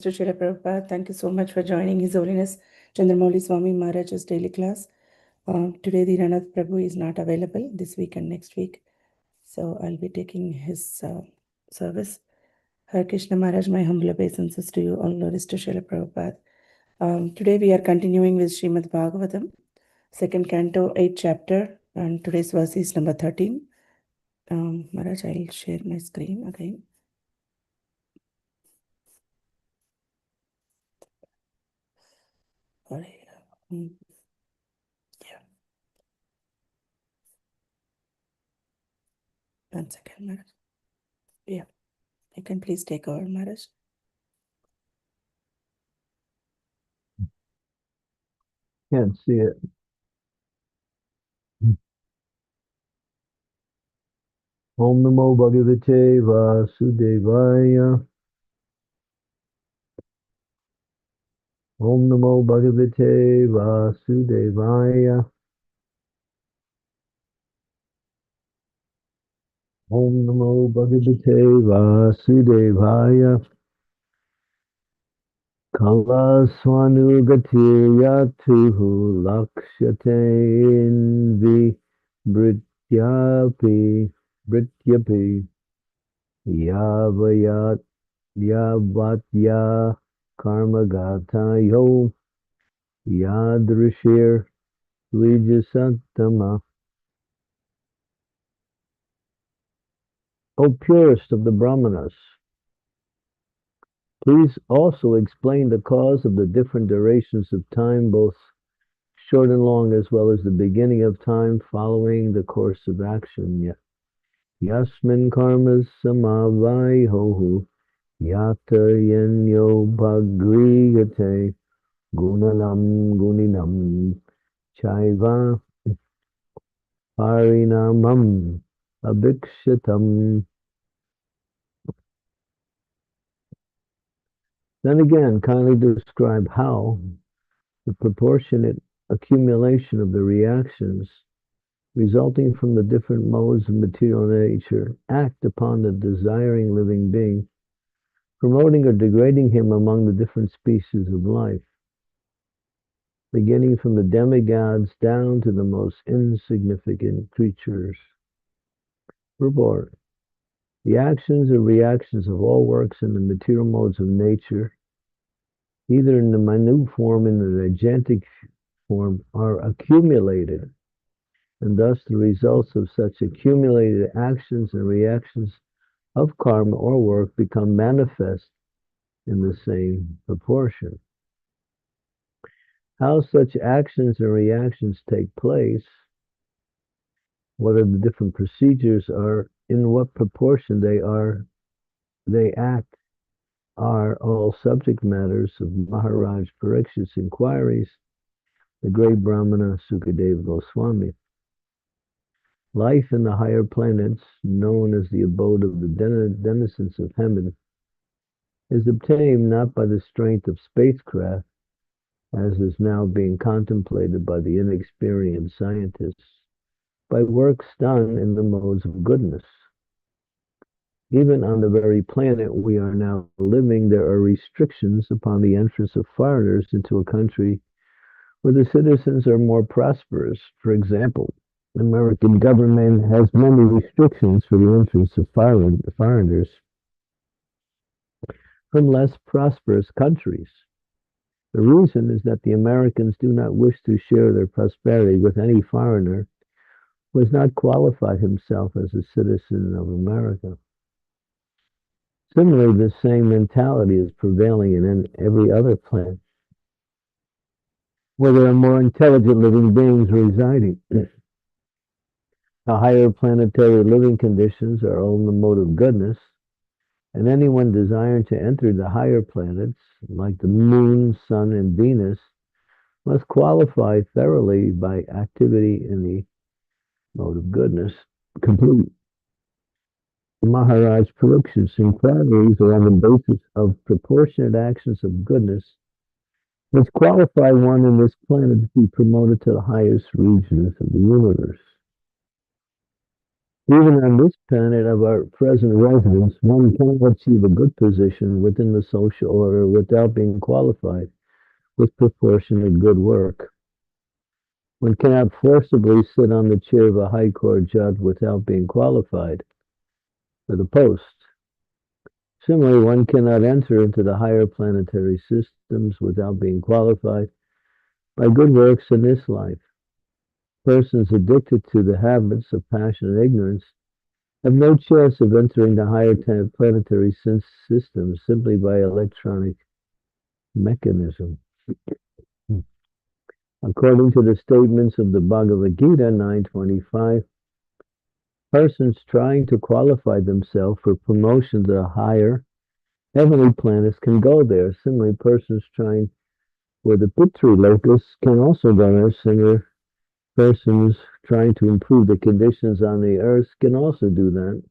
Mr. Srila Prabhupada, thank you so much for joining His Holiness Candramauli Swami Maharaj's daily class. Today, the Ranath Prabhu is not available this week and next week, so I'll be taking his service. Hare Krishna Maharaj, my humble obeisances to you, all glories to Srila Prabhupada. Today, we are continuing with Srimad Bhagavatam, 2nd canto, 8th chapter, and today's verse is number 13. Maharaj, I'll share my screen again. Yeah. 1 second, Maharaj. Yeah. You can please take over, Maharaj. Can't see it. Om Namo Bhagavate Vasudevaya. Om Namo Bhagavate Vasudevaya. Om Namo Bhagavate Vasudevaya. Kala Swanugatir Yatuhu Lakshaten Brityapi Yavayat Yavatya Karmagatayo Yadrishir Vijasantama. O purest of the Brahmanas, please also explain the cause of the different durations of time, both short and long, as well as the beginning of time following the course of action. Yasmin karmas samavaihohu yata yenyo bhagriyate guninam chaiva harinamam abhikshatam. Then again, kindly describe how the proportionate accumulation of the reactions resulting from the different modes of material nature act upon the desiring living being, promoting or degrading him among the different species of life, beginning from the demigods down to the most insignificant creatures. Report. The actions or reactions of all works in the material modes of nature, either in the minute form and in the gigantic form, are accumulated, and thus the results of such accumulated actions and reactions of karma or work become manifest in the same proportion. How such actions and reactions take place, what are the different procedures, are in what proportion they act, are all subject matters of Maharaj Parikshit's inquiries, the great Brahmana Sukadeva Goswami. Life in the higher planets, known as the abode of the denizens of heaven, is obtained not by the strength of spacecraft, as is now being contemplated by the inexperienced scientists, by works done in the modes of goodness. Even on the very planet we are now living, there are restrictions upon the entrance of foreigners into a country where the citizens are more prosperous. For example, the American government has many restrictions for the entrance of foreigners from less prosperous countries. The reason is that the Americans do not wish to share their prosperity with any foreigner who has not qualified himself as a citizen of America. Similarly, the same mentality is prevailing in every other planet where there are more intelligent living beings residing. The higher planetary living conditions are all in the mode of goodness, and anyone desiring to enter the higher planets, like the moon, sun, and Venus, must qualify thoroughly by activity in the mode of goodness. Complete. Maharaj Parikshit's inquiries are on the basis of proportionate actions of goodness, which qualify one in this planet to be promoted to the highest regions of the universe. Even on this planet of our present residence, one cannot achieve a good position within the social order without being qualified with proportionate good work. One cannot forcibly sit on the chair of a high court judge without being qualified for the post. Similarly, one cannot enter into the higher planetary systems without being qualified by good works in this life. Persons addicted to the habits of passion and ignorance have no chance of entering the higher planetary systems simply by electronic mechanism. According to the statements of the Bhagavad Gita 9:25, persons trying to qualify themselves for promotion to the higher heavenly planets can go there. Similarly, persons trying for the Pitri Lokas can also go there. Similar persons trying to improve the conditions on the earth can also do that.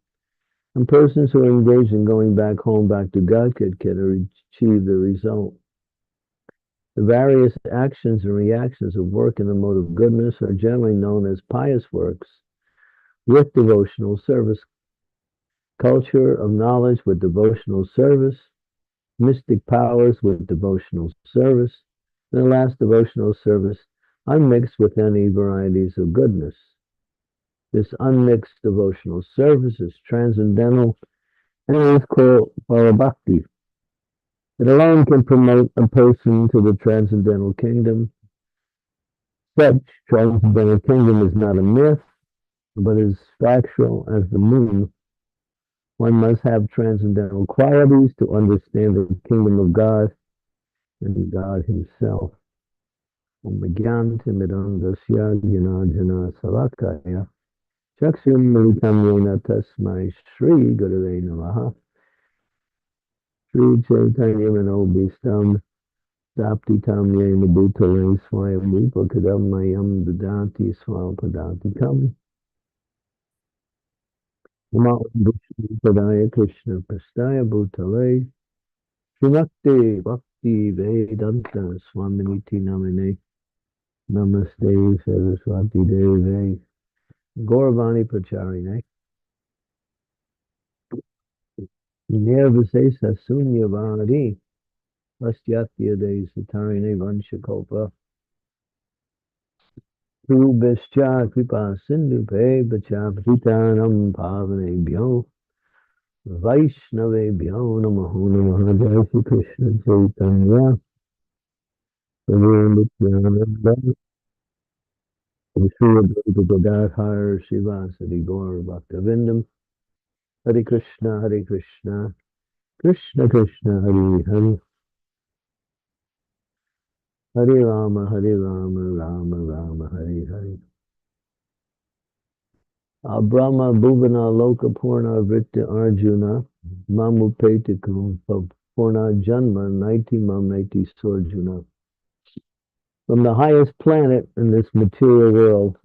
And persons who are engaged in going back home, back to Godhead, can achieve the result. The various actions and reactions of work in the mode of goodness are generally known as pious works with devotional service, culture of knowledge with devotional service, mystic powers with devotional service, and the last devotional service unmixed with any varieties of goodness. This unmixed devotional service is transcendental and is called Parabhakti. It alone can promote a person to the transcendental kingdom. Such transcendental kingdom is not a myth, but is factual as the moon. One must have transcendental qualities to understand the kingdom of God and God himself. Om Gyantimidam Dasya Jnana Salakaya Chakshum Militam Yena Tasmai Shri Gurave Namaha Shri Chaitanya Manobhistam Saptitam Yena Bhutale Swayam Upakadam Mayam Dadanti Swapadantikam Namo Padaya Krishna Prastaya Bhutale Srimati Bhakti Vedanta Swaminiti Namine Namaste Saraswati Deve Gauravani Pracharine Nirvisesa Sunyavadi Vastyatya De Satarine Vanshakopa Rubhischa Kripa Sindhu Pe Bhachapitanam Pavanebhyo Vaishnavebhyo Namaho Namaha Jai Shri Krishna Chaitanya Prabhu Nityananda Sri Advaita Gadadhar Srivasadi Gaur Bhaktivinoda Hare Krishna Hare Krishna Krishna Krishna Hare Hare Hare Rama Rama Rama Hare Hare Brahma Bhuvana Loka Purna Vritta Arjuna Mamupetikum Purna Janma Naiti Mameti Sorjuna. From the highest planet in this material world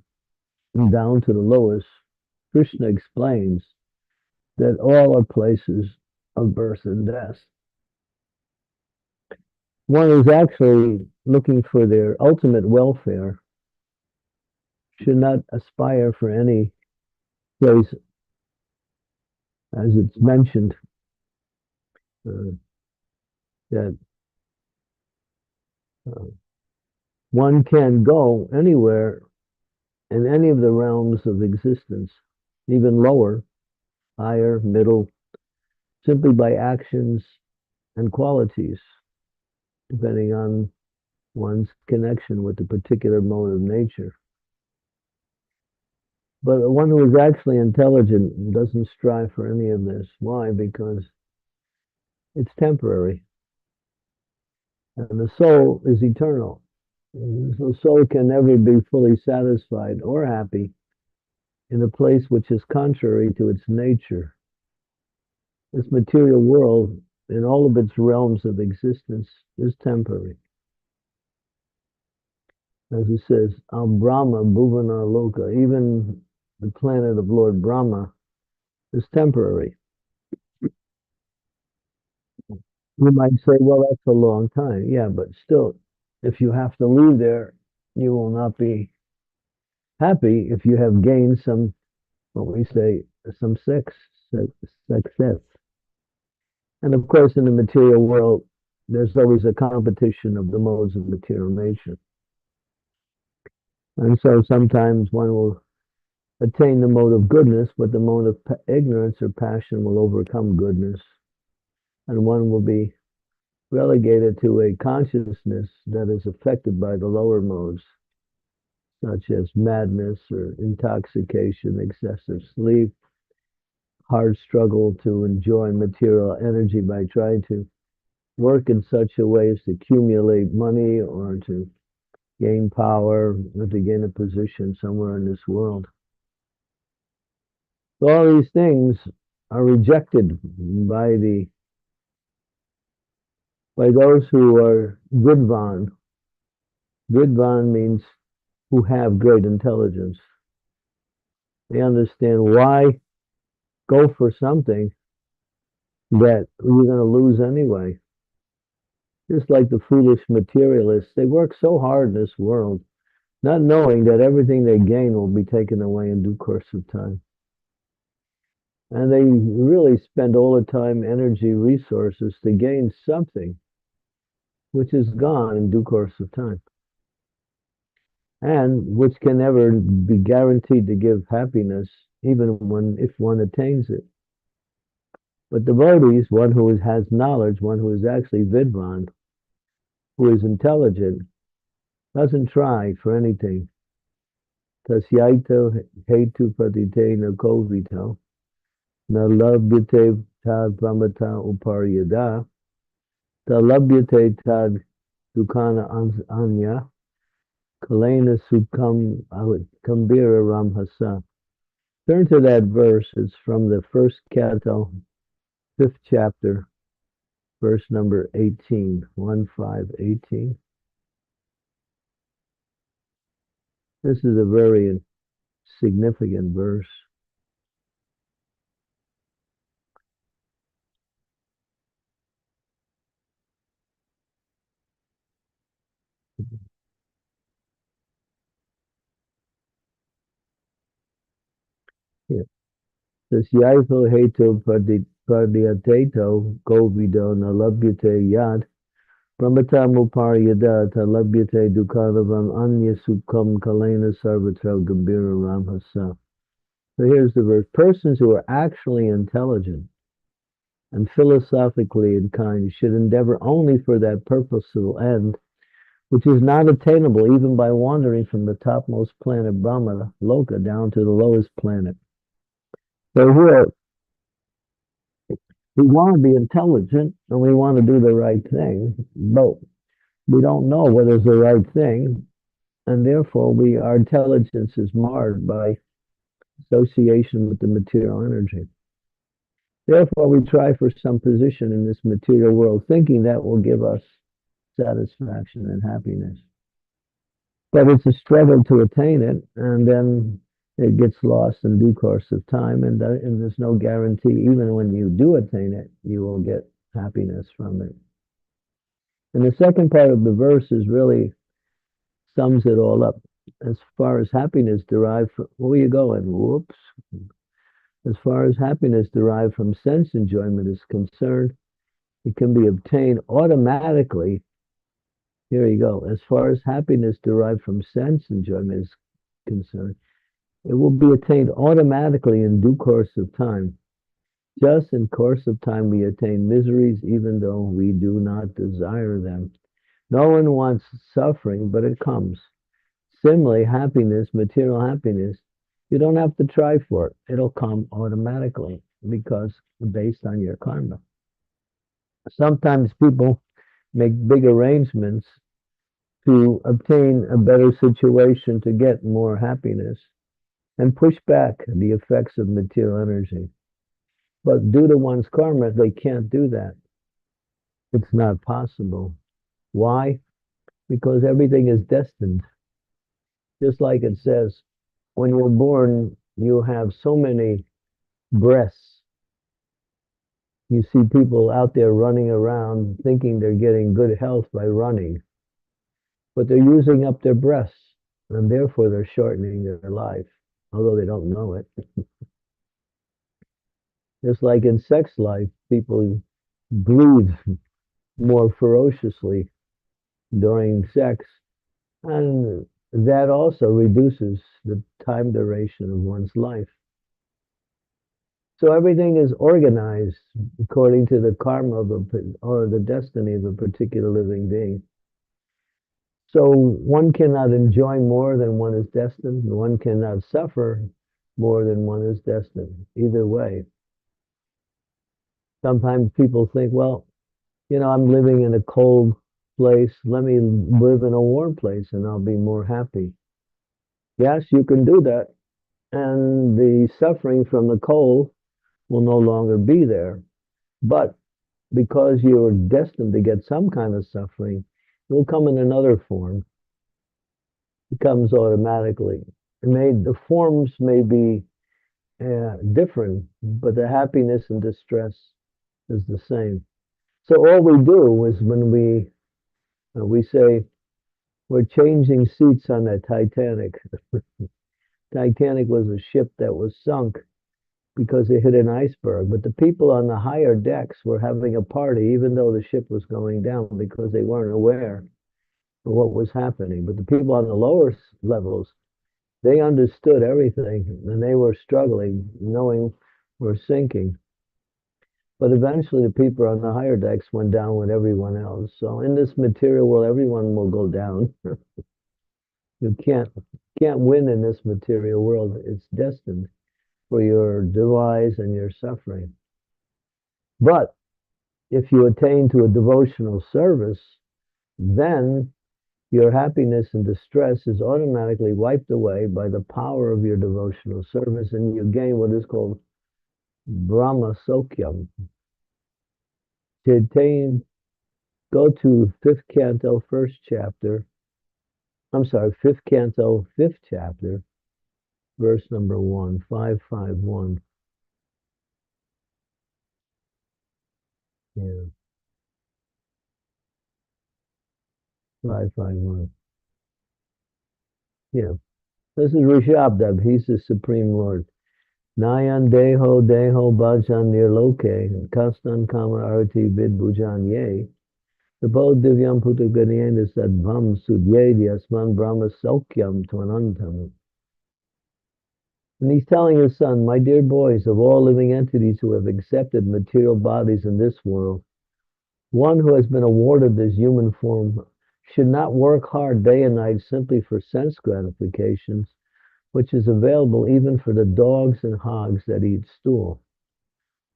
down to the lowest, Krishna explains that all are places of birth and death. One is actually looking for their ultimate welfare should not aspire for any place, as it's mentioned, that one can go anywhere in any of the realms of existence, even lower, higher, middle, simply by actions and qualities, depending on one's connection with the particular mode of nature. But one who is actually intelligent doesn't strive for any of this. Why? Because it's temporary. And the soul is eternal. The soul can never be fully satisfied or happy in a place which is contrary to its nature. This material world, in all of its realms of existence, is temporary. As it says, Al Brahma Bhuvana Loka, even the planet of Lord Brahma is temporary. You might say, well, that's a long time. Yeah, but still, if you have to leave there, you will not be happy if you have gained some what we say, some success. And of course, in the material world, there's always a competition of the modes of material nature. And so sometimes one will attain the mode of goodness, but the mode of ignorance or passion will overcome goodness. And one will be relegated to a consciousness that is affected by the lower modes, such as madness or intoxication, excessive sleep, hard struggle to enjoy material energy by trying to work in such a way as to accumulate money or to gain power or to gain a position somewhere in this world. So all these things are rejected by those who are Vidvan. Vidvan means who have great intelligence. They understand why go for something that you're going to lose anyway. Just like the foolish materialists, they work so hard in this world, not knowing that everything they gain will be taken away in due course of time. And they really spend all the time, energy, resources to gain something which is gone in due course of time, and which can never be guaranteed to give happiness, even if one attains it. But devotees, one who has knowledge, one who is actually Vidvan, who is intelligent, doesn't try for anything. Tasyaito hetu patite na kovito, na labhyate tad pramata uparyada, ta labhyate tad dukana anya, kalena sukam kambira ramhasa. Turn to that verse. It's from the first canto, 5th chapter, verse number 18, 1-5-18. This is a very significant verse. Yeah. This yaito heto pradyateto govido nalabhyate yad brahmatamu paryada talabhyate dukadavam anya sukham kalena sarvatra gambira ramhasa. So here's the verse. Persons who are actually intelligent and philosophically inclined should endeavor only for that purposeful end, which is not attainable even by wandering from the topmost planet Brahma Loka down to the lowest planet. So here, we want to be intelligent and we want to do the right thing, but we don't know what is the right thing, and therefore our intelligence is marred by association with the material energy. Therefore, we try for some position in this material world, thinking that will give us satisfaction and happiness. But it's a struggle to attain it, and then it gets lost in due course of time, and there's no guarantee, even when you do attain it, you will get happiness from it. And the second part of the verse is really sums it all up. As far as happiness derived from, where are you going? Whoops. As far as happiness derived from sense enjoyment is concerned, it can be obtained automatically. Here you go. As far as happiness derived from sense enjoyment is concerned, it will be attained automatically in due course of time. Just in course of time, we attain miseries, even though we do not desire them. No one wants suffering, but it comes. Similarly, happiness, material happiness, you don't have to try for it. It'll come automatically because based on your karma. Sometimes people make big arrangements to obtain a better situation, to get more happiness, and push back the effects of material energy. But due to one's karma, they can't do that. It's not possible. Why? Because everything is destined. Just like it says, when you're born, you have so many breaths. You see people out there running around thinking they're getting good health by running, but they're using up their breaths, and therefore they're shortening their life. although they don't know it. Just like in sex life, people breathe more ferociously during sex, and that also reduces the time duration of one's life. So everything is organized according to the karma of or the destiny of a particular living being. So one cannot enjoy more than one is destined. One cannot suffer more than one is destined. Either way. Sometimes people think, well, I'm living in a cold place. Let me live in a warm place and I'll be more happy. Yes, you can do that. And the suffering from the cold will no longer be there. But because you're destined to get some kind of suffering, it will come in another form. It comes automatically. The forms may be different, but the happiness and distress is the same. So all we do is when we say we're changing seats on the Titanic. Titanic was a ship that was sunk because it hit an iceberg, but the people on the higher decks were having a party even though the ship was going down because they weren't aware of what was happening. But the people on the lower levels, they understood everything and they were struggling, knowing we're sinking. But eventually the people on the higher decks went down with everyone else. So in this material world, everyone will go down. You can't win in this material world. It's destined for your demise and your suffering. But if you attain to a devotional service, then your happiness and distress is automatically wiped away by the power of your devotional service, and you gain what is called Brahma Sokyam. To attain, go to fifth canto, first chapter. I'm sorry, fifth canto, fifth chapter, verse number 1, 551. Yeah, 551. Yeah, this is Rishabdab. He's the Supreme Lord. Nayan deho deho bhajan nirloke, kastan kama arati vid bhujan ye. The Bo Divyam Putuganyena Sadvam Sudyedi Asman Brahma Sokyam Twanantam. And he's telling his son, my dear boys, of all living entities who have accepted material bodies in this world, one who has been awarded this human form should not work hard day and night simply for sense gratifications, which is available even for the dogs and hogs that eat stool.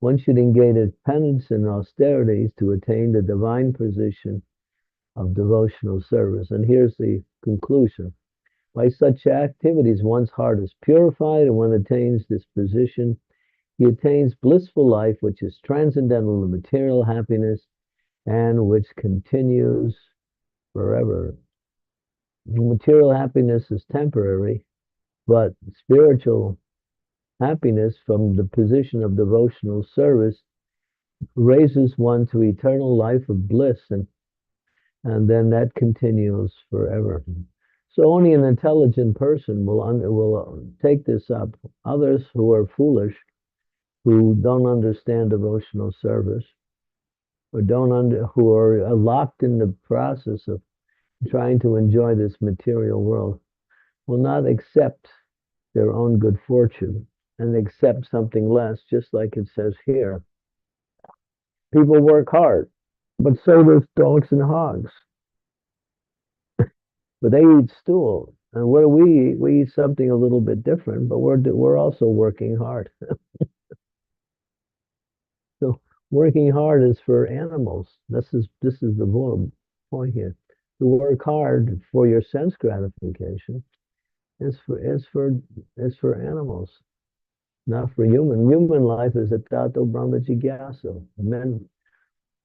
One should engage in penance and austerities to attain the divine position of devotional service. And here's the conclusion. By such activities, one's heart is purified, and one attains this position. He attains blissful life, which is transcendental to material happiness and which continues forever. Material happiness is temporary, but spiritual happiness from the position of devotional service raises one to eternal life of bliss, and then that continues forever. So only an intelligent person will take this up. Others who are foolish, who don't understand devotional service, or who are locked in the process of trying to enjoy this material world, will not accept their own good fortune and accept something less, just like it says here. People work hard, but so do dogs and hogs. But they eat stool. And what do we eat? We eat something a little bit different, but we're also working hard. So working hard is for animals. This is the point here. To work hard for your sense gratification is for animals, not for human. Human life is a tato brahma jigyasa, meant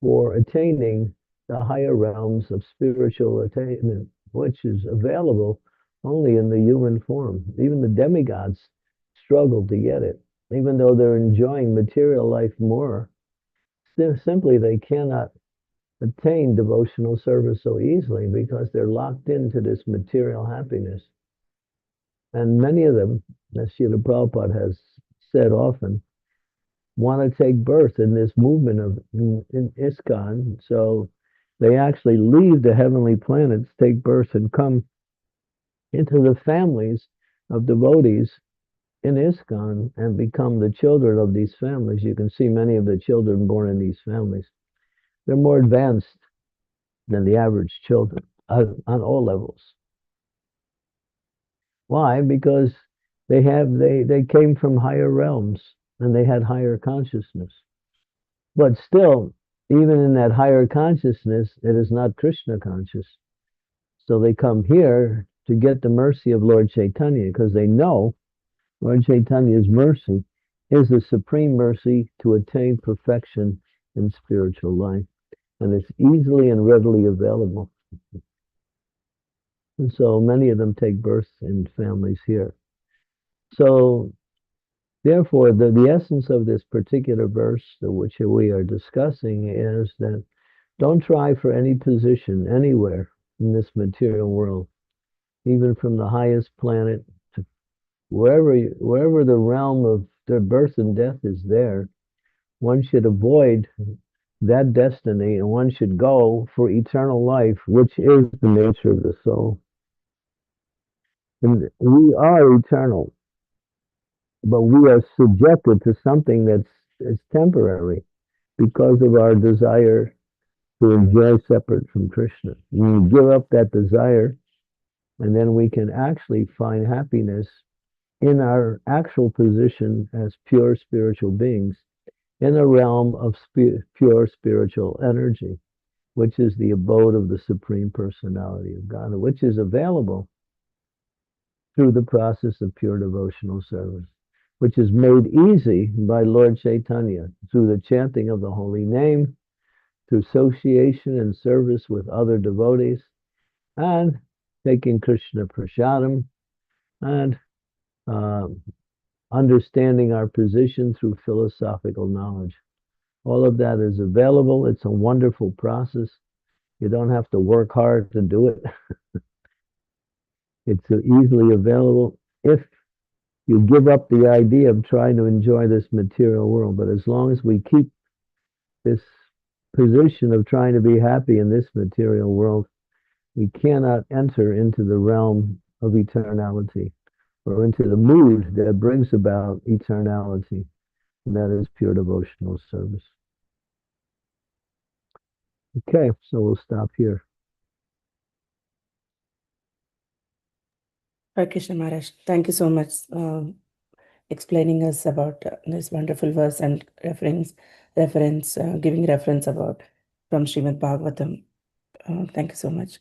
for attaining the higher realms of spiritual attainment, which is available only in the human form. Even the demigods struggle to get it, even though they're enjoying material life more. Simply, they cannot attain devotional service so easily because they're locked into this material happiness. And many of them as Srila Prabhupada has said often, want to take birth in this movement of in ISKCON. So they actually leave the heavenly planets, take birth, and come into the families of devotees in ISKCON and become the children of these families. You can see many of the children born in these families. They're more advanced than the average children on all levels. Why? Because they came from higher realms and they had higher consciousness. But still, even in that higher consciousness, it is not Krishna conscious. So they come here to get the mercy of Lord Chaitanya because they know Lord Chaitanya's mercy is the supreme mercy to attain perfection in spiritual life. And it's easily and readily available. And so many of them take birth in families here. So therefore, the essence of this particular verse, which we are discussing, is that don't try for any position anywhere in this material world, even from the highest planet to wherever the realm of their birth and death is there. One should avoid that destiny and one should go for eternal life, which is the nature of the soul. And we are eternal, but we are subjected to something that's temporary because of our desire to enjoy separate from Krishna. We give up that desire, and then we can actually find happiness in our actual position as pure spiritual beings in a realm of pure spiritual energy, which is the abode of the Supreme Personality of God, which is available through the process of pure devotional service, which is made easy by Lord Chaitanya through the chanting of the holy name, through association and service with other devotees, and taking Krishna Prasadam, and understanding our position through philosophical knowledge. All of that is available. It's a wonderful process. You don't have to work hard to do it. It's easily available if you give up the idea of trying to enjoy this material world. But as long as we keep this position of trying to be happy in this material world, we cannot enter into the realm of eternality or into the mood that brings about eternality. And that is pure devotional service. Okay, so we'll stop here. Hare Krishna Maharaj, thank you so much explaining us about this wonderful verse and giving reference about from Srimad Bhagavatam. Thank you so much.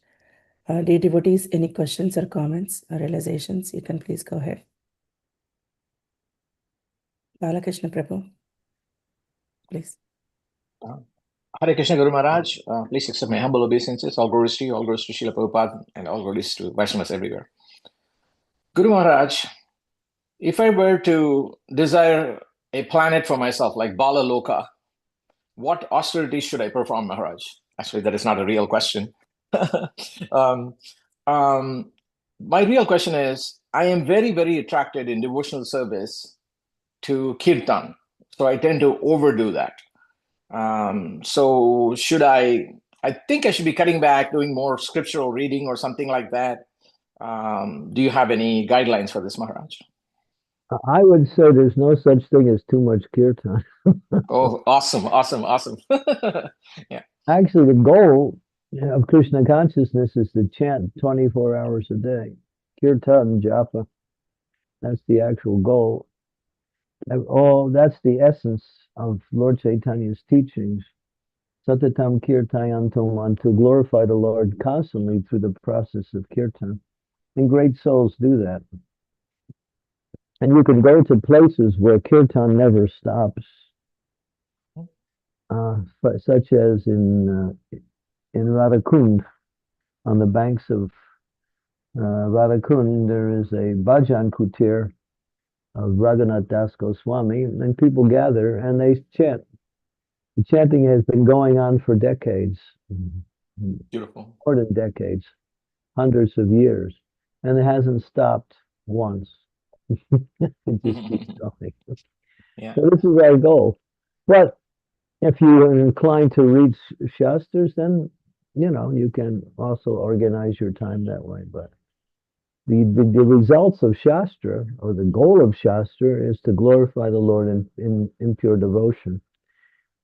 Dear devotees, any questions or comments or realizations, you can please go ahead. Balakrishna Prabhu, please. Hare Krishna Guru Maharaj, please accept my humble obeisances. All glories to you, all glories to Srila Prabhupada, and all glories to Vaishnavas everywhere. Guru Maharaj, if I were to desire a planet for myself, like Bala Loka, what austerities should I perform, Maharaj? Actually, that is not a real question. My real question is, I am very, very attracted in devotional service to kirtan. So I tend to overdo that. So I think I should be cutting back, doing more scriptural reading or something like that. Do you have any guidelines for this, Maharaj? I would say there's no such thing as too much kirtan. Oh, awesome. Yeah. Actually, the goal of Krishna consciousness is to chant 24 hours a day. Kirtan, japa, that's the actual goal. That's the essence of Lord Chaitanya's teachings. Satatam kirtayantam, to glorify the Lord constantly through the process of kirtan. And great souls do that. And you can go to places where kirtan never stops, such as in Radhakund, on the banks of Radhakund, there is a bhajan kutir of Raghunath Das Goswami, and people gather and they chant. The chanting has been going on for decades. Beautiful. More than decades, hundreds of years, and it hasn't stopped once. It just keeps going. Yeah. So this is our goal. But if you are inclined to read Shastras, then you can also organize your time that way. But the results of Shastra, or the goal of Shastra, is to glorify the Lord in pure devotion.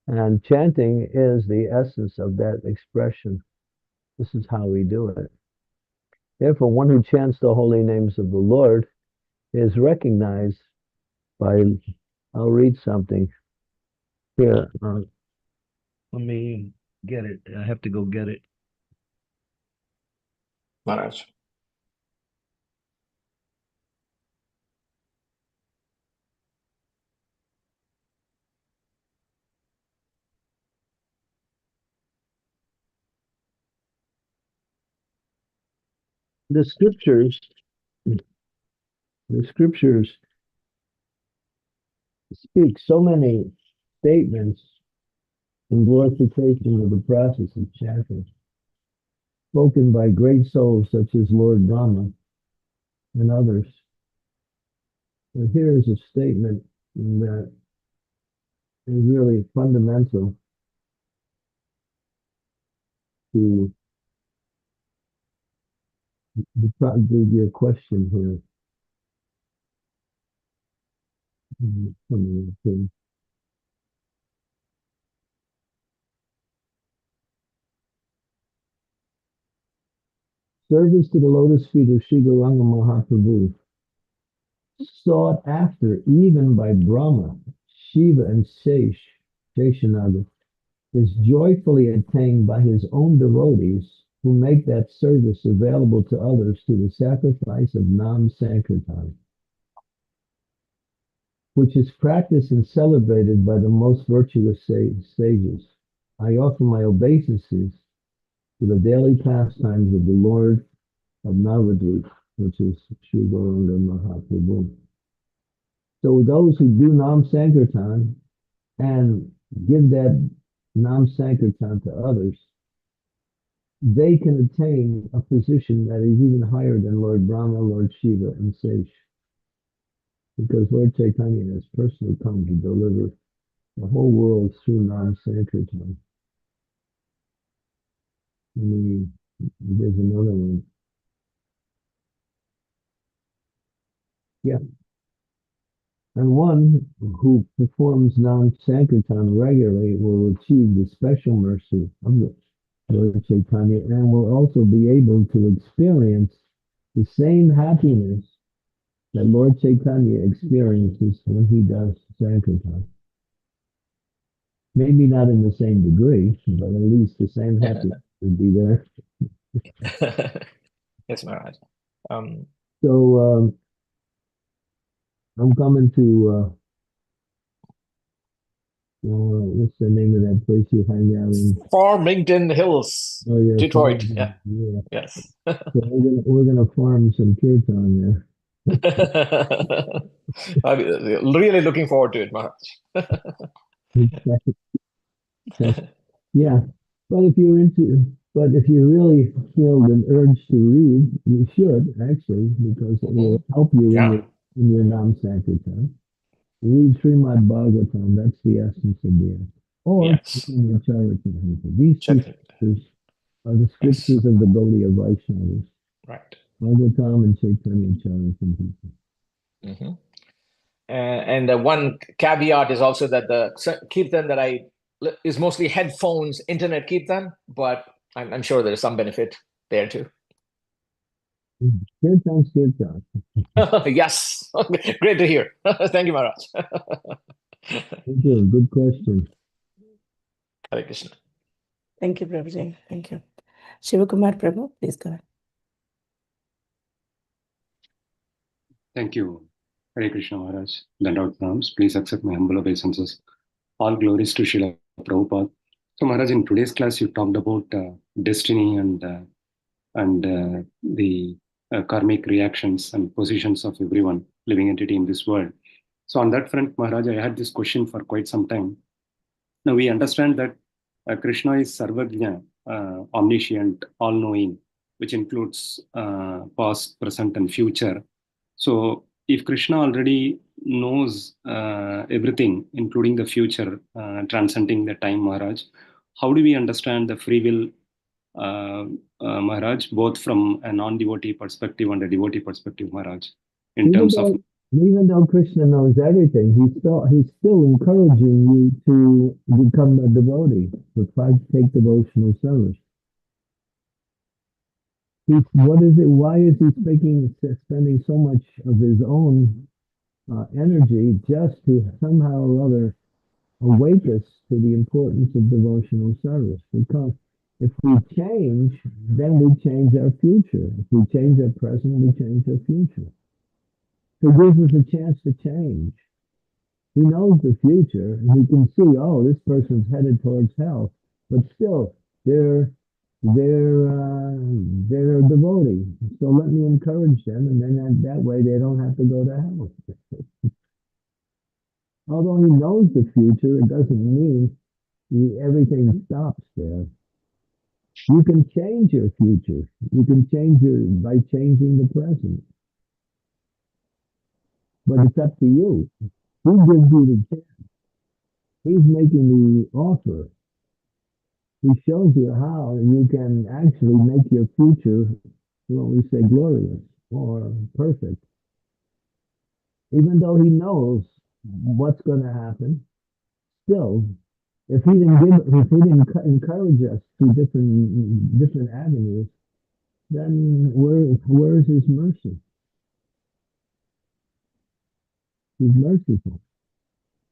And chanting is the essence of that expression. This is how we do it. Therefore, one who chants the holy names of the Lord is recognized by, I'll read something here. Let me get it. I have to go get it. Maharaj. The scriptures speak so many statements in glorification of the process of chanting, spoken by great souls such as Lord Brahma and others. But here is a statement that is really fundamental to your question here. Service to the lotus feet of Sri Gauranga Mahaprabhu, sought after even by Brahma, Shiva, and Sheshanaga, is joyfully attained by his own devotees who make that service available to others through the sacrifice of Nam Sankirtan, which is practiced and celebrated by the most virtuous sages. I offer my obeisances to the daily pastimes of the Lord of Navadvip, which is Sri Gauranga Mahaprabhu. So those who do Nam Sankirtan and give that Nam Sankirtan to others, they can attain a position that is even higher than Lord Brahma, Lord Shiva, and Sesh. Because Lord Chaitanya has personally come to deliver the whole world through Nam Sankirtan. There's another one. Yeah. And one who performs Nam Sankirtan regularly will achieve the special mercy of the Lord Chaitanya and will also be able to experience the same happiness that Lord Chaitanya experiences when he does Sankirtan. Maybe not in the same degree, but at least the same happiness would be there. Yes, Maharaj. So I'm coming to what's the name of that place you hang out in? Farmington Hills, Oh yeah, Detroit. Farmington. Yeah. Yes. So we're gonna farm some kirtan there. I'm really looking forward to it, Maharaj. Yeah, but if you really feel an urge to read, you should actually, because it will help you in your Nam Sankirtan. Read Srimad Bhagavatam. That's the essence of the end. Or Chaitanya Charitamrita. These two scriptures are the scriptures of the Gaudiya Vaishnavas. Right. Bhagavatam and Chaitanya Charitamrita. And the one caveat is also that the kirtan that is mostly headphones, internet kirtan, but I'm sure there's some benefit there too. Kirtan. Yes, great to hear. Thank you, Maharaj. Thank you. Good question. Hare Krishna. Thank you, Prabhuji. Thank you. Shivakumar Prabhu, please go ahead. Thank you. Hare Krishna Maharaj. Dandavat Pranams. Please accept my humble obeisances. All glories to Srila Prabhupada. So Maharaj, in today's class, you talked about destiny and the karmic reactions and positions of everyone living entity in this world. So on that front, Maharaj, I had this question for quite some time. Now we understand that Krishna is Sarvajna, omniscient, all-knowing, which includes past, present, and future. So if Krishna already knows everything, including the future, transcending the time, Maharaj, how do we understand the free will, Maharaj, both from a non-devotee perspective and a devotee perspective, Maharaj, in terms of... Even though Krishna knows everything, he's still encouraging you to become a devotee, to try to take devotional service. Why is he spending so much of his own energy just to somehow or other awake us to the importance of devotional service? Because if we change, then we change our future. If we change our present, we change our future. So it gives us a chance to change. He knows the future, and he can see, oh, this person's headed towards hell, but still, they're a devotee. So let me encourage them, and then that way they don't have to go to hell. Although he knows the future, it doesn't mean everything stops there. You can change your future. You can change by changing the present. But it's up to you. He gives you the chance. He's making the offer. He shows you how you can actually make your future, what we say, glorious or perfect. Even though he knows what's going to happen, still, if he didn't encourage us through different avenues, then where's his mercy? He's merciful.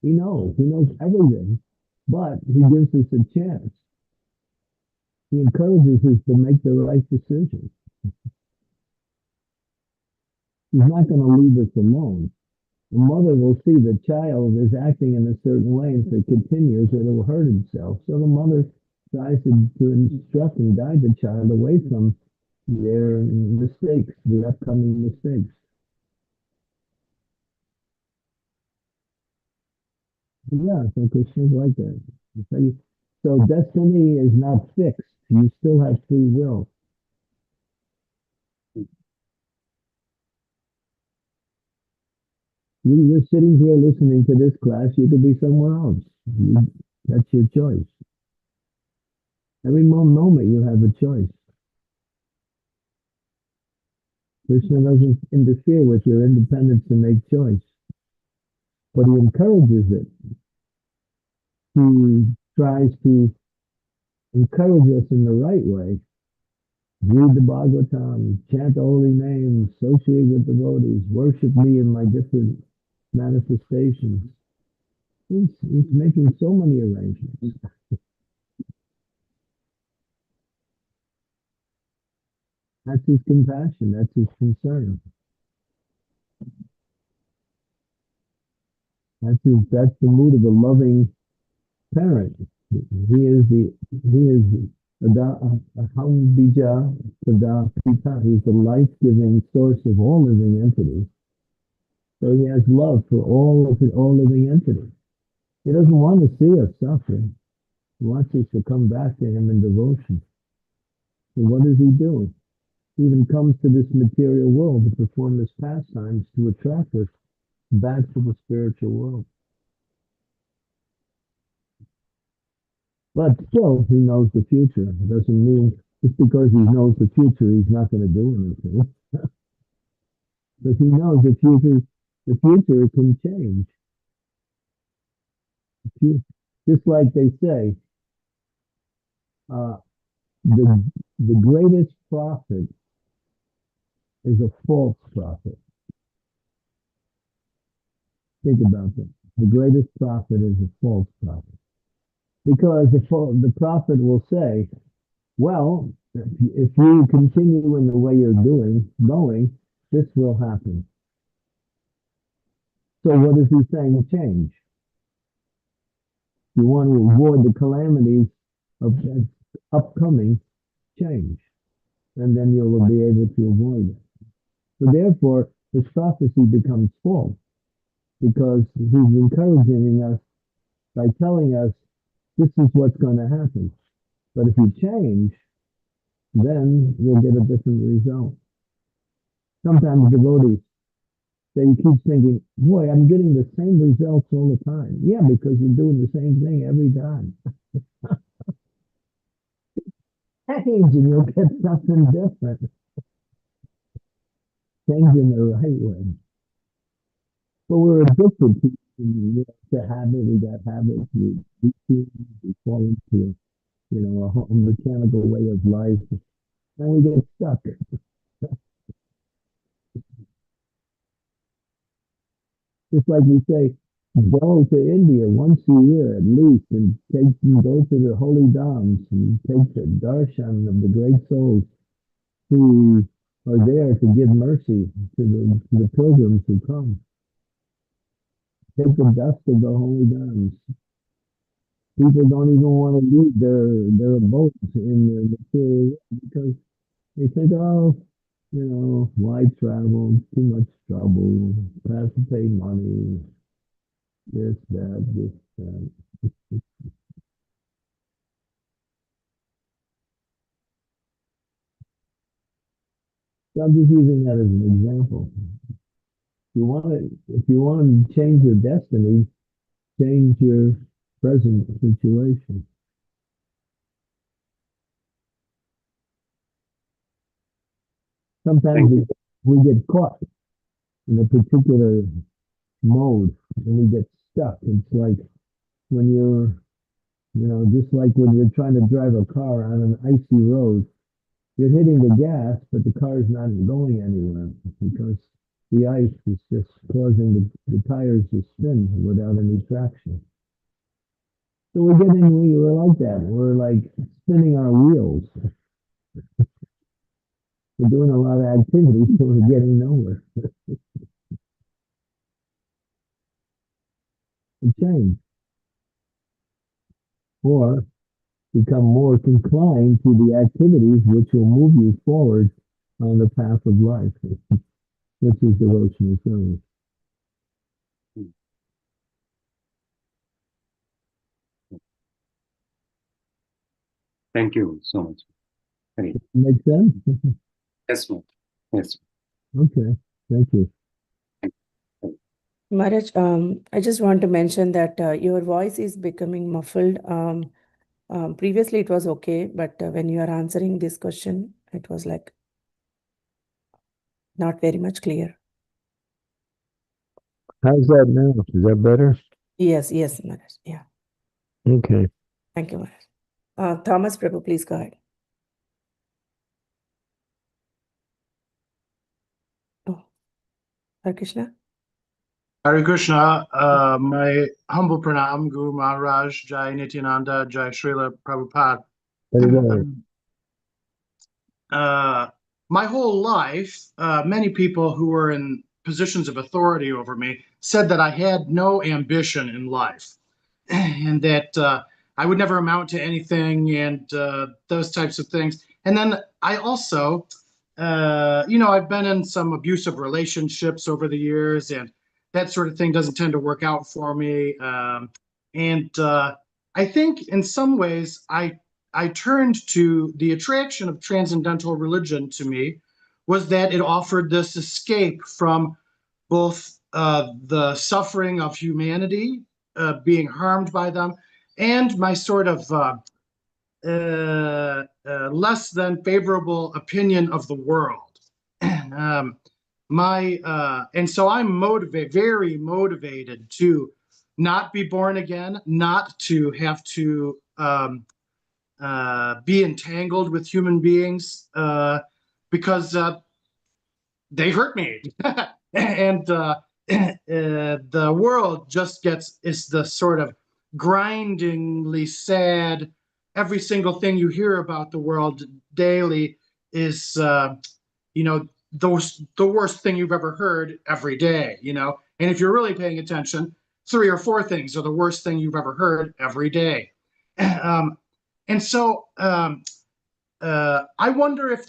He knows everything, but he gives us a chance. He encourages us to make the right decision. He's not going to leave us alone. The mother will see the child is acting in a certain way, and if it continues, it will hurt himself. So the mother tries to instruct and guide the child away from their mistakes, the upcoming mistakes. Yeah, so Krishna's like that. So destiny is not fixed. You still have free will. You're sitting here listening to this class. You could be somewhere else. That's your choice. Every moment you have a choice. Krishna doesn't interfere with your independence to make choice, but he encourages it. He tries to encourage us in the right way. Read the Bhagavatam, chant the holy names, associate with devotees, worship me in my different manifestations. He's making so many arrangements. That's his compassion. That's his concern. That's the mood of a loving parent. He is Aham Bija Sada Pita. He's the life-giving source of all living entities. So he has love for all living entities. He doesn't want to see us suffering. He wants us to come back to him in devotion. So what is he doing? He even comes to this material world to perform his pastimes to attract us back to the spiritual world. But still, he knows the future. It doesn't mean just because he knows the future, he's not going to do anything. Because he knows the future can change. Just like they say, the greatest prophet is a false prophet. Think about that. The greatest prophet is a false prophet. Because the prophet will say, well, if you continue in the way you're going, this will happen. So what is he saying? Change. You want to avoid the calamities of that upcoming, change. And then you'll be able to avoid it. So therefore, his prophecy becomes false because he's encouraging us by telling us this is what's going to happen. But if you change, then you'll get a different result. Sometimes devotees then you keep thinking, boy, I'm getting the same results all the time. Yeah, because you're doing the same thing every time. Change and you'll get something different. Change in the right way. But we're addicted to habit. We got habits. We fall into, a mechanical way of life. And we get stuck. Just like we say, go to India once a year at least and go to the holy dhams and take the darshan of the great souls who are there to give mercy to the pilgrims who come. Take the dust of the holy dhams. People don't even want to leave their abodes in the material world because they think, oh, why travel? Too much trouble. I have to pay money. This, that. So I'm just using that as an example. If you want to change your destiny, change your present situation. Sometimes we get caught in a particular mode and we get stuck. It's like when you're, just like when you're trying to drive a car on an icy road, you're hitting the gas, but the car's not going anywhere because the ice is just causing the tires to spin without any traction. So we're like that. We're like spinning our wheels. We're doing a lot of activities, but we're getting nowhere. And change. Or become more inclined to the activities which will move you forward on the path of life, which is devotional service. Thank you so much. Make sense? Yes, ma'am. Yes. Okay. Thank you. Maharaj, I just want to mention that your voice is becoming muffled. Previously, it was okay, but when you are answering this question, it was like not very much clear. How's that now? Is that better? Yes, Maharaj. Yeah. Okay. Thank you, Maharaj. Thomas Prabhu, please go ahead. Oh, Hare Krishna. Hare Krishna, my humble pranam, Guru Maharaj, Jai Nityananda, Jai Srila Prabhupada. My whole life, many people who were in positions of authority over me said that I had no ambition in life and that I would never amount to anything and those types of things. And then I also, I've been in some abusive relationships over the years, and that sort of thing doesn't tend to work out for me. I think in some ways I turned to the attraction of transcendental religion to me was that it offered this escape from both the suffering of humanity, being harmed by them, and my sort of less than favorable opinion of the world. And so I'm very motivated to not be born again, not to have to be entangled with human beings because they hurt me. And the world just is the sort of grindingly sad. Every single thing you hear about the world daily is, the worst thing you've ever heard every day, And if you're really paying attention, 3 or 4 things are the worst thing you've ever heard every day. And so I wonder if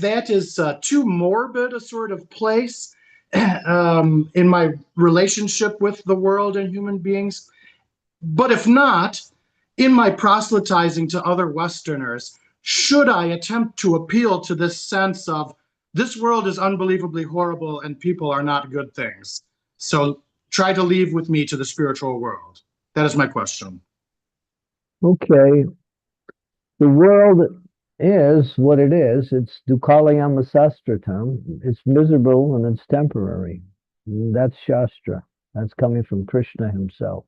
that is too morbid a sort of place in my relationship with the world and human beings. But if not, in my proselytizing to other Westerners, should I attempt to appeal to this sense of this world is unbelievably horrible and people are not good things. So try to leave with me to the spiritual world. That is my question. Okay, the world is what it is. It's Dukalayama Sastratam. It's miserable and it's temporary. That's Shastra. That's coming from Krishna himself.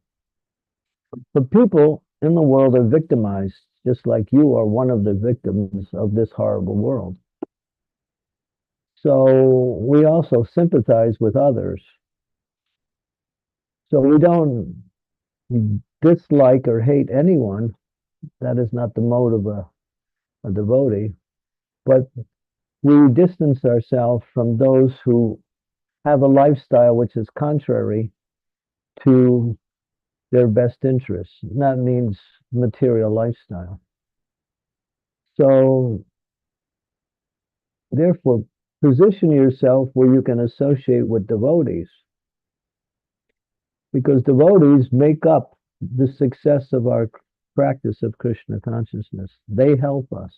The people in the world are victimized, just like you are one of the victims of this horrible world. So we also sympathize with others. So we don't dislike or hate anyone. That is not the mode of a devotee. But we distance ourselves from those who have a lifestyle which is contrary to their best interests. That means material lifestyle. So therefore, position yourself where you can associate with devotees, because devotees make up the success of our practice of Krishna consciousness. They help us,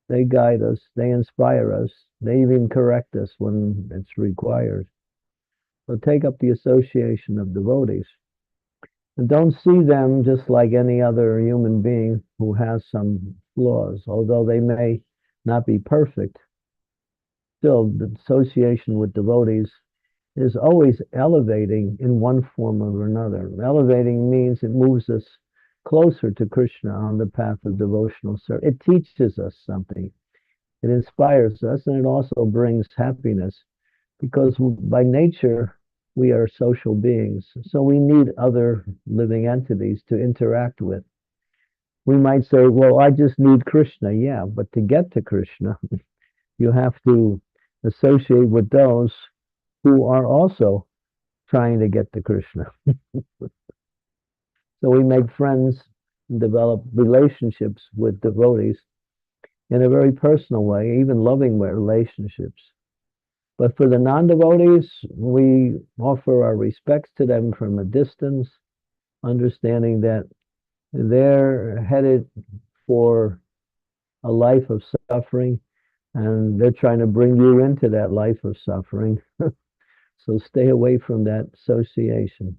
they guide us, they inspire us, they even correct us when it's required. So take up the association of devotees. And don't see them just like any other human being who has some flaws, although they may not be perfect. Still, the association with devotees is always elevating in one form or another. Elevating means it moves us closer to Krishna on the path of devotional service. It teaches us something. It inspires us, and it also brings happiness, because by nature, we are social beings. So we need other living entities to interact with. We might say, well, I just need Krishna. Yeah, but to get to Krishna, you have to associate with those who are also trying to get to Krishna. So we make friends and develop relationships with devotees in a very personal way, even loving relationships. But for the non-devotees, we offer our respects to them from a distance, understanding that they're headed for a life of suffering, and they're trying to bring you into that life of suffering. So stay away from that association.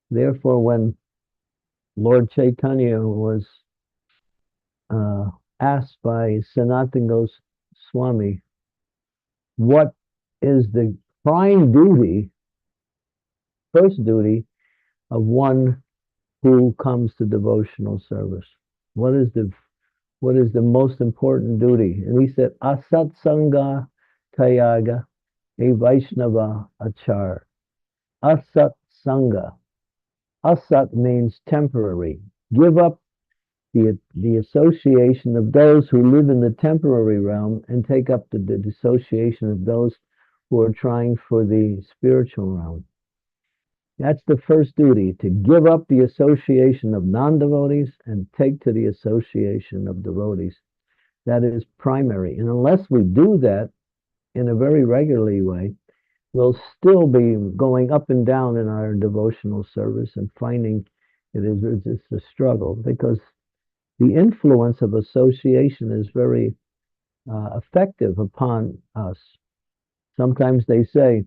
Therefore, when Lord Chaitanya was asked by Sanatana Swami, what is the prime duty, first duty of one who comes to devotional service? What is the most important duty? And he said, Asat Sangha Tayaga E Vaishnava Achar. Asat Sangha. Asat means temporary. Give up the association of those who live in the temporary realm and take up the association of those who are trying for the spiritual realm. That's the first duty, to give up the association of non-devotees and take to the association of devotees. That is primary. And unless we do that in a very regularly way, we'll still be going up and down in our devotional service and finding it's a struggle, because the influence of association is very effective upon us. Sometimes they say,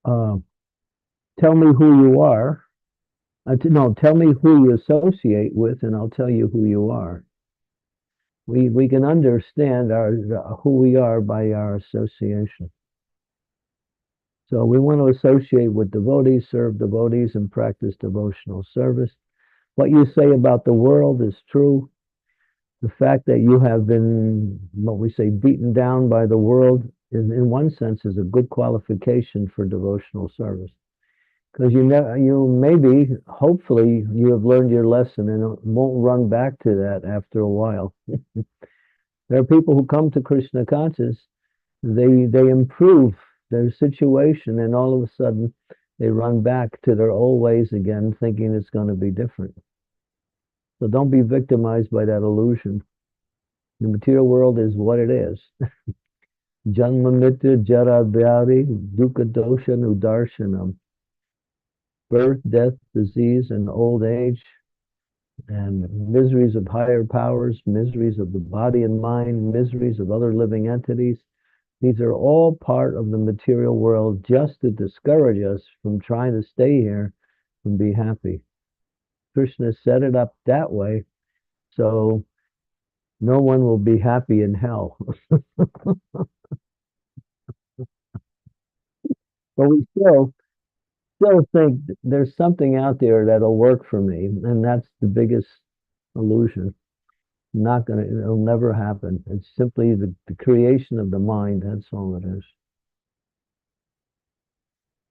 tell me who you are. No, tell me who you associate with, and I'll tell you who you are. We can understand who we are by our association. So we want to associate with devotees, serve devotees, and practice devotional service. What you say about the world is true. The fact that you have been, what we say, beaten down by the world, in one sense, is a good qualification for devotional service. Because hopefully, you have learned your lesson and won't run back to that after a while. There are people who come to Krishna conscious, they improve their situation, and all of a sudden, they run back to their old ways again, thinking it's going to be different. So don't be victimized by that illusion. The material world is what it is. Janma mrityu jara vyadi dukkha dosha nudarshanam. Birth, death, disease, and old age, and miseries of higher powers, miseries of the body and mind, miseries of other living entities. These are all part of the material world just to discourage us from trying to stay here and be happy. Krishna set it up that way so no one will be happy in hell. But we still think there's something out there that'll work for me, and that's the biggest illusion. It'll never happen. It's simply the creation of the mind. That's all it is.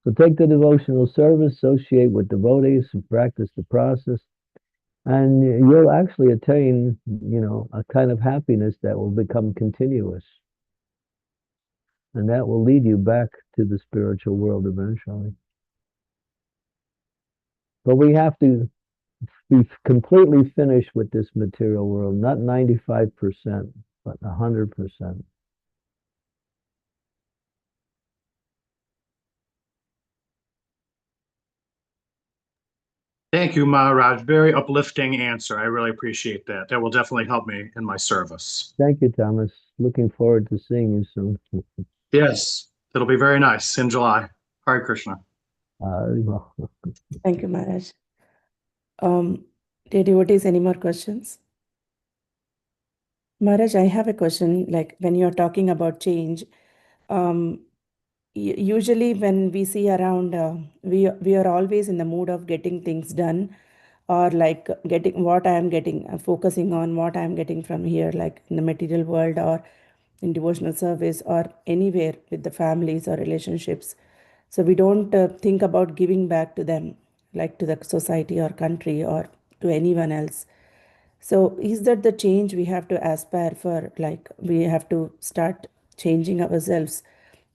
So take the devotional service, associate with devotees, and practice the process, and you'll actually attain, a kind of happiness that will become continuous. And that will lead you back to the spiritual world eventually. But we have to be completely finished with this material world, not 95%, but 100%. Thank you, Maharaj. Very uplifting answer. I really appreciate that. That will definitely help me in my service. Thank you, Thomas. Looking forward to seeing you soon. Yes, it'll be very nice in July. Hare Krishna. Well, Thank you, Maharaj. Dear devotees, any more questions? Maharaj, I have a question. Like when you're talking about change, usually when we see around, we are always in the mood of getting things done, or like getting what I am getting, focusing on what I am getting from here, like in the material world or in devotional service or anywhere with the families or relationships. So we don't think about giving back to them, like to the society or country or to anyone else. So is that the change we have to aspire for? Like we have to start changing ourselves,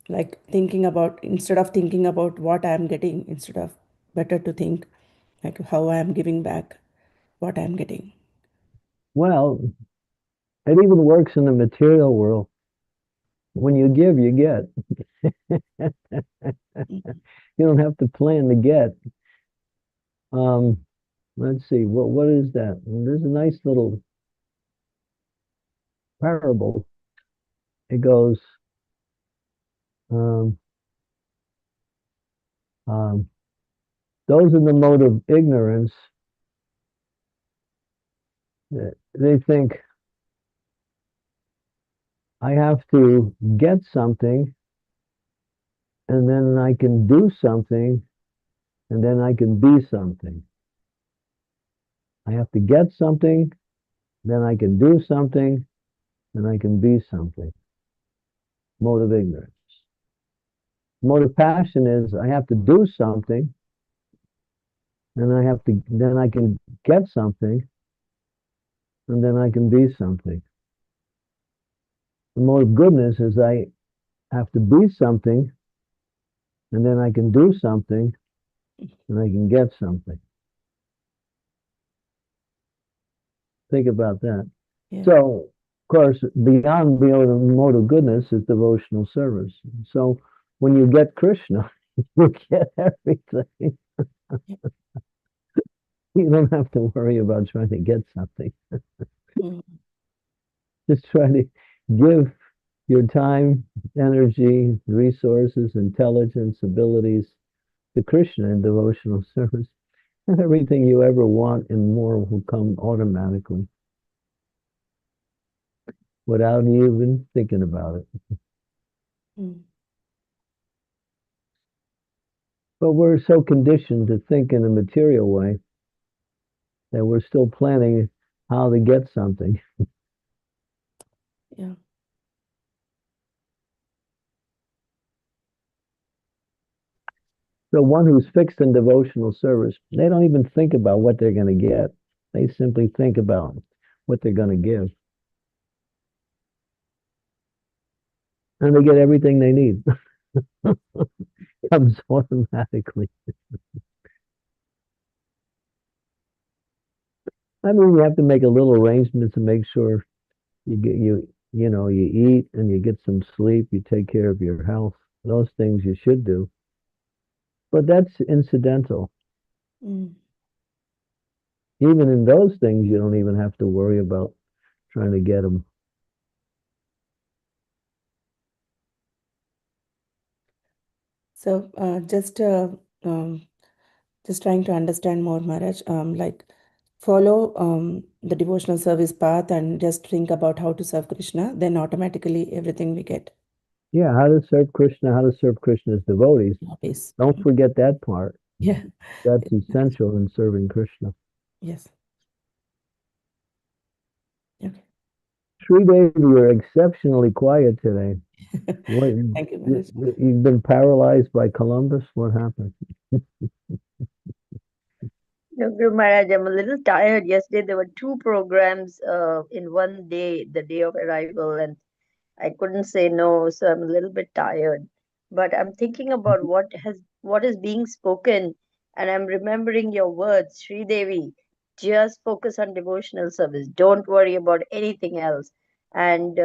like instead of thinking about what I am getting, instead of better to think like how I am giving back what I am getting. well, it even works in the material world. When you give, you get. You don't have to plan to get. Let's see, what is that? There's a nice little parable. It goes, um, those in the mode of ignorance, they think, I have to get something, and then I can do something, and then I can be something. I have to get something, then I can do something, and I can be something. Mode of ignorance. Mode of passion is I have to do something, and then I can get something, and then I can be something. The mode of goodness is I have to be something, and then I can do something, and I can get something. Think about that. Yeah. So, of course, beyond the mode of goodness is devotional service. So, when you get Krishna, you get everything. You don't have to worry about trying to get something. Mm. Just try to give your time, energy, resources, intelligence, abilities to Krishna in devotional service. And everything you ever want and more will come automatically without even thinking about it. Mm. But we're so conditioned to think in a material way that we're still planning how to get something. Yeah. So one who's fixed in devotional service, they don't even think about what they're going to get. They simply think about what they're going to give. And they get everything they need. Comes automatically. I mean, you have to make a little arrangement to make sure you eat and you get some sleep, you take care of your health. Those things you should do. But that's incidental. Mm. Even in those things, you don't even have to worry about trying to get them. So just trying to understand more, Maharaj, like follow the devotional service path and just think about how to serve Krishna, then automatically everything we get. Yeah, how to serve Krishna's devotees. Yes. Don't forget that part. Yeah. That's essential in serving Krishna. Yes. Okay. Sridevi, you're exceptionally quiet today. What, Thank you, Maharaj. you've been paralyzed by Columbus? What happened? No, Guru Maharaj, I'm a little tired. Yesterday there were two programs in one day, the day of arrival, and I couldn't say no, so I'm a little bit tired. But I'm thinking about what is being spoken, and I'm remembering your words, Sri Devi. Just focus on devotional service. Don't worry about anything else. And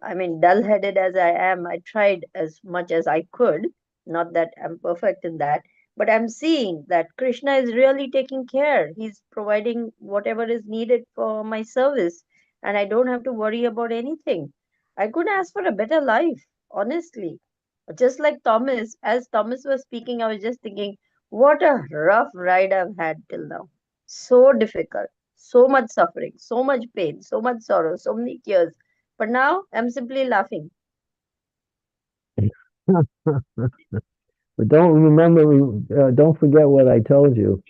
I mean, dull-headed as I am, I tried as much as I could. Not that I'm perfect in that, but I'm seeing that Krishna is really taking care. He's providing whatever is needed for my service, and I don't have to worry about anything. I could ask for a better life, honestly. Just like Thomas, as Thomas was speaking, I was just thinking, what a rough ride I've had till now. So difficult, so much suffering, so much pain, so much sorrow, so many tears. But now I'm simply laughing. But don't forget what I told you.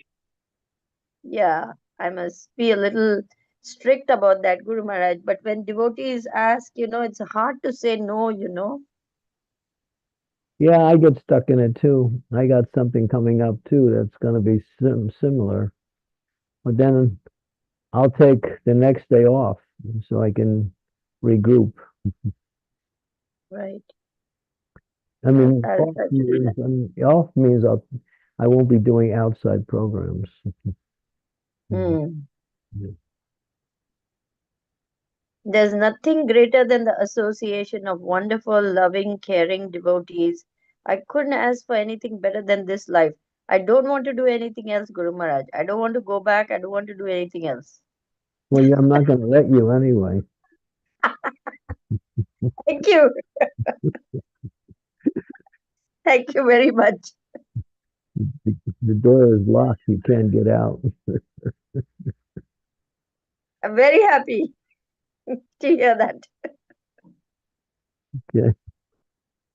Yeah, I must be a little strict about that, Guru Maharaj. But when devotees ask, it's hard to say no. Yeah, I get stuck in it too. I got something coming up too that's going to be similar. But then I'll take the next day off so I can regroup. Right. I mean, I'll try to do that. off means I won't be doing outside programs. Hmm. Yeah. There's nothing greater than the association of wonderful, loving, caring devotees. I couldn't ask for anything better than this life. I don't want to do anything else, Guru Maharaj. I don't want to go back. I don't want to do anything else. Well, yeah, I'm not going to let you anyway. Thank you. Thank you very much. The door is locked. You can't get out. I'm very happy to hear that. Okay,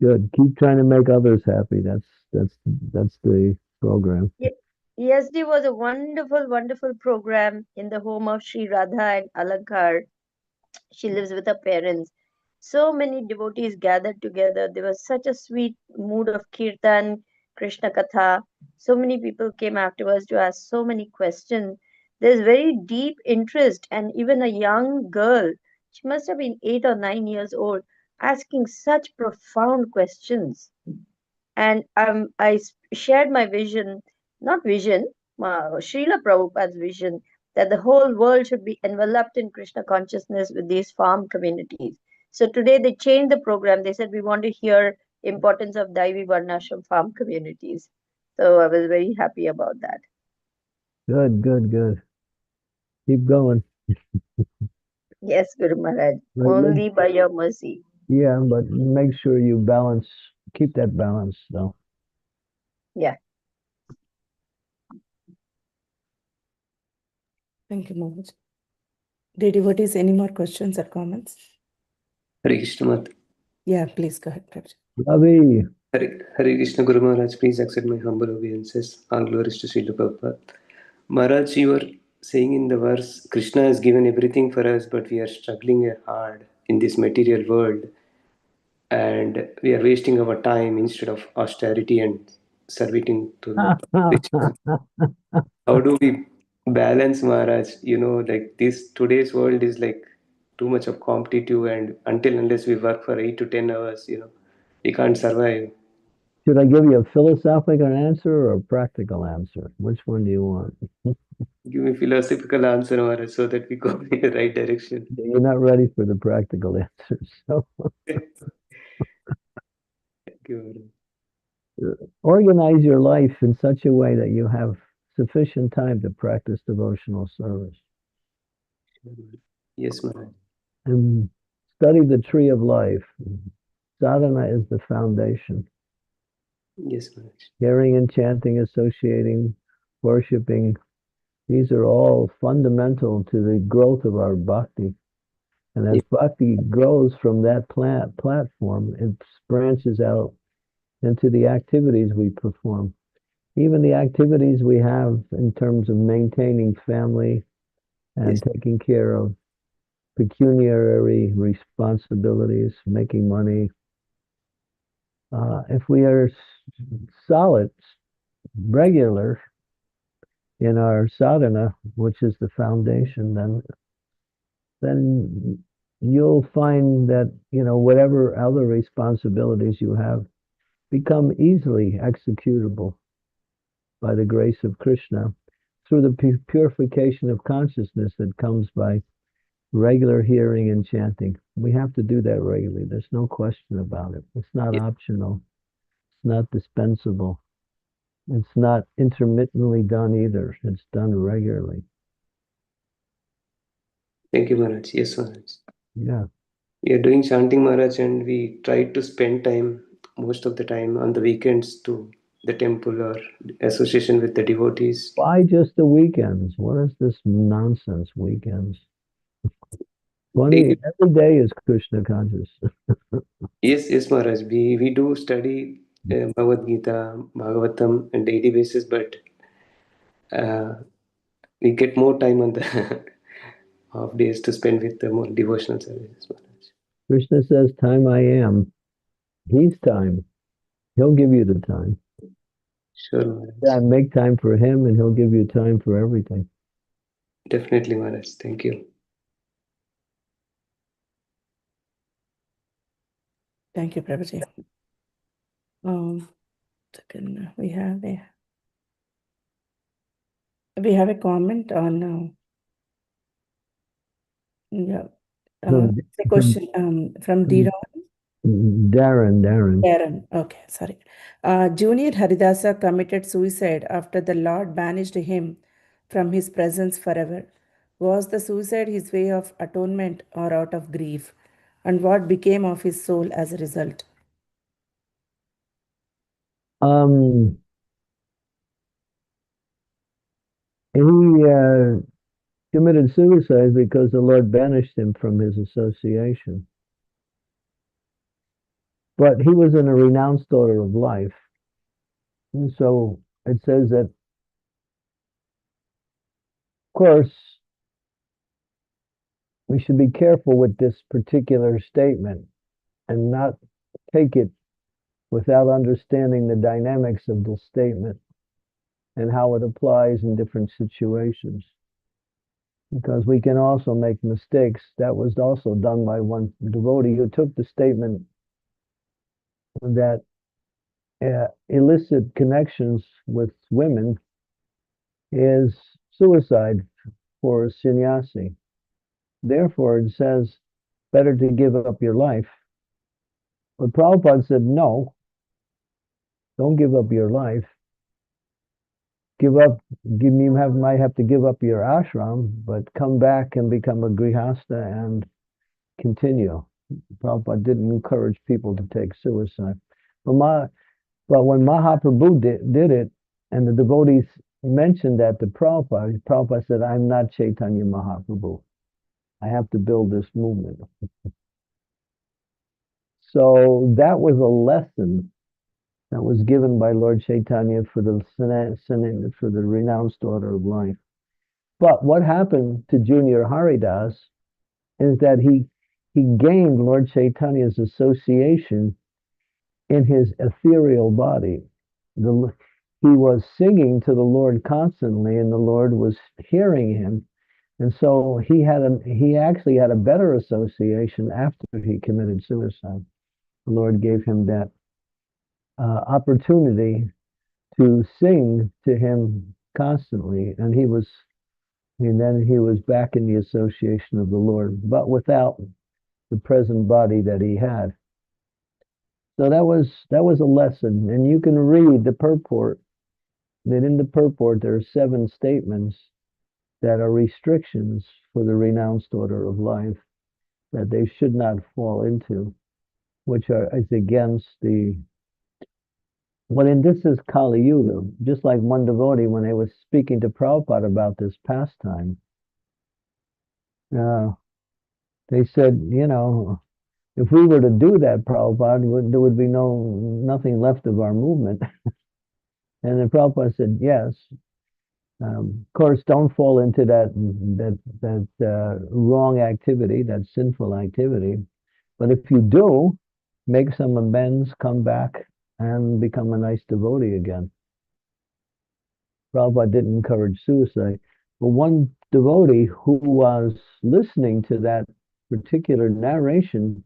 good. Keep trying to make others happy. That's the program. Yesterday was a wonderful, wonderful program in the home of Sri Radha and Alankar. She lives with her parents. So many devotees gathered together. There was such a sweet mood of kirtan, Krishna Katha. So many people came afterwards to ask so many questions. There's very deep interest, and even a young girl, she must have been 8 or 9 years old, asking such profound questions. And shared my vision, not vision, Srila Prabhupada's vision, that the whole world should be enveloped in Krishna consciousness with these farm communities. So today they changed the program. They said we want to hear importance of Daivi Varnashram farm communities. So I was very happy about that. Good, good, good. Keep going. Yes, Guru Maharaj, But only by your mercy. yeah, but make sure you balance. Keep that balance, though. Yeah. Thank you, Maharaj. Dear devotees, any more questions or comments? Hare Krishna Mat. Yeah, please go ahead, Prabhuji. Ravi, Hare Krishna Guru Maharaj, please accept my humble obeisances. All glories to Srila Prabhupada. Maharaj, you were saying in the verse, Krishna has given everything for us, but we are struggling hard in this material world and we are wasting our time instead of austerity and serving to Krishna. How do we balance, Maharaj? Like this today's world is like too much of competitive, and unless we work for 8 to 10 hours, we can't survive. should I give you a philosophical answer or a practical answer? Which one do you want? Give me philosophical answer, Maharaj, so that we go in the right direction. You're not ready for the practical answer. So Thank you, organize your life in such a way that you have sufficient time to practice devotional service. Maharaj. Yes, Maharaj. And study the tree of life. Sadhana is the foundation. Yes, Maharaj. Hearing and chanting, associating, worshiping, these are all fundamental to the growth of our bhakti. And as Yes. bhakti grows from that platform, it branches out into the activities we perform. Even the activities we have in terms of maintaining family and Yes. taking care of pecuniary responsibilities, making money. If we are solid, regular in our sadhana, which is the foundation, then you'll find that, whatever other responsibilities you have become easily executable by the grace of Krishna through the purification of consciousness that comes by regular hearing and chanting. We have to do that regularly. There's no question about it. It's not Yes. optional. It's not dispensable. It's not intermittently done either. It's done regularly. Thank you, Maharaj. Yes, Maharaj. Yeah. We are doing chanting, Maharaj, and we try to spend time, most of the time, on the weekends to the temple or association with the devotees. Why just the weekends? What is this nonsense, weekends? Daily. Every day is Krishna conscious. Yes, Maharaj. We do study Bhagavad Gita, Bhagavatam on daily basis, but we get more time on the off days to spend with the more devotional services, Maharaj. Krishna says, time I am. He's time. He'll give you the time. Sure, Maharaj. Yeah, make time for him and he'll give you time for everything. Definitely, Maharaj. Thank you. Thank you, Prabhuji. Second, we have a comment on From- a question from Dira. Darren. Aaron. Okay, sorry. Junior Haridasa committed suicide after the Lord banished him from his presence forever. Was the suicide his way of atonement or out of grief? And what became of his soul as a result? He committed suicide because the Lord banished him from his association. But he was in a renounced order of life. And so it says that, of course, we should be careful with this particular statement and not take it without understanding the dynamics of the statement and how it applies in different situations. Because we can also make mistakes. That was also done by one devotee who took the statement that illicit connections with women is suicide for a sannyasi. Therefore, it says better to give up your life. But Prabhupada said, no, don't give up your life. Might have to give up your ashram, but come back and become a grihasta and continue. Prabhupada didn't encourage people to take suicide. But when Mahaprabhu did it, and the devotees mentioned that to Prabhupada, Prabhupada said, I'm not Chaitanya Mahaprabhu. I have to build this movement. So that was a lesson that was given by Lord Chaitanya for the renounced order of life. But what happened to Junior Haridas is that he gained Lord Chaitanya's association in his ethereal body. He was singing to the Lord constantly, and the Lord was hearing him. And so he actually had a better association after he committed suicide. The Lord gave him that opportunity to sing to him constantly, and then he was back in the association of the Lord, but without the present body that he had. So that was a lesson, and you can read the purport. That in the purport there are 7 statements that are restrictions for the renounced order of life that they should not fall into, which is against the this is Kali Yuga, just like one devotee, when they were speaking to Prabhupada about this pastime, they said, if we were to do that, Prabhupada, there would be nothing left of our movement. And then Prabhupada said, yes. Of course, don't fall into that wrong activity, that sinful activity. But if you do, make some amends, come back, and become a nice devotee again. Prabhupada didn't encourage suicide. But one devotee who was listening to that particular narration,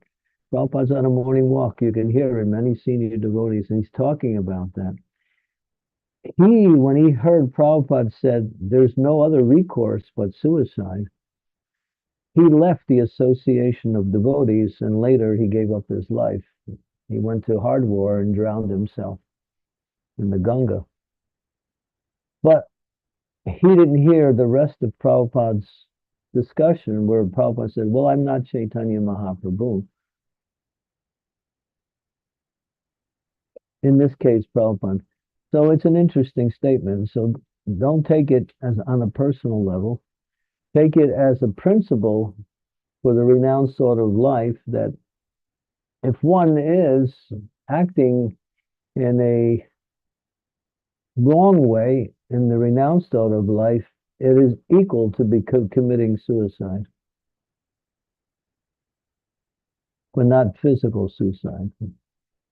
Prabhupada's on a morning walk, you can hear him, many senior devotees, and he's talking about that. When he heard Prabhupada said, there's no other recourse but suicide, he left the association of devotees, and later he gave up his life. He went to Hardwar and drowned himself in the Ganga. But he didn't hear the rest of Prabhupada's discussion where Prabhupada said, well, I'm not Chaitanya Mahaprabhu. In this case, Prabhupada. So it's an interesting statement. So don't take it as on a personal level. Take it as a principle for the renounced sort of life that if one is acting in a wrong way in the renounced sort of life, it is equal to committing suicide, but not physical suicide.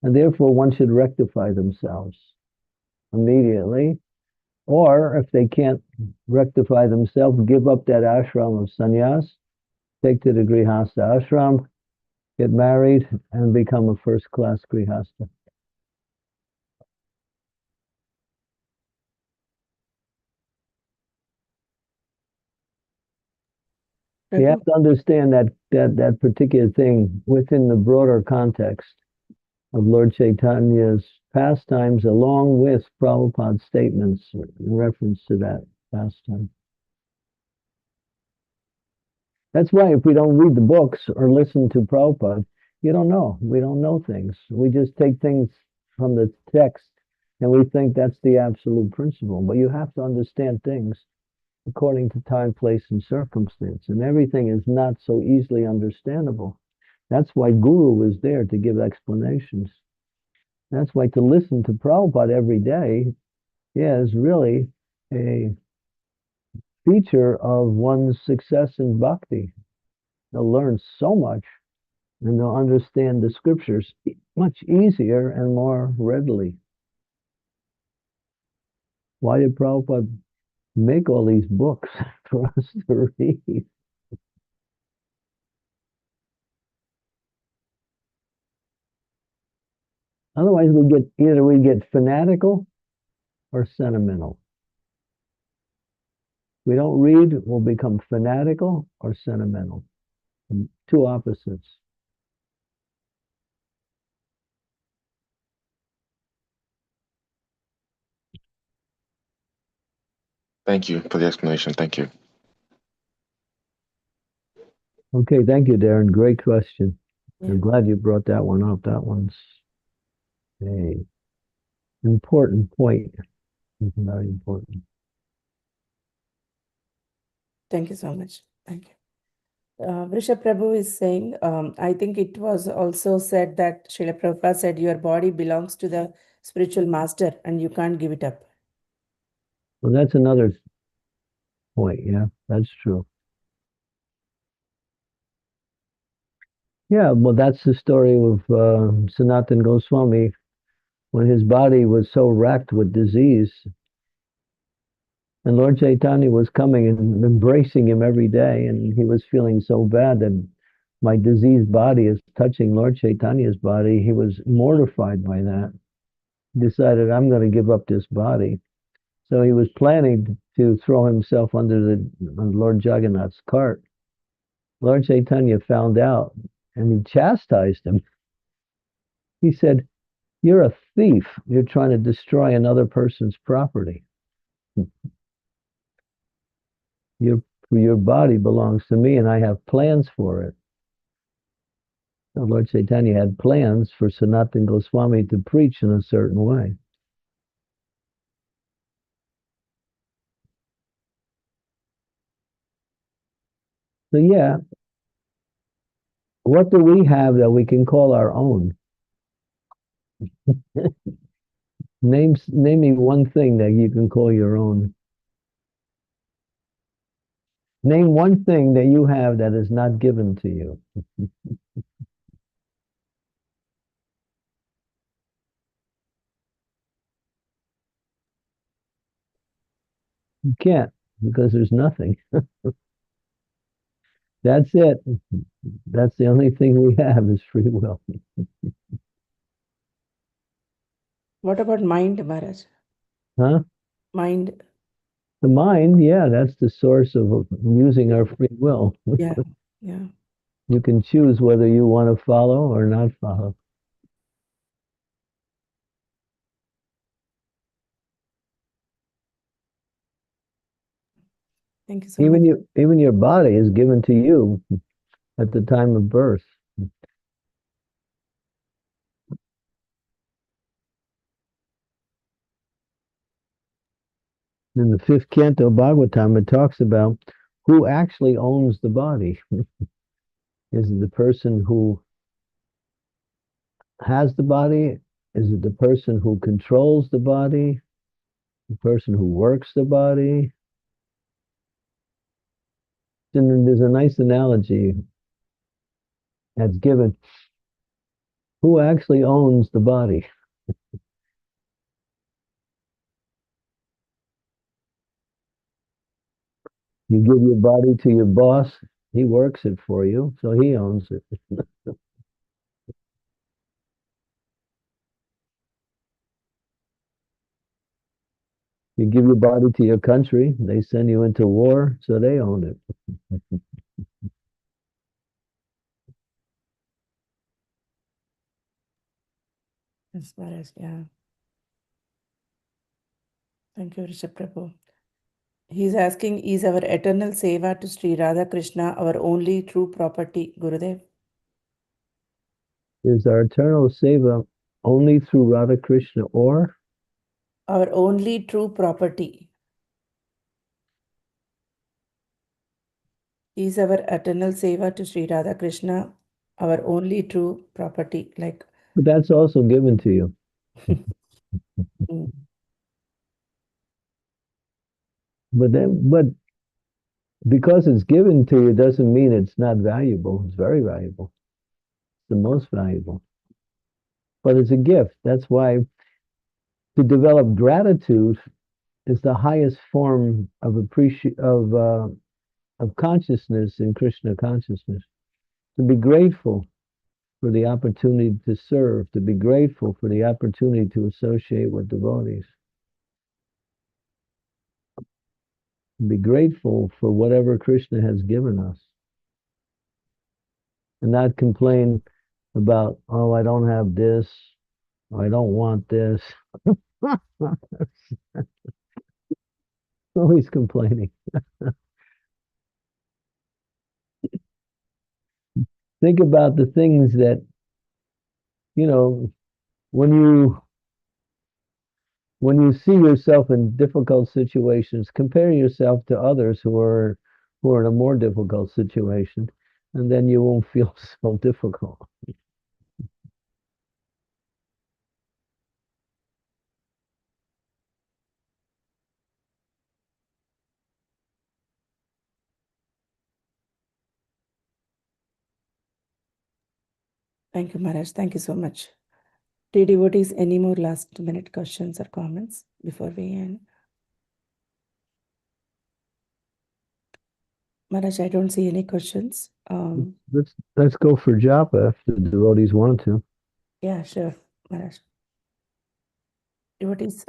And therefore, one should rectify themselves immediately. Or if they can't rectify themselves, give up that ashram of sannyas, take to the grihastha ashram, get married, and become a first-class grihastha. You have to understand that particular thing within the broader context of Lord Chaitanya's pastimes, along with Prabhupada's statements in reference to that pastime. That's why if we don't read the books or listen to Prabhupada, you don't know. We don't know things. We just take things from the text and we think that's the absolute principle. But you have to understand things according to time, place, and circumstance. And everything is not so easily understandable. That's why Guru is there to give explanations. That's why to listen to Prabhupada every day is really a feature of one's success in bhakti. They'll learn so much and they'll understand the scriptures much easier and more readily. Why did Prabhupada make all these books for us to read? Otherwise, we get fanatical or sentimental. We don't read, we'll become fanatical or sentimental. Two opposites. Thank you for the explanation. Thank you. Okay, thank you, Darren. Great question. Yeah. I'm glad you brought that one up. That one's an important point. It's very important. Thank you so much. Thank you. Vrishabh Prabhu is saying, I think it was also said that Srila Prabhupada said your body belongs to the spiritual master and you can't give it up. Well, that's another point. Yeah, that's true. Yeah, well, that's the story of Sanatana Goswami when his body was so racked with disease. And Lord Chaitanya was coming and embracing him every day. And he was feeling so bad that my diseased body is touching Lord Chaitanya's body. He was mortified by that. He decided, I'm going to give up this body. So he was planning to throw himself under the Lord Jagannath's cart. Lord Chaitanya found out and he chastised him. He said, you're a thief. You're trying to destroy another person's property. Your body belongs to me and I have plans for it. So Lord Chaitanya had plans for Sanatana Goswami to preach in a certain way. So yeah, what do we have that we can call our own? Name me one thing that you can call your own. Name one thing that you have that is not given to you. You can't, because there's nothing. That's it. That's the only thing we have is free will. What about mind, Maharaj? Huh? Mind. The mind, yeah, that's the source of using our free will. Yeah. Yeah. You can choose whether you want to follow or not follow. Thank you so much. Even your body is given to you at the time of birth. In the fifth canto Bhagavatam, it talks about who actually owns the body. Is it the person who has the body? Is it the person who controls the body? The person who works the body? And there's a nice analogy that's given. Who actually owns the body? You give your body to your boss, he works it for you, so he owns it. You give your body to your country, they send you into war, so they own it. Yes, Maharaj. Yeah. Thank you, Rishabh Prabhu. He's asking, is our eternal seva to Sri Radha Krishna our only true property, Gurudev? Is our eternal seva only through Radha Krishna or? Our only true property. Is our eternal seva to Sri Radha Krishna our only true property? Like, But that's also given to you. mm, But because it's given to you doesn't mean it's not valuable. It's very valuable. It's the most valuable. But it's a gift. That's why to develop gratitude is the highest form of of consciousness in Krishna consciousness. To be grateful for the opportunity to serve, to be grateful for the opportunity to associate with devotees, to be grateful for whatever Krishna has given us, and not complain about, oh, I don't have this, or I don't want this. Always complaining. Think about the things that, you know, when you see yourself in difficult situations, compare yourself to others who are in a more difficult situation, and then you won't feel so difficult. thank you, Maharaj. Thank you so much. Dear devotees, any more last minute questions or comments before we end? Maharaj, I don't see any questions. Let's go for japa if the devotees want to. Yeah, sure, Maharaj. Devotees,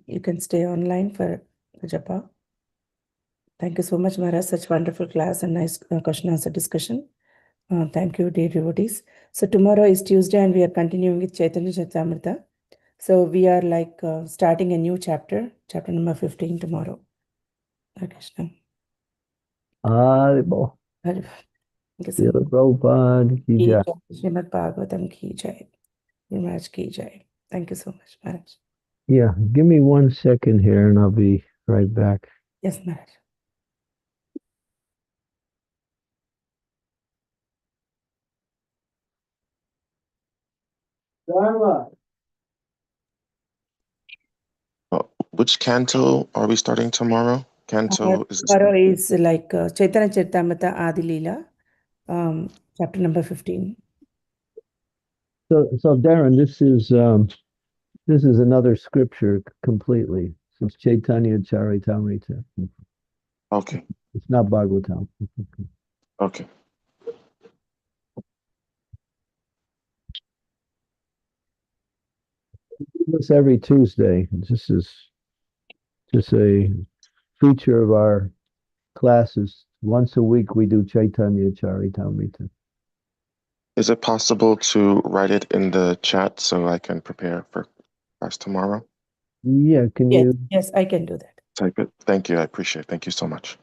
you can stay online for the japa. Thank you so much, Maharaj. Such wonderful class and nice question answer discussion. Thank you, dear devotees. So tomorrow is Tuesday and we are continuing with Chaitanya Charitamrita. So we are like starting a new chapter number 15 tomorrow. Hare Krishna. Haribol. Thank you so much. Srila Prabhupada ki jai. Srimad Bhagavatam ki jai. Maharaj ki jai. Thank you so much, Maharaj. Yeah, give me 1 second here and I'll be right back. Yes, Maharaj. Dharma. Which canto are we starting tomorrow? Canto is this Tomorrow is like Chaitanya Charitamrita Adi Leela, chapter number 15. So Darren, this is another scripture completely. It's Chaitanya Charitamrita. okay. It's not Bhagavatam. Okay. This every Tuesday. This is just a feature of our classes. Once a week we do Chaitanya Charitamrita. Is it possible to write it in the chat so I can prepare for class tomorrow? Yeah, can Yes, you? yes, I can do that. Type it. Thank you. I appreciate it. Thank you so much.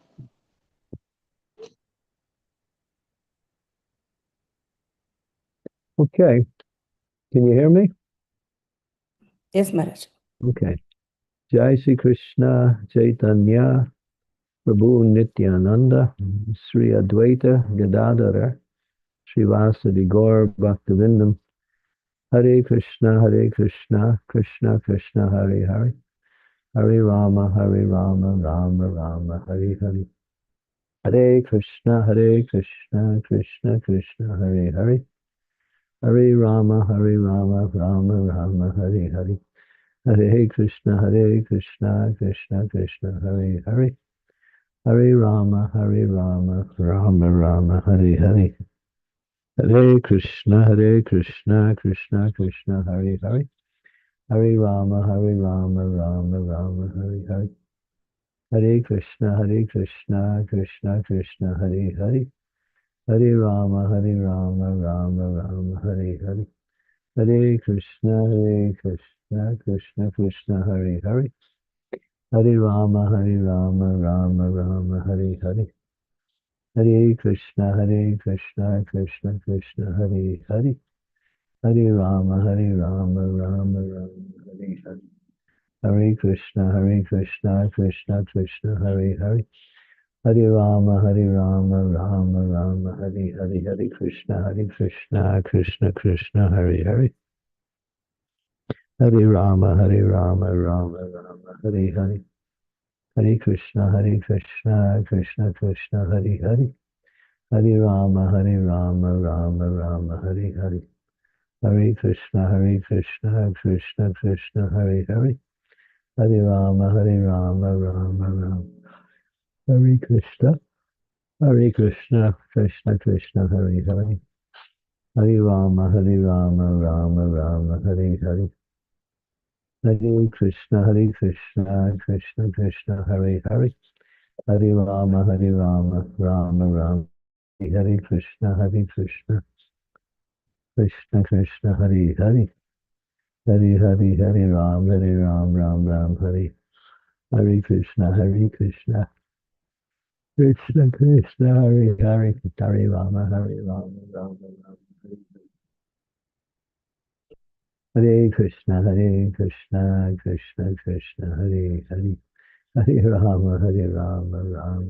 Okay. Can you hear me? Yes, Maharaj. Okay. Jai Shri Krishna Chaitanya Prabhu Nityananda Sri Advaita Gadadhara Srivasadi Gaur Bhaktivinoda Hare Krishna Krishna Krishna Hare Hare Hare Rama Rama Rama Hare Hare Hare Krishna Krishna Krishna Hare Hare Hare Rama Rama Rama Hare Hare Hare Krishna Krishna Krishna Hare Hare Hare Rama Rama Rama Hare Hare Hare Krishna Krishna Krishna Hare Hare Hare Rama Rama Rama Hare Hare Hare Krishna Krishna Krishna Hare Hare Hare Rama Rama Rama Hare Hare Hare Krishna Krishna Hare Hare Hare Rama Rama Rama Hare Hare Hare Krishna Krishna Krishna Hare Hare Hare Rama Rama Rama Hare Hare Hare Krishna Krishna Hare Hare Hare Rama Rama Rama Hare Hare Hare Krishna Krishna Hare Hare Hare Rama Rama Rama Hare Hare Hare Krishna Krishna Hare Hare Hare Rama Rama Rama Hare Hare Hare Krishna Krishna Hare Hare Hare Rama Rama Rama Hare Krishna Krishna Hare Hare Hare Rama Rama Rama Hare Hare Hare Krishna Krishna Hare Hare Hare Rama Rama Rama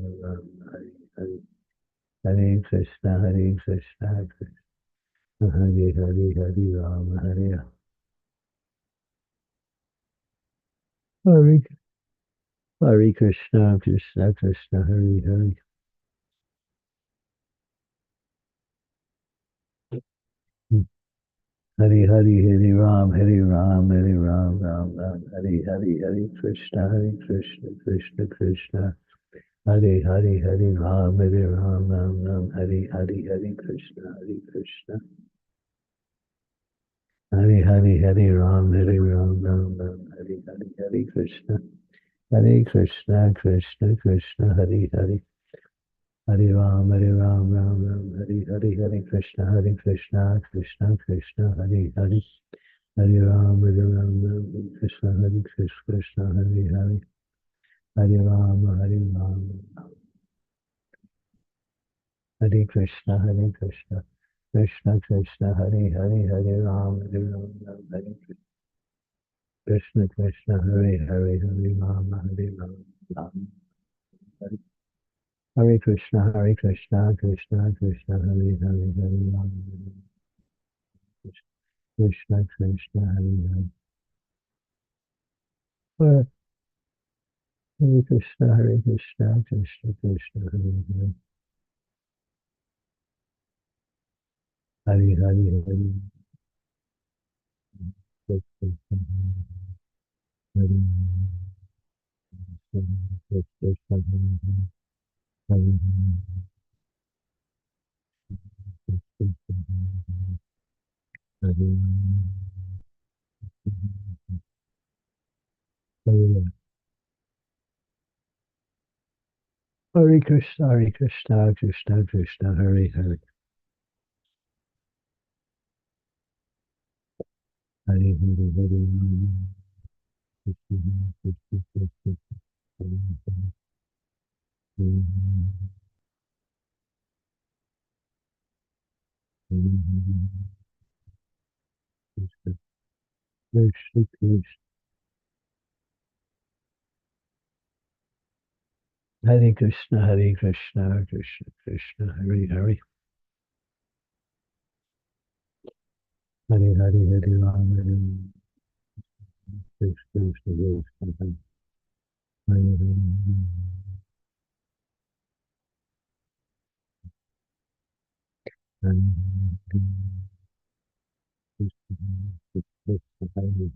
Hare Krishna Krishna Hare Hare Hare Ram Ram Hare Hare Krishna Krishna Hare Hare Hare Rama Rama Hare Krishna Krishna Hare Hare Hare Rama Rama Hare Hare Hare Krishna Krishna Hare Hare Rama Hare Hare Hare Krishna Krishna Hare Hare Hare Hare Ram Ram Hare Krishna Krishna Hare Ram Hare Krishna Hare Ram Hare Krishna Krishna Hare Ram Ram Hare Krishna Krishna Hare Ram Krishna Hare Ram Hare Krishna Krishna Hare Ram Hare Krishna Hare Ram Ram Hare Krishna Krishna Hare Hare Ram Krishna Krishna Hare Hare. Hare Krishna Krishna Krishna Hare Hare. Hare Hare Hare. Krishna Hare Krishna Krishna Hare Hare. Hare Hare. Hare Krishna, Hare Krishna, Krishna Krishna, Hare Hare. Hare Hare Hare Rama, Krishna Krishna Krishna, Hare Hare. Hare Hare Krishna Krishna. Hare Krishna, Hare Krishna, Krishna Krishna, Hare Hare. Hare Hare Hare Rama, Hare Rama, Krishna Krishna Krishna, Hare Hare. Hare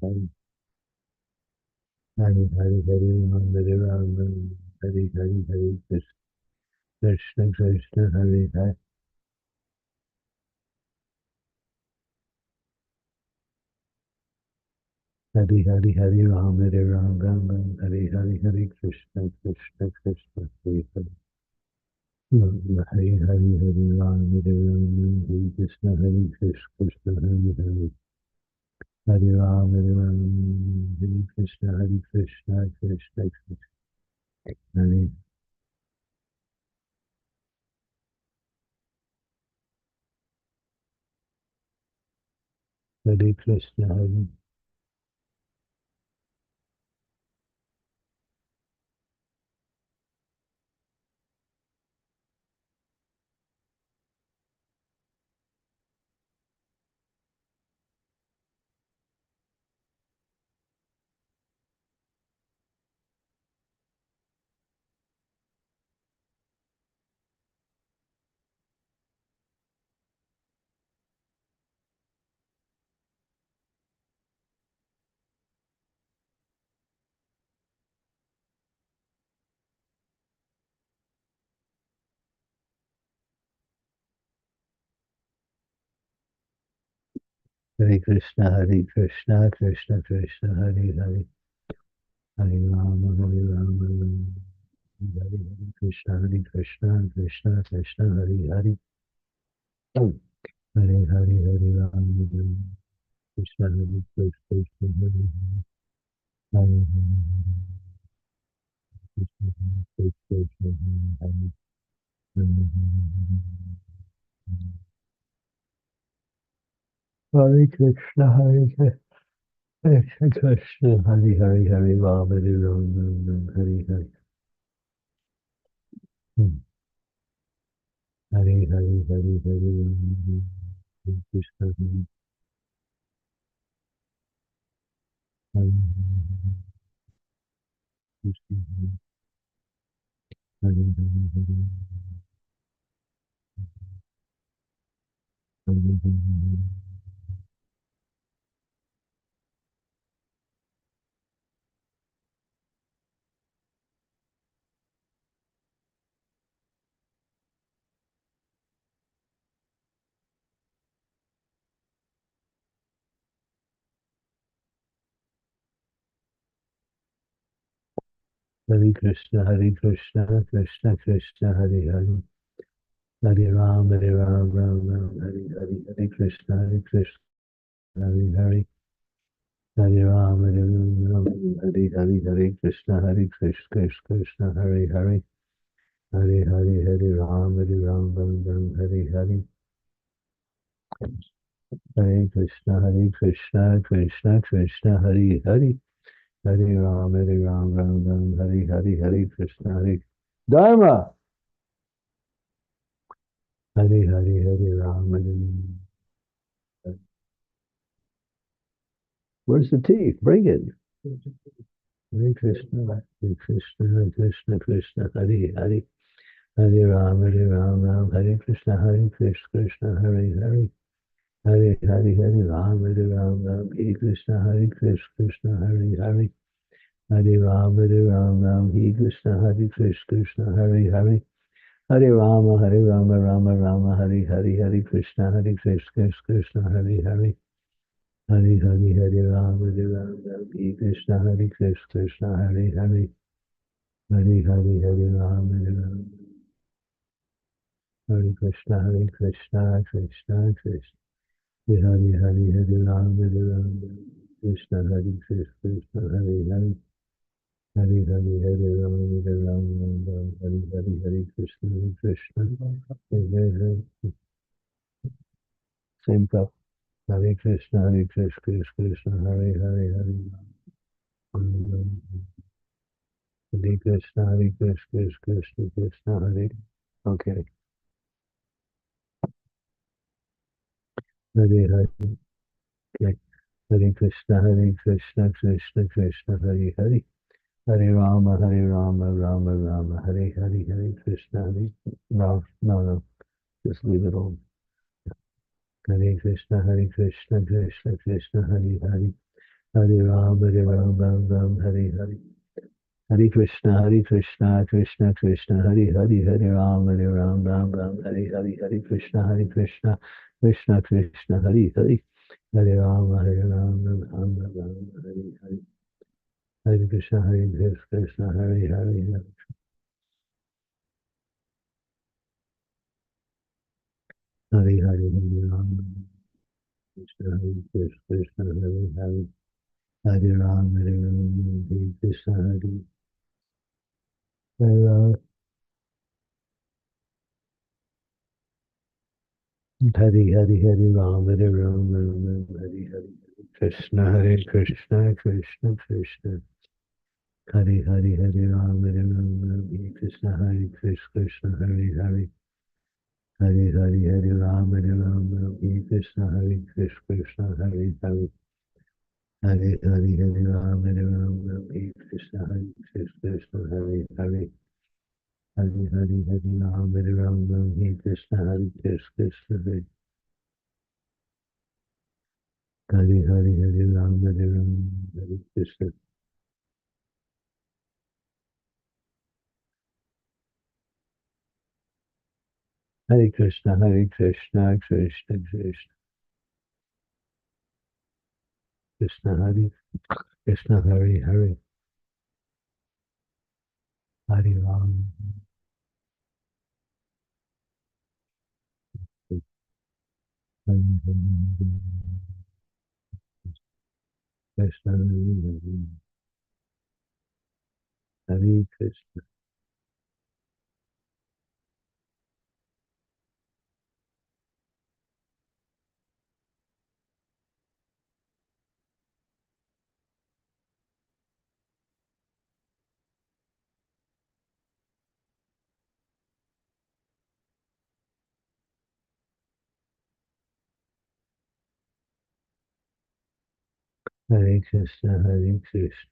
Hare. Hare Hare Hare Rama, Hare Rama, Hare Hare Hare Krishna Krishna, Hare Hare. Hare Hare Hare Ram, Hare Ram, Ram Ram, Hare Hare Hare Krishna Krishna Krishna, Hare Hare. Hare Hare Hare Ram, Hare Ram, Hare Krishna, Hare Krishna, Hare Hare. Hare Ram, Hare Ram, Hare Krishna, Hare Krishna, Krishna Krishna, Hare. Hare Krishna, Hare. Hare Krishna, Hare Krishna, Krishna Krishna, Hare Hare. Hare Rama, Hare Rama, Hare Hare Krishna, Hare Krishna, Krishna Krishna, Hare Hare. Hare Hare Hare Rama, Hare Krishna, Hare Krishna, Hare Hare. Hare Hare Krishna, Hare Hare. Hare Krishna, Hare Krishna, Krishna Krishna, Hare Hare, Hare Rama, Hare Rama, Hare Hare. Hare Hare, Hare Hare Rama, Hare Krishna, Hare Krishna, Hare Hare, Hare Hare. Hare Krishna, Hare Krishna, Krishna Krishna, Hare Hare. Hare Ram, Hare Ram, Ram Ram, Hare Hare, Hare Krishna, Hare Krishna, Hare Hare. Hare Ram, Hare Ram, Ram, Hare Hare, Hare Krishna, Hare Krishna, Krishna Hare Hare. Hare Hare, Hare Ram, Hare Ram, Ram Ram, Hare Hare. Hare Krishna, Hare Krishna, Krishna Krishna, Hare Hare. Hare Ram, Hare Ram, Ram Ram, Hare Hare, Hare Krishna, Hare Dharma. Hare Hare, Hare Ram, Hare Where's the tea? Bring it. Hare Krishna, Krishna, Krishna, Hare Hare. Hare Ram, Hare Krishna, Krishna, Hare Hare. Hare Ram, Hare Krishna, Krishna, Hare Hare. Hare Ram, Hare Krishna, Krishna, Hare Hare. Hare Rama, Rama, Hare Hare, Hare Krishna, Krishna, Hare Hare. Hare Ram, Hare Krishna, Krishna, Hare Hare. Hare Ram, Hare Krishna, Krishna, Krishna. Hare Ram, Krishna, Krishna, Hare Hare. Hare Ram, Hare Krishna, Krishna. Same cup. Hare Krishna, Krishna, Hare Hare, Hare Ram. Hare Krishna, Krishna, Hare. Okay. Hare Hare. Okay. Hare Krishna, Krishna, Krishna, Hare Hare. Hare Rama, Rama, Hare Hare, Hare Krishna, Hare. No. Just leave it all. Hare Krishna, Krishna, Krishna, Hare Hare. Hare Rama, Hare Hare. Hare Krishna, Krishna, Krishna, Hare Hare, Hare Ram, Hare Hare, Hare Krishna, Krishna, Krishna, Hare Hare, Hare Ram, Hare Hare, Hare Krishna, Krishna, Hare Hare, Hare Ram, Krishna, Krishna, Hare Hare, Hare Ram, Hare Krishna, Hare Hare Ram, Hare Hare, Krishna, Hare Krishna, Krishna, Krishna. Hare Ram, Hare Krishna, Krishna, Hare Hare. Hare Ram, Hare Krishna, Krishna, Hare Hare. Hare Ram, Hare Krishna, Krishna, Hare Hare. Hare Ram, Hare Krishna, Krishna, Hare. Hare Ram, Hare Krishna. Hare Krishna, Krishna, Krishna, Krishna, Hare Krishna, Hare Hare. Hare Ram. Krishna, Hare Krishna. Hare Krishna, Hare Krishna.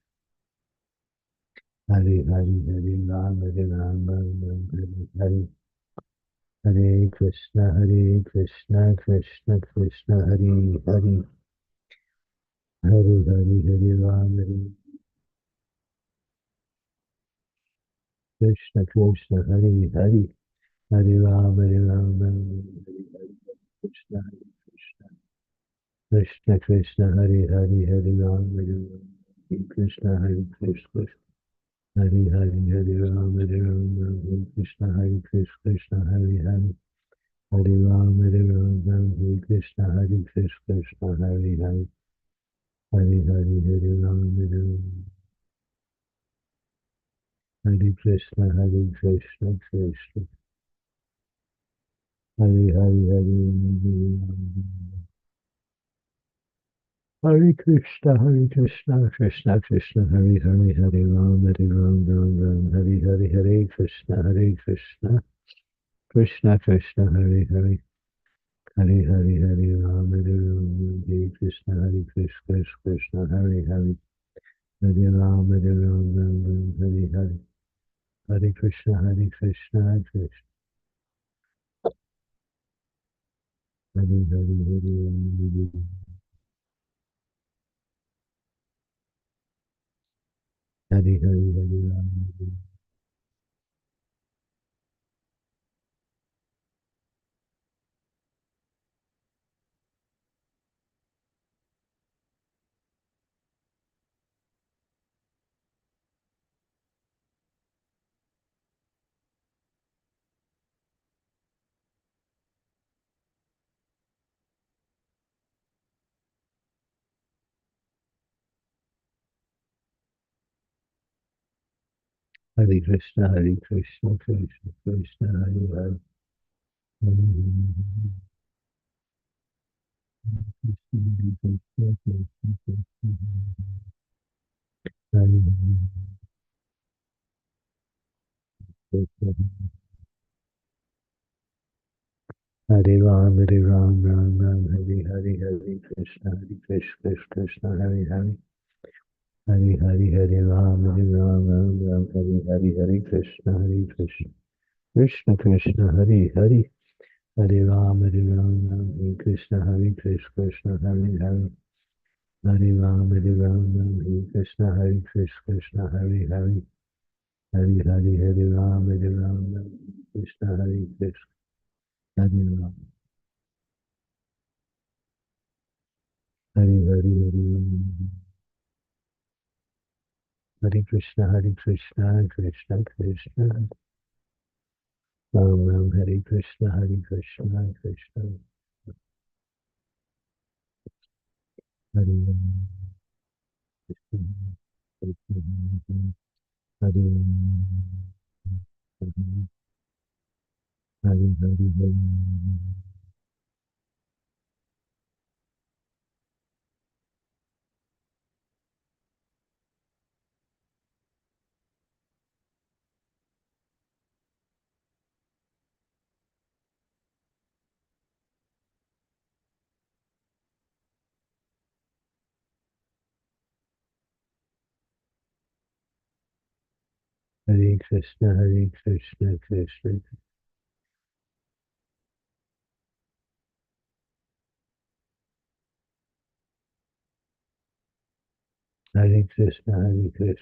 Hare Ram, Hare Ram, Hare Hare. Hare Krishna, Krishna, Krishna, Hare Hare. Hare Ram, Hare Krishna, Krishna, Hare Hare. Hare Ram, Hare Krishna, Krishna, Krishna, Hare Hare. Hare Ram, Hare Krishna, Hare Krishna. Hare Ram, Hare Krishna, Krishna, Hare Hare. Hare Ram, Hare Krishna, Krishna, Hare Hare. Hare Ram, Hare Krishna, Krishna, Hare Krishna, Krishna, Krishna, Hare Hare. Hare Ram, Hare Krishna, Krishna, Krishna, Krishna, Hare Hare. Hare Ram, Hare Krishna, Krishna, Hare Krishna, Krishna, Hare Hare, Hare Ram, Ram, Hare Hare, Hare Krishna, Krishna, Hare Hare, Hare Ram, Hare Hare, Hare Ram. Hare Krishna, Krishna, Krishna, Hare Hare. Hare Ram, Ram, Hare Hare, Hare Krishna, Krishna, Hare Hare. Hare Hare, Hare Ram, Ram, Hare Hare, Hare Krishna, Krishna, Krishna, Hare Hare. Hare Ram, Ram, Hare Krishna, Krishna, Hare Hare. Hare Ram, Hare Krishna, Krishna, Hare Hare. Hare Hare, Hare Ram, Krishna, Krishna, Hare Ram. Hare Hare, Hare Ram. Hare Krishna, Krishna, Krishna, Ram, Hare Krishna, Krishna, Hare Ram, Krishna, Hare Ram, Hare Hare, Hare Krishna, Krishna, Hare Krishna, Hare Krishna.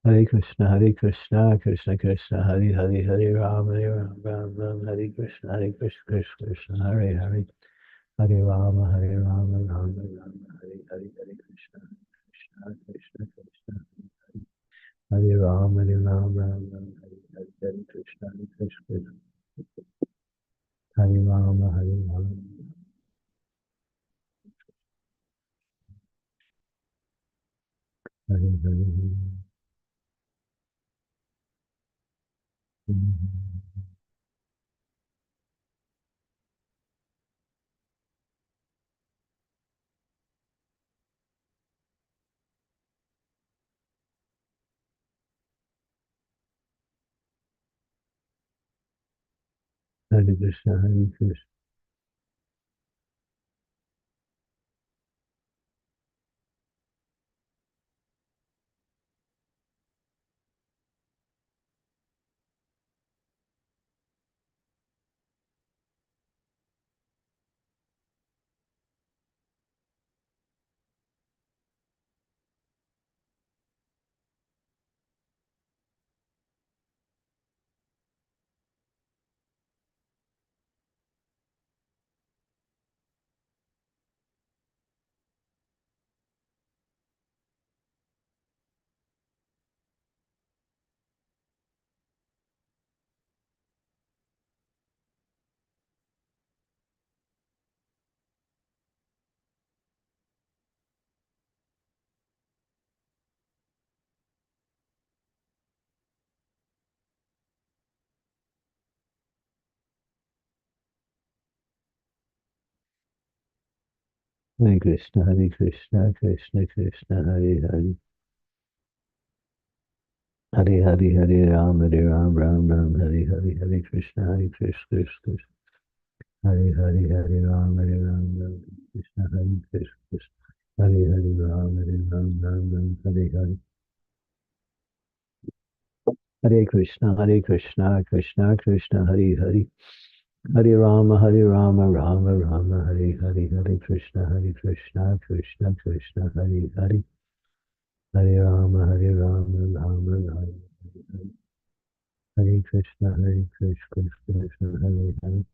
Hare Krishna, Krishna, Krishna, Hare Hare, Hare Ram, Ram, Hare Krishna, Krishna, Krishna, Hare Hare. Hare Rama, Rama, Hare Hare, Hare Krishna, Krishna, Krishna, Hare Rama, Rama, Hare Hare, Hare Krishna, Krishna, Hare Rama, Rama, Hare Hare. Hare Krishna, Hare Krishna. Hare Krishna, Hare Krishna, Krishna Krishna, Hare Hare. Hare Hare, Hare Ram, Ram Ram, Hare Hare, Hare Krishna, Hare Krishna, Krishna Krishna. Hare Hare, Hare Ram, Ram Krishna, Hare Krishna, Krishna. Hare Hare Ram, Ram Ram, Hare Hare. Hare Krishna, Krishna Krishna, Hare Hare. Hare Rama, Rama Rama, Hare Hare, Hare Krishna, Krishna Krishna, Hare Hare. Hare Rama, Rama Rama, Hare Hare. Hare Krishna, Krishna Hare Hare.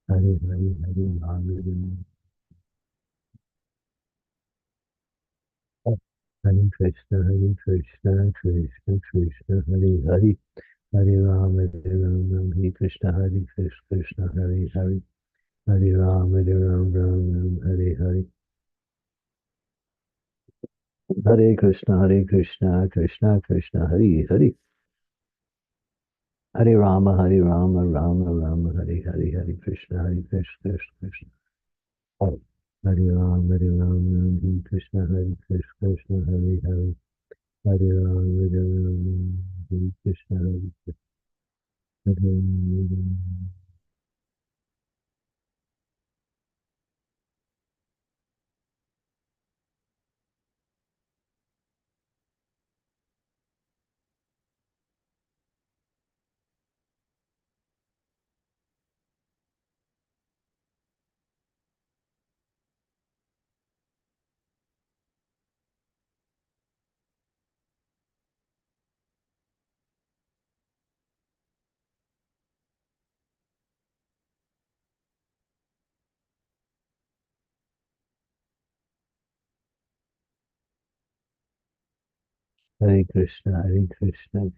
Hare Hare, Hare Rama, Hare Krishna, Krishna Krishna, Hare Hare. Hare Rama, Hare Krishna, Krishna Hare Hare. Hare Rama, Ram, Hare Hare. Hare Krishna, Krishna Krishna, Hare Hare. Hare Rama, Rama Hare Hare. Hare Krishna, Krishna Krishna. Hare Rama, Hare Krishna, Krishna Hare Hare. Hare Rama, Hare Krishna, Hare Hare. Hare Krishna, Krishna.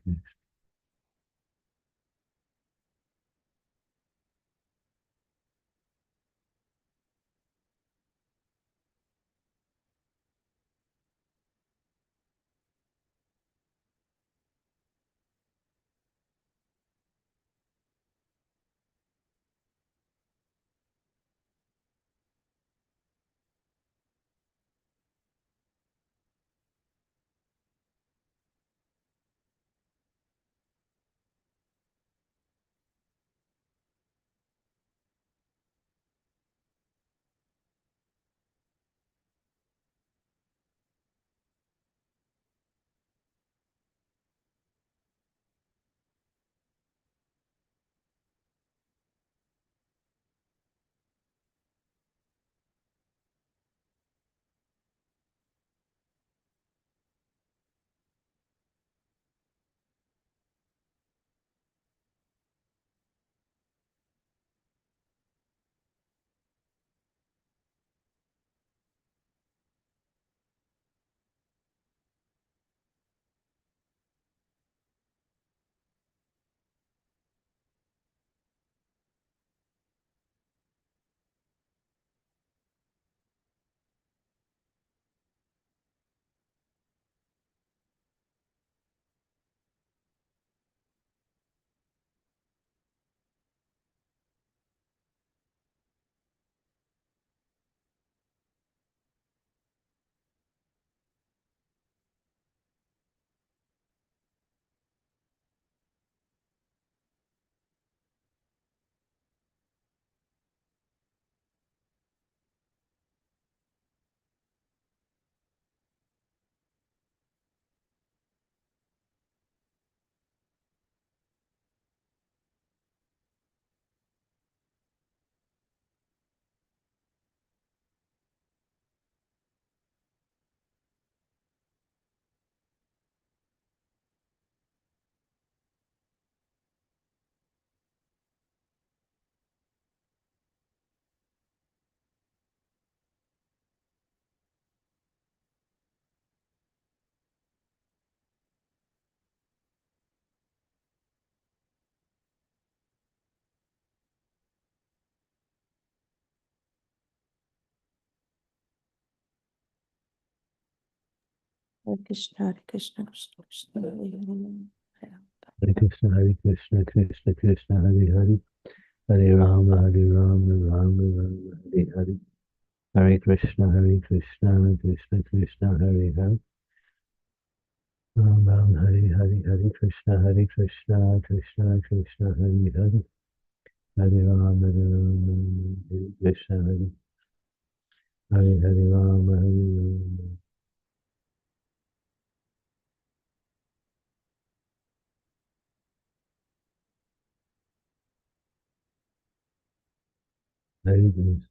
Hare Krishna, Krishna Krishna, Hare Hare. Hare Krishna, Krishna Krishna, Hare Hare. Hare Rama, Rama Rama, Hare Hare. Hare Krishna, Krishna Krishna, Hare Hare. Ram Ram, Hare Hare, Hare Krishna, Krishna Krishna, Hare Hare. Hare Rama, Hare Krishna, Hare Rama, Hare Rama. Hare Krishna.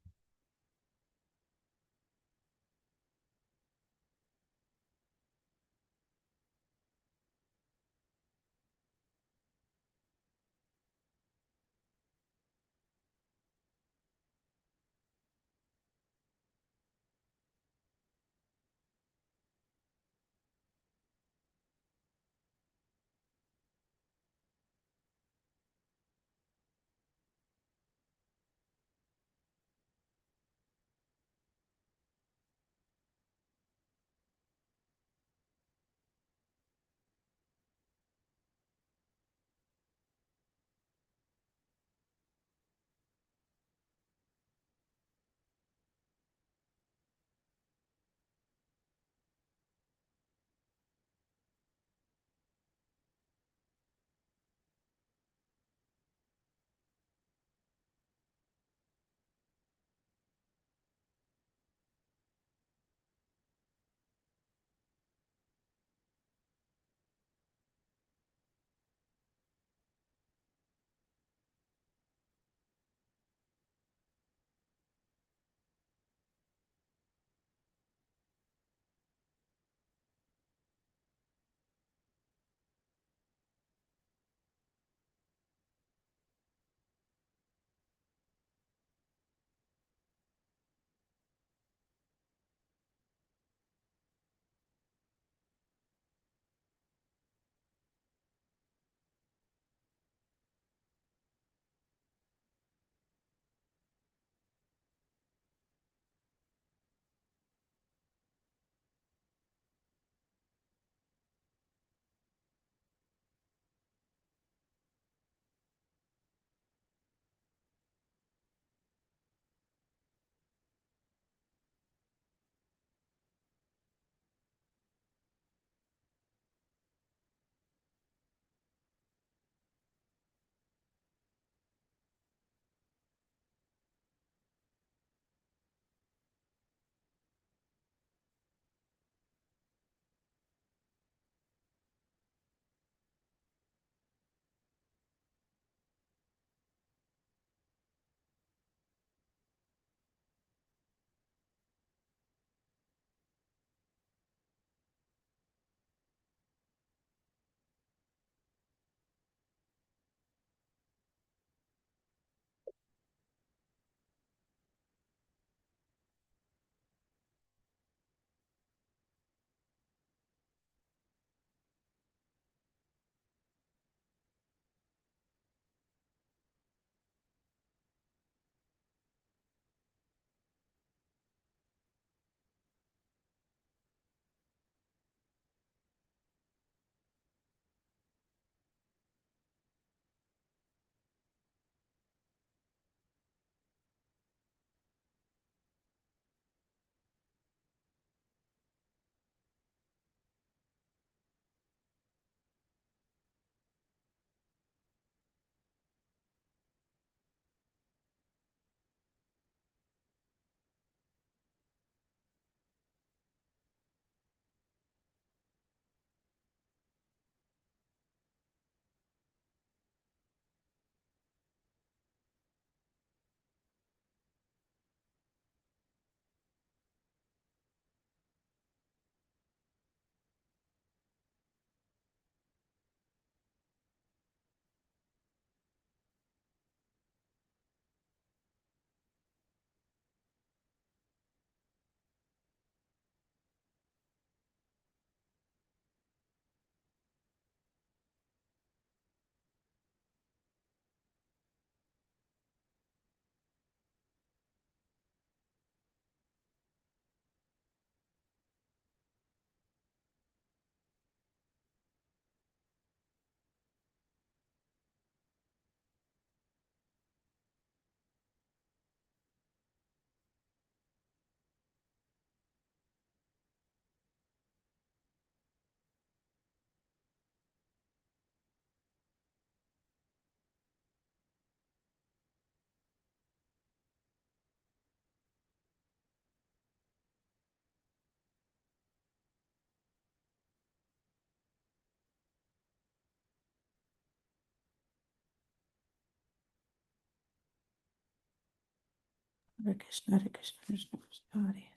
Hare Krishna, Krishna Krishna, Hare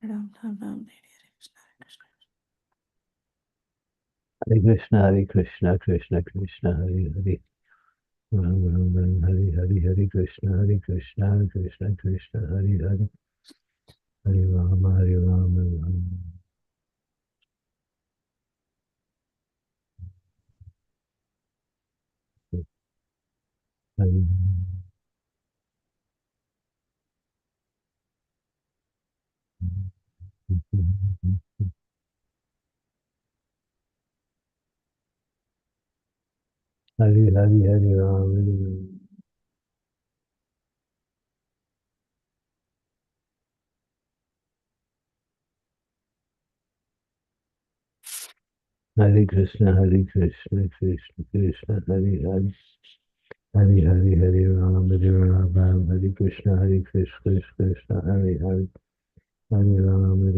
Ram, Ram, Ram, Hare Krishna, Krishna. Hare Krishna, Krishna Krishna, Hare Hare. Ram Ram Ram, Hare Hare, Hare Krishna, Krishna Krishna, Hare Hare. Hare Rama, Hare Rama, Rama. Hare Hare Hare Rama, Hare Rama. Hare Krishna, Krishna Krishna, Hare Hare. Hare Hare, Hare Rama, Hare Krishna, Krishna, Hare Hare. Hare Rama,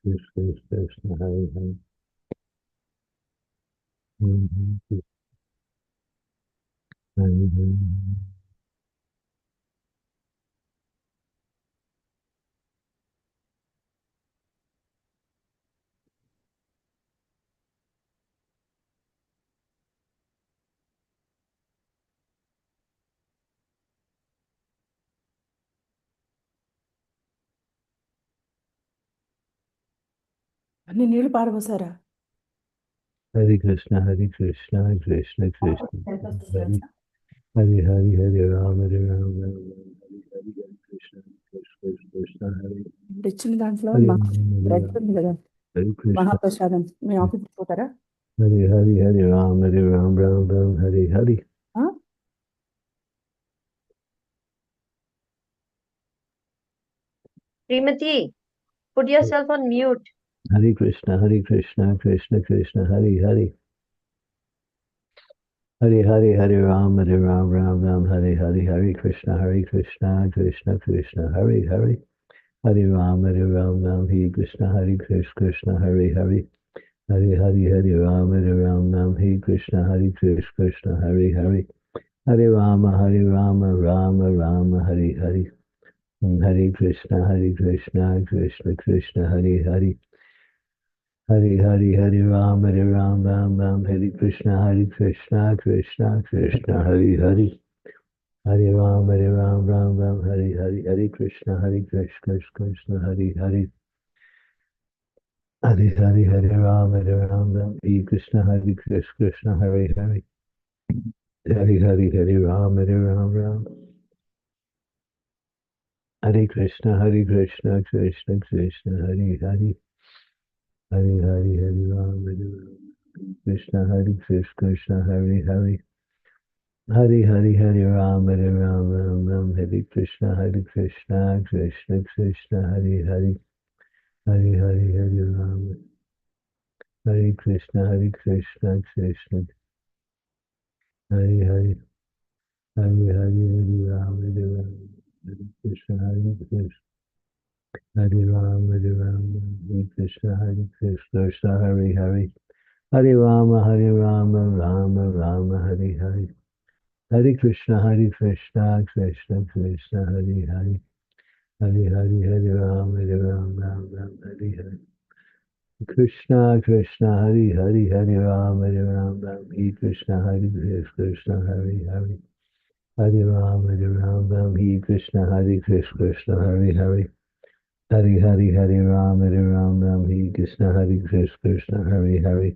Krishna, Krishna, Hare Hare. Hare Hare. అన్ని నీళ్లు పారబోసారా? Hare Krishna, Krishna Krishna, Hare Hare, Hare Hare Rama, Hare Krishna, Krishna, Hare. ఇప్పుడు ఇచ్చిన దాంట్లో Hare మాకు Rama, bread ఉంది కదా, Hare Krishna. మహాప్రసాదం మీ office పోతారా? Hare Hare, Hare Rama, Hare Hare. Srimati, put yourself on mute. Hare Krishna, Krishna Krishna, Hare Hare. Hare Hare, Hare Rama, Hare Hare. Hare Krishna, Krishna Krishna, Hare Hare. Hare Rama, Hare Krishna, Krishna, Hare Hare. Hare Hare, Hare Rama, Hare Krishna, Krishna, Hare Hare. Hare Rama, Rama, Hare Hare. Hare Krishna, Krishna Krishna, Hare Hare. Hare Hare, Hare Rama, Hare Krishna, Krishna Krishna, Hare Hare. Hare Rama, Hare Hare. Hare Krishna, Krishna, Hare Hare. Hare Hare, Hare Rama, Hare Krishna, Krishna, Hare Hare. Hare Hare, Hare Rama, Hare Krishna, Krishna Krishna, Hare Hare. Hare Hare, Hare Rama, Krishna, Krishna, Hare Hare. Hare Hare, Hare Rama, Hare Krishna, Krishna Krishna, Hare Hare. Hare Hare, Hare Rama, Hare Krishna, Krishna Hare Hare. Hare Hare, Hare Rama, Hare Krishna, Hare Rama, Hare Krishna, Krishna, Hare Hare. Hare Rama, Rama, Hare Hare. Hare Krishna, Krishna Krishna, Hare Hare. Hare Hare, Hare Rama, Hare Hare. Krishna, Krishna, Hare Hare, Hare Rama, Hare Krishna, Krishna, Hare Hare. Hare Rama, Hare Krishna, Krishna, Hare Hare. Hare Hare, Hare Rama, Hare Krishna, Krishna, Hare Hare.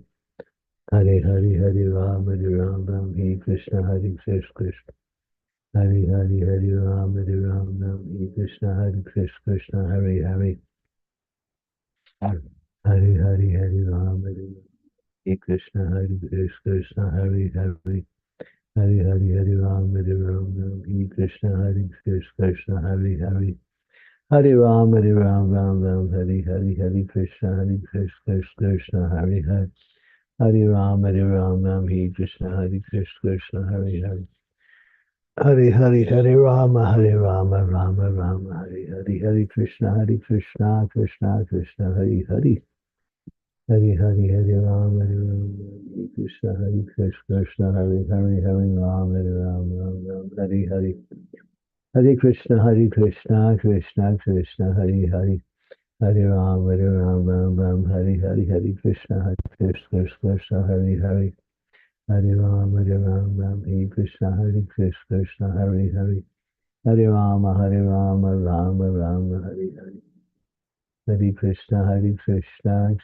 Hare Hare, Hare Rama, Hare Krishna, Krishna. Hare Hare, Hare Rama, Hare Krishna, Krishna, Hare Hare. Hare Hare, Hare Rama, Hare Krishna, Krishna, Hare Hare. Hare Hare, Hare Rama, Hare Krishna, Krishna, Hare Hare. Hare Rama, Hare Hare, Hare Krishna, Krishna, Hare Hare. Hare Rama, Hare Krishna, Krishna, Hare Hare. Hare Hare, Hare Rama, Rama, Hare Hare. Hare Krishna, Krishna Krishna, Hare Hare. Hare Hare, Hare Rama, Hare Krishna, Krishna, Hare Hare. Hare Rama, Hare Hare. Hare Krishna, Krishna Krishna, Hare Hare, Hare Ram, Ram Ram, Hare Hare, Hare Krishna, Krishna, Hare Hare, Hare Ram, Ram, Hare Krishna, Krishna, Hare Hare, Hare Ram, Ram, Hare Hare, Hare Krishna,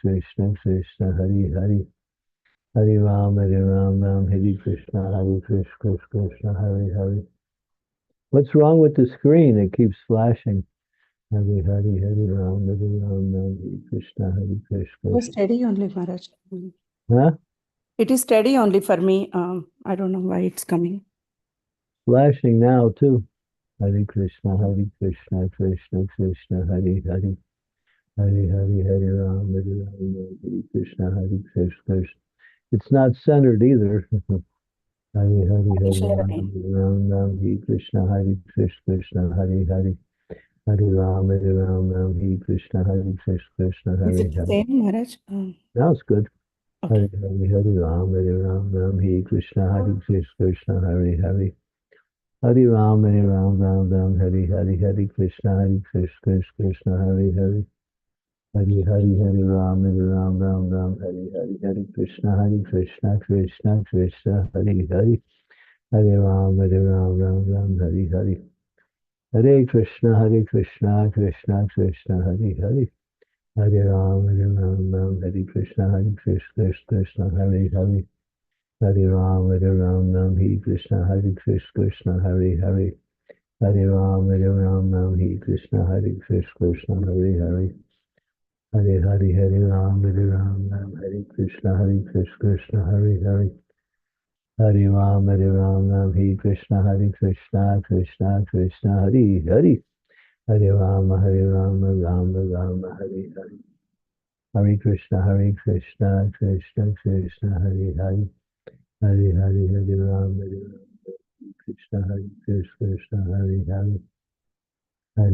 Krishna Krishna, Hare Hare, Hare Ram, Ram, Hare Krishna, Krishna, Hare Hare. What's wrong with the screen? It keeps flashing. Hare Ram, Ram, Hare Krishna, It was Krishna. steady only, Maharaj. Huh? It is steady only for me. I don't know why it's coming. Flashing now too. Hare Krishna, Krishna Krishna, Hare Hare. Hare Ram, Hare Krishna, Krishna. It's not centered either. Hare Share Ram, again. Ram, Hare Krishna, Krishna, Hare Hare. Hare Ram, Hare Krishna, Krishna, Is Hare it the Hare. same, Maharaj? Now it's good. Okay. Hare Ram, Hare Krishna, Krishna, Hare Hare. Hare Ram, Ram, Hare Hare Krishna, Krishna, Hare Hare. Hare Ram, Ram, Hare Krishna, Krishna, Hare Hare. Hare Ram, Ram, Hare Hare. Hare Krishna, Krishna Krishna, Hare Hare. Hare Ram, Ram, Hare Krishna, Krishna, Hare Hare. Hare Ram, Ram, Hare Krishna, Krishna, Hare Hare. Hare Ram, Ram, Hare Krishna, Krishna, Hare Hare. Hare Ram, Ram, Hare Krishna, Krishna, Hare Hare. Hare Ram, Ram, Hare Krishna, Krishna, Krishna, Hare Hare. Hare Ram, Ram, Hare Hare. Hare Krishna, Krishna Krishna, Hare Hare. Hare Ram, Krishna,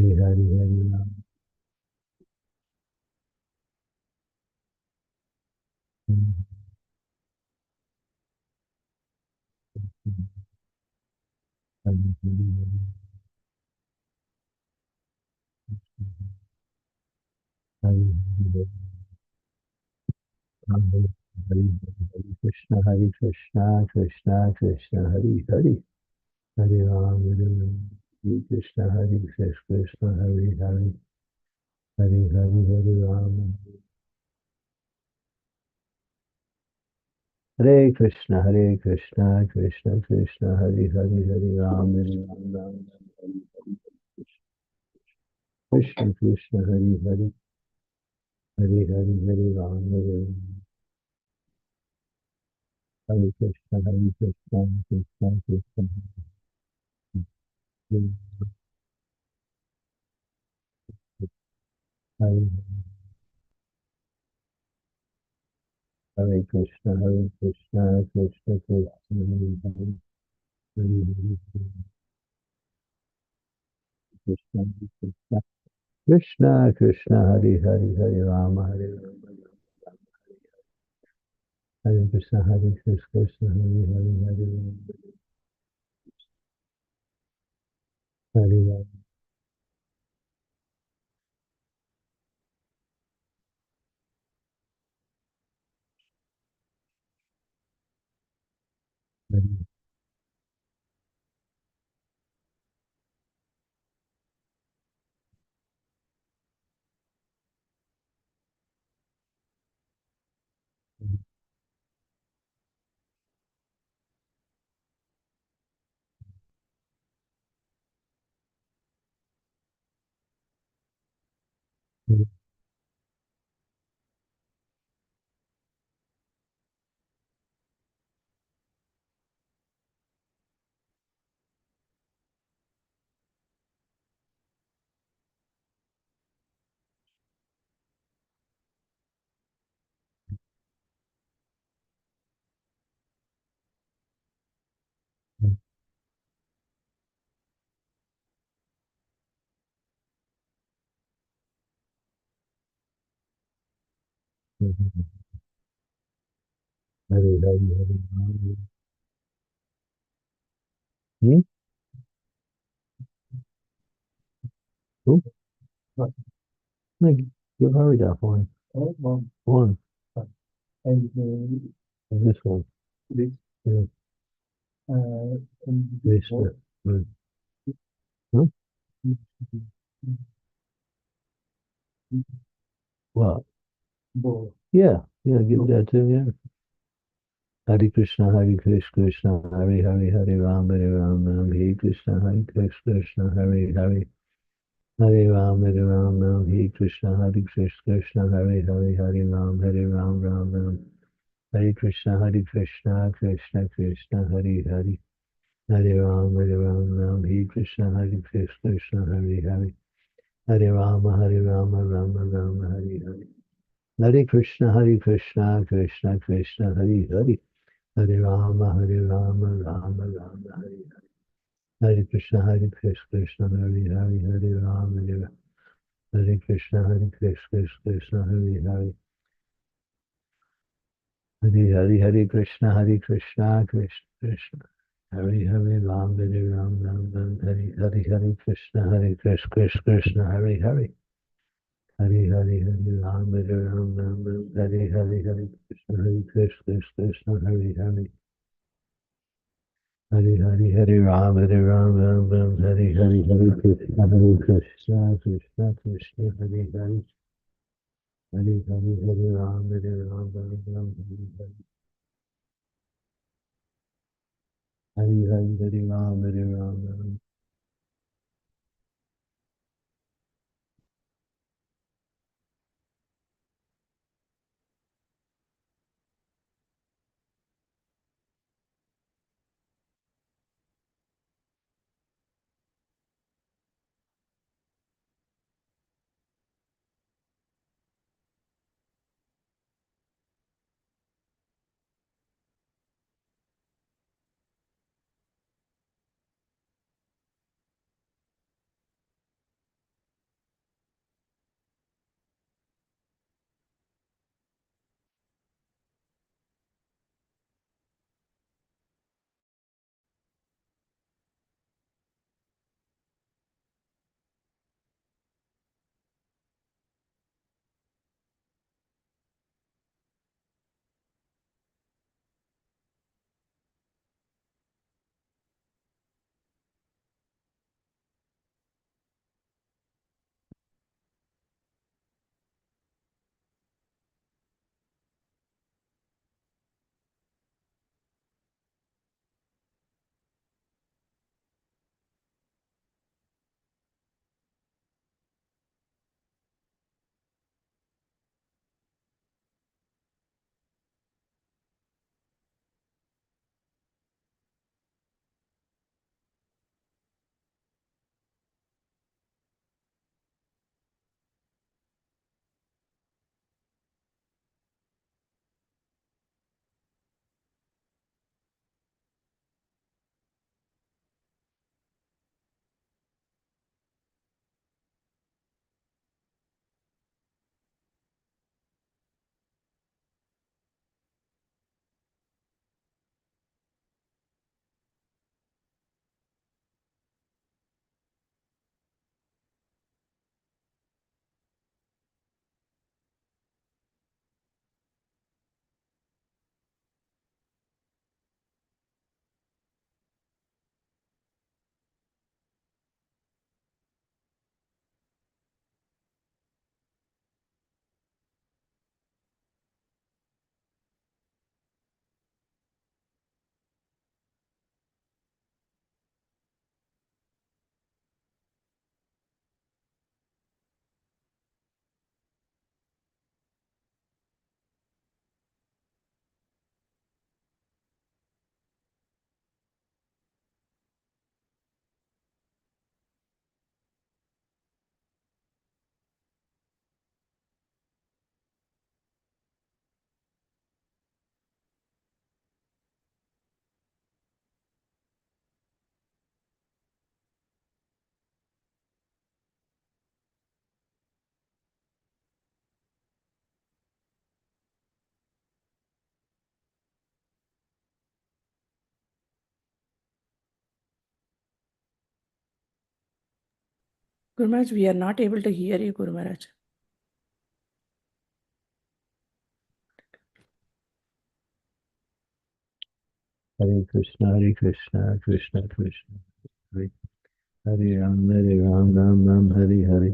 Krishna, Hare Hare. Hare Ram. Hare Krishna, Krishna Krishna, Hare Hare. Hare Ram, Hare Krishna, Krishna, Hare Hare. Hare Ram. Hare Krishna, Krishna Krishna, Hare Hare, Hare Ram, Ram, Hare Krishna, Krishna, Hare Hare, Hare Ram, Hare Krishna, Krishna Krishna, Hare Hare Krishna, Krishna Krishna, Hare Hare, Krishna Krishna, Krishna Krishna, Hare Hare, Hare Ram, Hare Krishna, Krishna, Hare Hare, Hare Ram. Hare Hare, Hare Ram. Hmm? Who? Give Hari that one. One. And this one. This. Yeah. This. Right. Huh? What? Yeah. Yeah. Give that to him. Yeah. Hare Krishna, Krishna, Hare Hare, Hare Ram, Hare Krishna, Krishna, Hare Hare, Hare Ram, Hare Krishna, Krishna, Hare Hare, Hare Ram, Ram. Hare Krishna, Krishna, Krishna, Hare Hare, Hare Ram, Hare Krishna, Krishna, Hare Hare, Hare Ram, Ram, Hare Hare. Hare Krishna, Krishna, Krishna, Hare Hare. Hare Rama, Rama, Hare Hare. Hare Krishna, Krishna, Hare Hare, Hare Rama, Hare Krishna, Krishna, Hare Hare. Hare Krishna, Krishna, Krishna. Hare Hare Ram, Ram, Hare Krishna, Krishna, Hare Hare. Hare Ram, Ram, Hare Krishna, Hare Hare. Hare Ram, Ram, Hare Krishna, Krishna, Hare Hare. Hare Ram, Ram, Hare Ram, Ram. Guru Maharaj, we are not able to hear you, Guru Maharaj. Hare Krishna, Krishna Krishna, Hare Hare Ram, Ram Ram, Hare Hare.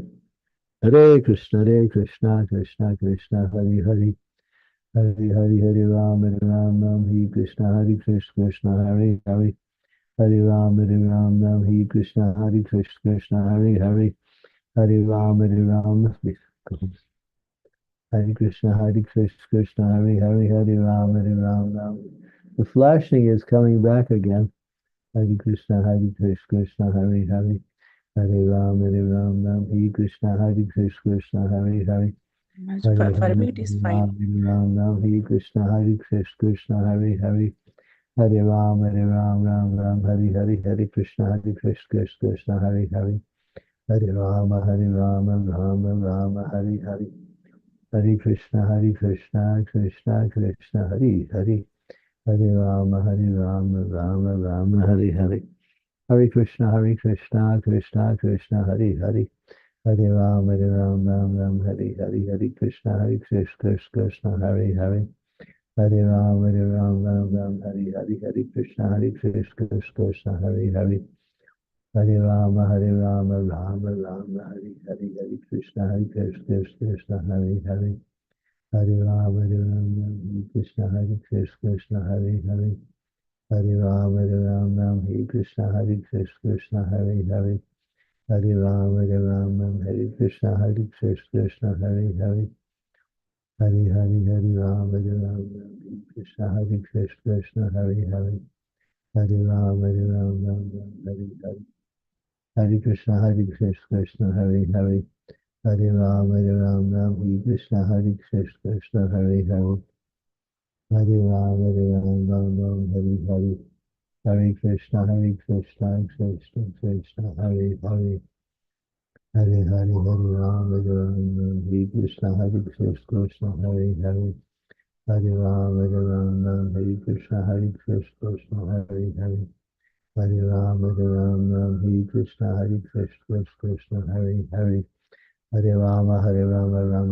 Hare Krishna, Krishna Krishna, Hare Hare. Hare Hare Ram, Ram, Hare Krishna, Krishna, Hare Hare. Hare Ram, Ram, Hare Krishna, Krishna, Hare Hare. Hare Ram, Hare Krishna, Krishna, Hare Hare. Hare Ram, Ram. The flashing is coming back again. Hare Krishna, Krishna, Hare Hare. Hare Ram, Hare Krishna, Krishna, Hare Hare. For me, it is fine. Ram, Hare Krishna, Krishna, Hare Hare. Hare Ram, Ram, Hare Hare. Hare Krishna, Krishna, Hare Hare. Hare Rama, Rama, Hare Hare. Hare Krishna, Krishna, Krishna, Hare Hare. Hare Rama, Rama, Hare Hare. Hare Krishna, Krishna, Krishna, Hare Hare. Hare Rama, Ram, Hare Hare. Hare Krishna, Krishna, Hare Hare. Hare Rama, Ram, Hare Hare. Hare Krishna, Krishna, Hare Hare. Hare Rama, Rama, Hare Hare. Hare Krishna, Krishna, Hare Hare. Hare Rama, Hare Krishna, Krishna, Hare Hare. Hare Rama, Hare Krishna, Krishna, Hare Hare. Hare Rama, Hare Krishna, Krishna, Hare Hare. Hare Rama, Hare Krishna, Krishna, Hare Hare. Hare Rama, Hare Hare. Hare Krishna, Krishna, Hare Hare. Hare Rama, Hare Krishna, Krishna, Hare Hare. Hare Rama, Hare Hare. Hare Krishna, Krishna, Krishna, Hare Hare. Hare Rama, Hare Krishna, Krishna, Hare Hare. Hare Rama, Hare Krishna, Krishna, Hare Hare. Hare Rama, Hare Krishna, Krishna, Hare Hare. Hare Rama,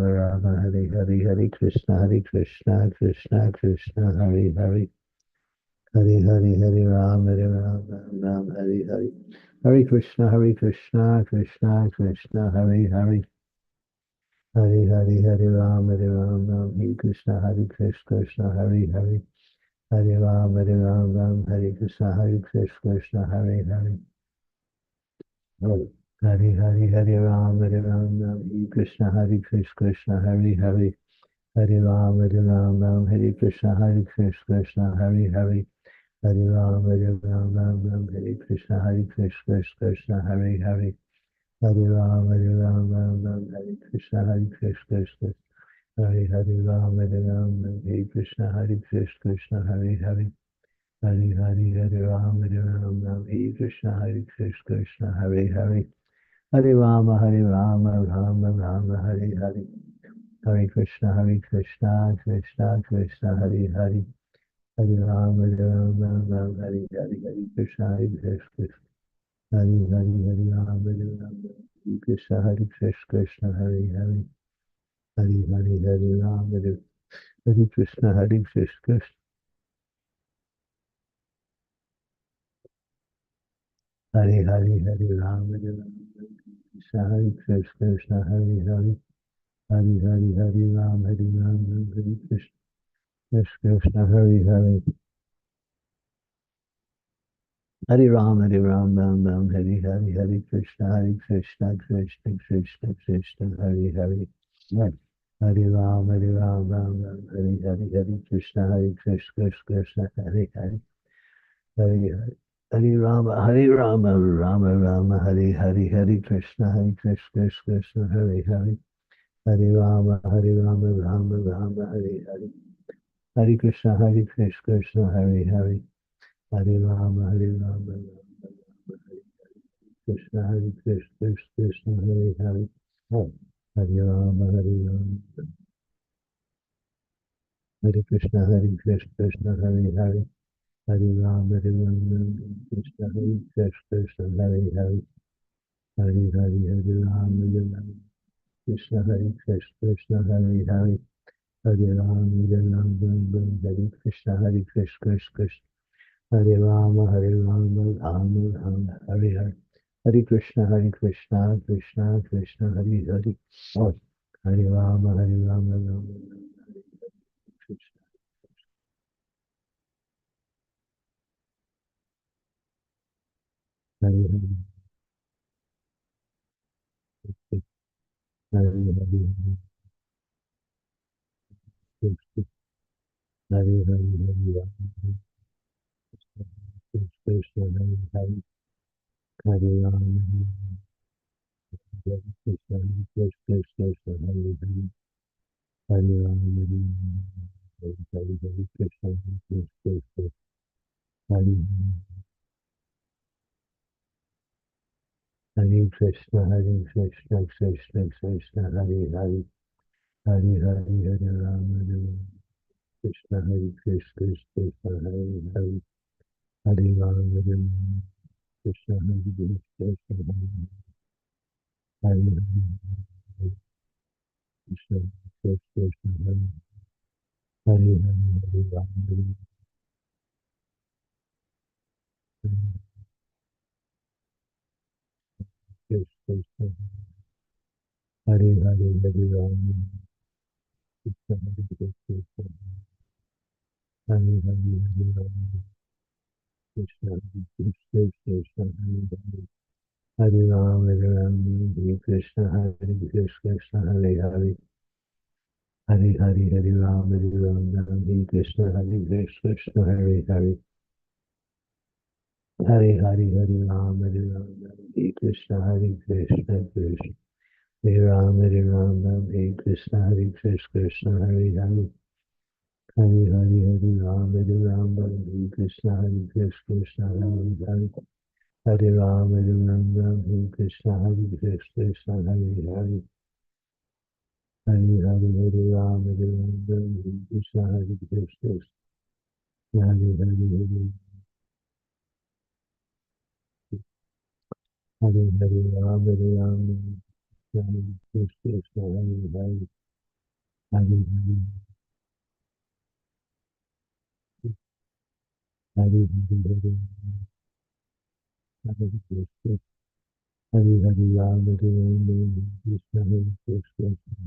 Rama, Hare Hare. Hare Krishna, Krishna, Krishna, Hare Hare. Hare Rama, Rama, Hare Hare. Hare Krishna, Krishna, Krishna, Hare Hare. Hare Rama, Hare Krishna, Krishna, Hare Hare. Hare Rama, Hare Krishna, Krishna, Hare Hare. Hare Rama, Hare Krishna, Krishna, Hare Hare. Hare Rama, Hare Krishna, Krishna, Hare Hare. Hare Rama, Hare Krishna, Krishna, Hare Hare. Hare Rama, Hare Krishna, Krishna, Hare Hare. Rama, Hare Krishna, Krishna, Hare Hare. Hare Rama, Hare Krishna, Krishna, Hare Hare. Hare Rama, Rama, Hare Hare. Hare Krishna, Krishna, Krishna, Hare Hare. Hare Rama, Hare Hare. Hare Krishna, Krishna. Hare Rama, Hare Krishna, Krishna, Hare Hare. Hare Rama, Hare Krishna, Krishna. Hare Rama, Hare Krishna, Hare Hare. Hare Rama, Hare Krishna, Krishna, Hare Hare. Hare Rama, Hare Hare. Hare Krishna, Krishna, Krishna, Hare Hare. Hare Rama, Hare Hare. Hare Krishna, Krishna, Hare Hare. Hare Rama, Rama, Hare Hare. Hare Krishna, Krishna, Hare Hare. Hare Rama, Rama, Hare Hare. Hare Krishna, Krishna, Hare Hare. Hare Rama, Rama, Hare Krishna, Krishna, Hare Hare. Hare Rama, Hare Krishna, Krishna, Hare Hare. Hare Rama, Krishna, Krishna, Hare Hare. Hare Hare Hare Ram Hare Ram Krishna Hare Krishna Krishna Hare Hare Hare Ram Hare Ram Ram Ram Hare Krishna Hare Krishna Krishna Krishna Hare Rama Hare Rama Rama Rama Hare Hare Hare Krishna Krishna Krishna Hare Hare Oh, Hare Rama Hare Rama Rama Rama Hare Krishna Hare Hare Hare Hare Hare Krishna Hare Hare Hare Rama Krishna Hare Hare Hare Rama Hare Krishna Krishna Krishna Hare Hare Hare Rama Hare Hare Hare Krishna Krishna Hare Hare Krishna Krishna Krishna Hare Hare Hare Hare Hare Rama Hare Krishna Hare Krishna Krishna Hare Hare Hare Rama Hare Krishna Hare Krishna Hare Hare Krishna Krishna Hare Hare Hare Rama Hare Krishna Hare Hare Hare Rama Krishna Hare Krishna Hare Hare Hare Rama Krishna Krishna Krishna Hare Hare Hare Ram Hare Ram Hare Krishna Hare Krishna Hare Hare Hare Hare Hare Ram Hare Ram Hare Krishna Hare Krishna Hare Hare Hare Hare Hare Ram Hare Ram Hare Krishna Hare Krishna Krishna Hare Ram Hare Ram Hare Krishna Hare Krishna Hare Hare Hare Hare Hare Ram Hare Ram Hare Krishna Hare Krishna Hare Hare Hare Ram Hare Ram Hare Krishna Hare Krishna Hare Hare Hare Hare Hare Ram Hare Ram Hare Krishna Hare Krishna Hare Hare Hare Hare Ram Hare Ram Hare Krishna Hare Hare Hare Hare Hare Hare Krishna Hare Hare Ram Hare Ram Hare Krishna Hare Krishna Hare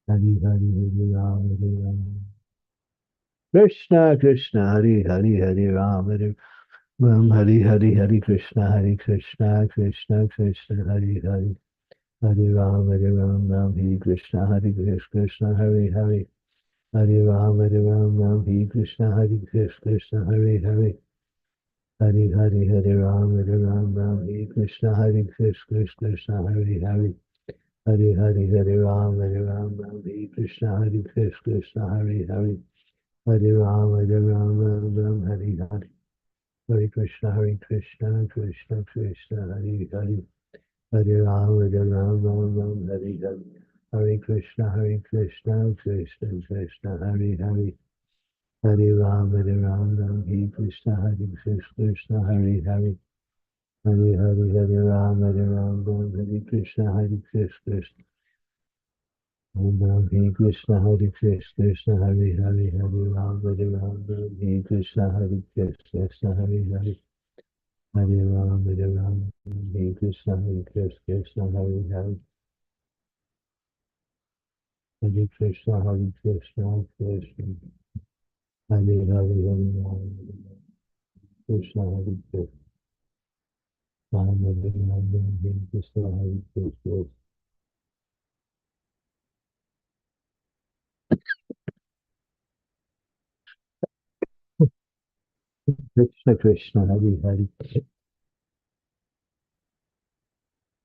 Hare Hare Ram Hare Ram Krishna Krishna Hare Hare Hare Ram Hare Ram Hare Hare Hare Krishna Krishna Krishna Hare Hare Hare Ram Ram Hare Krishna Krishna Hare Hare Hare Ram Ram Hare Krishna Krishna Hare Hare Hare Hare Hare Ram Ram Hare Krishna Krishna Hare Hare Hare Hare Hare Ram Ram Hare Krishna Krishna Hare Hare Hare Ram Ram Hare Hare Hare Krishna Krishna Krishna Hare Hare Hare Ram Ram Hare Hare Hare Krishna Krishna Krishna Hare Hare Hare Ram Ram Hare Krishna Krishna Hare Hare Hare Hare Hare Ram Ram Hare Krishna Krishna Ram Hare Krishna Krishna Hare Hare Hare Ram Hare Krishna Krishna Hare Hare Hare Ram Hare Krishna Krishna Hare Hare Hare Krishna Krishna Hare Hare Hare Ram Krishna Hare Krishna Ram Hare Ram Hare Krishna Hare Krishna Krishna Krishna Hare Hare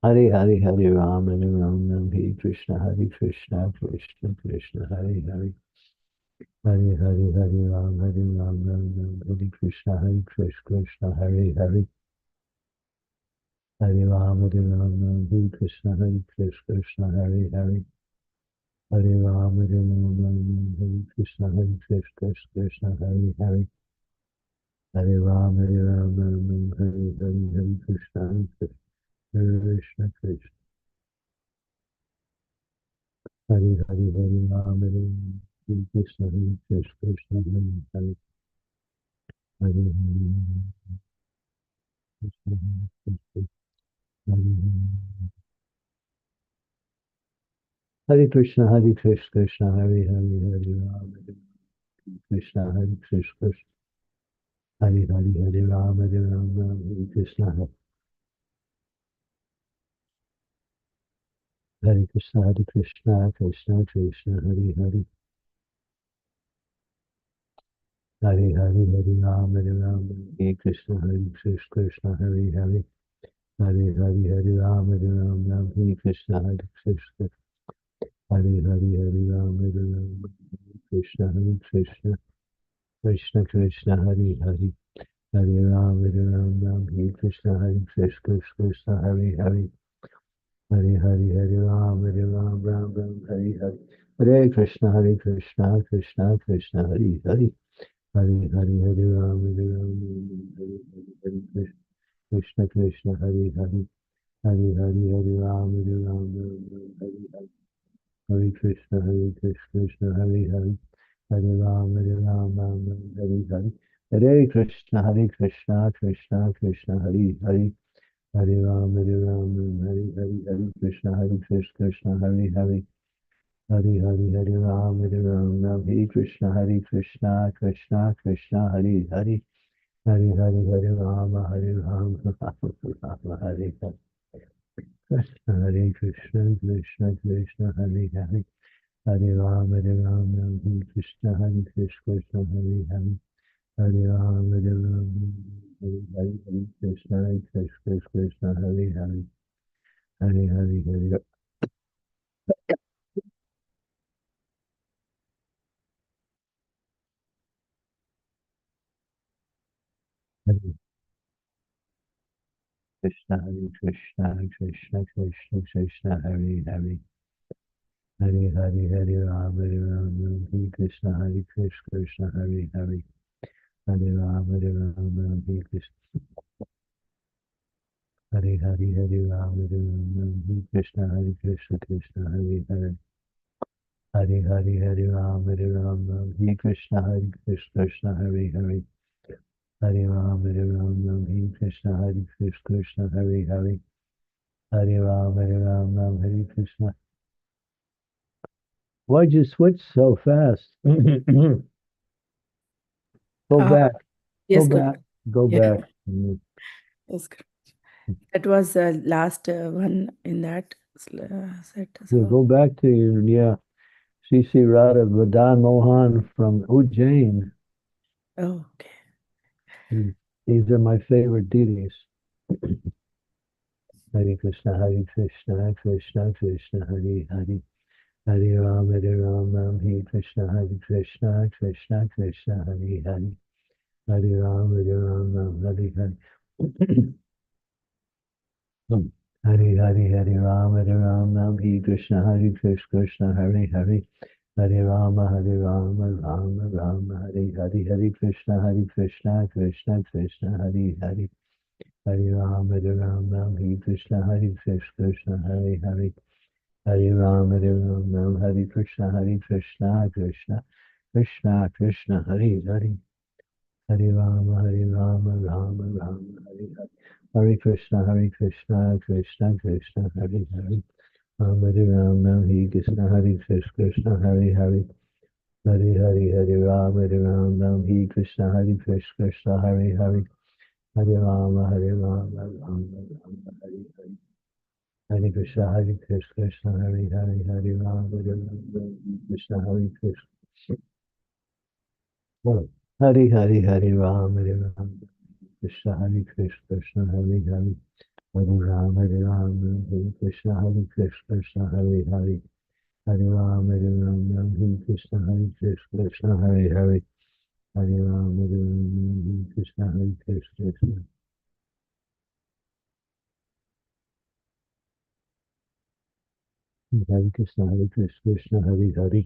Hare Hare Hare Ram Hare Ram Hare Krishna Krishna Krishna Hare Hare Hare Hare Hare Ram Hare Ram Hare Krishna Krishna Hare Hare Hare Ram Hare Ram Hare Krishna Krishna Hare Hare Hare Ram Hare Ram Hare Krishna Krishna Hare Hare Hare Ram Hare Ram Hare Hare Hare Krishna Krishna Krishna. Hari Hari Hari Ram Hare Hare Krishna Hare Krishna Krishna Hare Hare Hari Hare Krishna Hare Krishna Krishna Hare Hare Hare Ram Hare Krishna Hare Krishna Krishna Hare Hare Hare Ram Hare Ram Ram Hare Krishna Hare Krishna Krishna Krishna Hare Hare Hare Hare Hare Ram Hare Ram Hare Krishna Krishna Hare Hare Hare Hare Hare Ram Hare Ram Ram Hare Krishna Krishna Hare Hare Hare Ram Hare Ram Krishna Krishna Krishna Krishna Hare Hare Hare Ram Hare Ram Ram Hare Krishna Krishna Hare Hare Hare Hare Hare Ram Hare Ram Ram Ram Hare Hare Hare Krishna Krishna Krishna Hare Hare Hare Hare Hare Ram Hare Ram Hare Hare Krishna Krishna Hare Hare Hare Hare Hare Ram Hare Ram Ram Ram Hare Hare Hare Krishna Krishna Hare Hare Hare Ram Ram Ram Hare Hare Hare Krishna Krishna Krishna Hare Hare Hare Ram Ram Hare Hare Hare Krishna Krishna Hare Hare Hare Hare Hare Ram Ram Ram Hare Krishna Krishna Krishna Hare Hare Hare Hare Hare Rama Rama Hare Hare Krishna Krishna Krishna Hare Hare Hare Ram Ram Ram Hare Krishna Krishna Hare Hare Hare Ram Ram Hare Hare Hare Krishna Krishna Hare Hare Hare Hare Hare Hare Krishna Krishna Krishna Krishna Hare Hare Hare Hare Hare Ram Ram Hare Krishna Krishna Hare Hare Hare Ram Ram Hare Krishna Hare Hare Hare Ram Ram Hare Krishna Krishna Hare Hare Hare Hare Hare Ram Ram Hare Krishna Krishna Hare Hare Hare Ram Ram Hare Krishna Krishna Hare Hare Hare Ram Ram Hare Krishna. Why'd you switch so fast? Go back. Yes, Go back. Go Yeah. back. Yes, correct. That was the last one in that set. Yeah, go back to your, C.C. Radha Vadan Mohan from Ujjain. Oh, okay. These are my favorite deities. Hare Krishna Krishna Krishna Hare Hare Hare Ram Ram Hare Krishna Krishna Krishna Hare Hare Hare Ram Ram Hare Hare Hare Hare Hare Ram Ram Hare Krishna Krishna Hare Hare Hare Rama Rama Hare Hare Hare Krishna Krishna Krishna Hare Hare Hare Rama Ram Hare Krishna Krishna Hare Hare Hare Rama Ram Hare Krishna Krishna Krishna Hare Hare Hare Rama Rama Hare Hare Hare Krishna Krishna Krishna Hare Hare Hare Rama Hare Krishna Krishna Hare Hare Hare Hare Hare Rama Ram Hare Krishna Krishna Hare Hare Hare Rama Rama Hare Hare Hare Krishna Krishna Hare Hare Hare Rama Krishna Krishna Hare Hare Hare Rama Krishna Krishna Hare Hare Hare Rama Hare Krishna Krishna Hare Hare Hare Rama Hare Krishna Krishna Hare Hare Hare Rama Hare Krishna Krishna Hare Krishna Krishna Hare Hare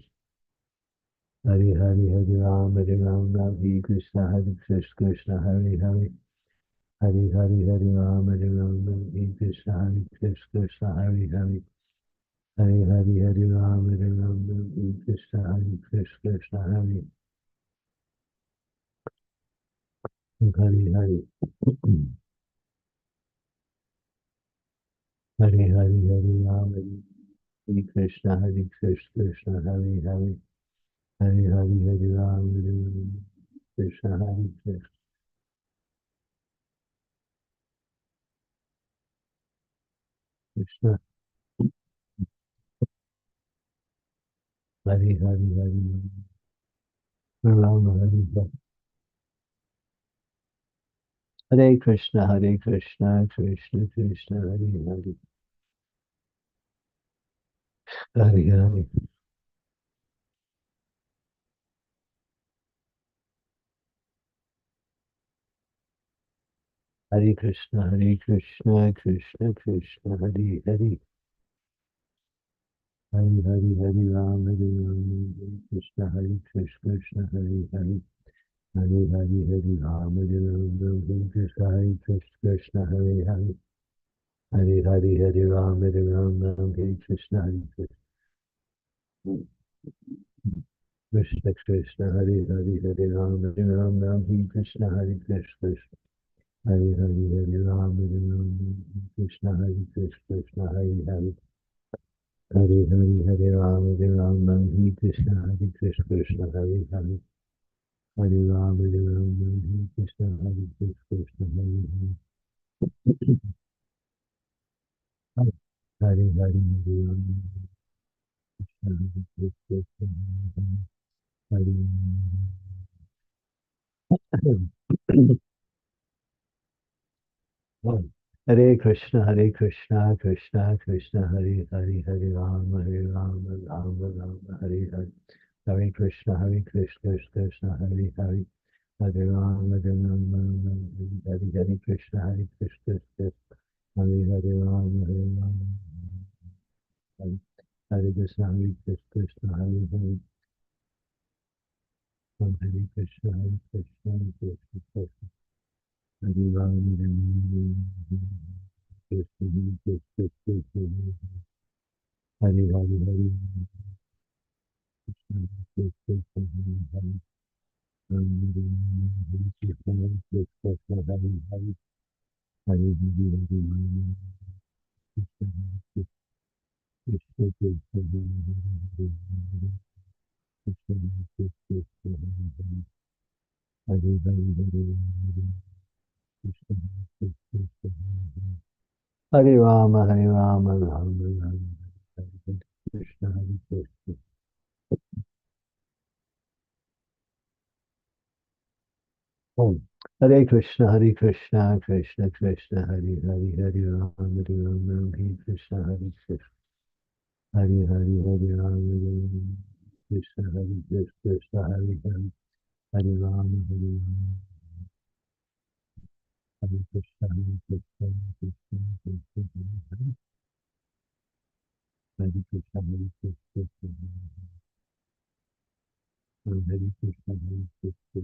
Hare Hare Hare Ram Hare Krishna Krishna Hare Hare Hari Hari Hari Ram Hare Ram Hare Krishna Hare Krishna Krishna Hari Hari Hari Hari Hari Ram Hare Ram Hare Krishna Hare Krishna Krishna Hari Hari Hari Hari Hari Hari Ram Hare Krishna Hare Krishna Krishna Hari Hari Hari Hari Hari Ram Hare Krishna Hare Krishna Krishna Hari Hari Hari Ram Hari Hari Hare Krishna Krishna Krishna Hari Hari Hari Hari Hare Krishna Krishna Krishna Hari Hari Hari Hari Hari Ram Hare Ram Krishna Hari Krishna Hari Hari Hari Hari Hari Ram Hare Ram Krishna Hari Krishna Hari Hari Hari Hari Hari Ram Hare Ram Hare Krishna Hari Krishna Krishna Hari Hari Hari Ram Hare Ram Hare Krishna Hari Krishna Hari Hari Hari Ram Hare Ram Krishna Hari Krishna Hari Hari Hari Hari Hari Ram Hare Ram Hare Krishna Hari Krishna Hari Hari Hari Ram Hare Ram Hare Krishna Hari Krishna Hari Hari Hari Hari Hari Ram Krishna Hari Krishna Hari Hari Hare Krishna Krishna Krishna Hari Hari Hari Ram Ram Ram Hari Hari Hare Krishna Krishna Hari Hari Hare Ram Hari Hari Krishna Krishna Hari Hare Ram Hari Hare Krishna Krishna Hari Hari Hare Krishna Krishna Krishna Hari Ram Krishna Krishna Hari Hari Hari Krishna Krishna Hari Hari Ram Krishna Krishna Hari Hari Hari Hari Hari Ram Krishna Krishna Krishna Hari Hari Krishna Krishna Hari Hari Hari Hari Hari Ram Krishna Krishna Hari Rama Hari Rama Rama Rama Hari Krishna Hari Krishna Om Hare Krishna Krishna Krishna Hari Hari Hari Rama Hari Rama Hari Krishna Hari Krishna Hari Hari Hari Rama Hari Krishna Hari Krishna Hari Hari Hari Rama Hari Rama Hari Krishna Hari Krishna Krishna Krishna Hari Hari Krishna Hari Krishna Hari Krishna Hari Krishna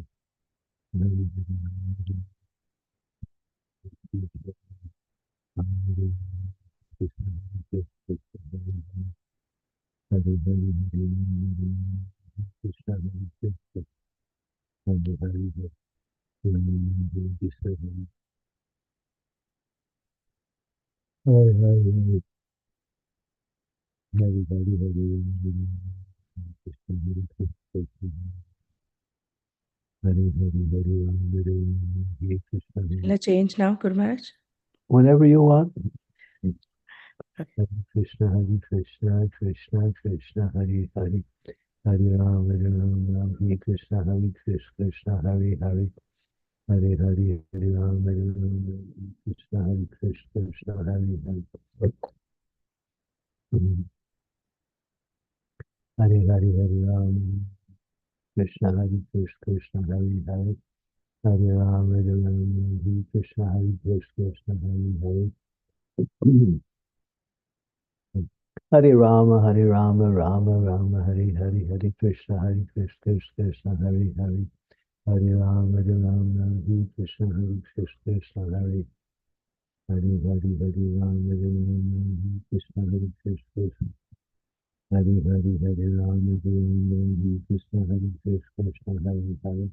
Hari Hari Hare Krishna Krishna Hare Hare Krishna Hare Krishna Hare Hare Hare Krishna Hare Hare Hare Hare Hare Krishna Hare Krishna Hare Hare Hare Ram Hare Krishna Shall I change now, Guru Maharaj? Whenever you want. Okay. Hare Krishna Krishna Krishna Hare Hare Hare Ram Hare Krishna Hare Krishna Hare Hare Hare Hare Hare Ram Krishna Hare Krishna Hare Hare Hare Hare Hare Ram Krishna Hare Krishna Hare Hare Hare Ram Hare Krishna Hare Krishna Hare Hare Hare Rama Rama Rama Hare Hare Hare Krishna Krishna Hare Hare Hare Ram, Hare Krishna, Krishna, Hare Hare, Hare Ram, Hare Krishna, Krishna, Hare Hare Ram, Hare Krishna, Krishna, Hare Hare,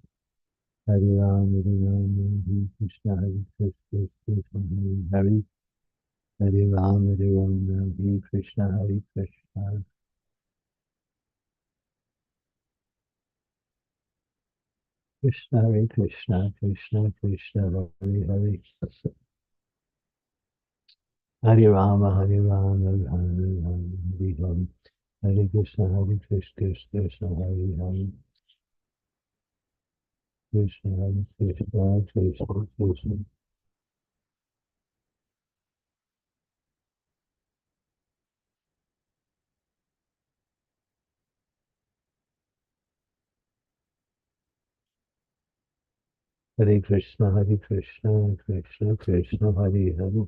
Hare Ram, Hare Krishna, Krishna, Hare Hare, Hare Ram, Hare Krishna, Krishna, Krishna, Hare Krishna, Krishna, Krishna, Hare Hare, Hare Rama, Hare Rama, Hare Rama, Hare Hare, Hare Krishna, Krishna, Hare Hare, Krishna, Hare Krishna, Krishna, Krishna. Hare Krishna, Krishna, Krishna, Hare Hare,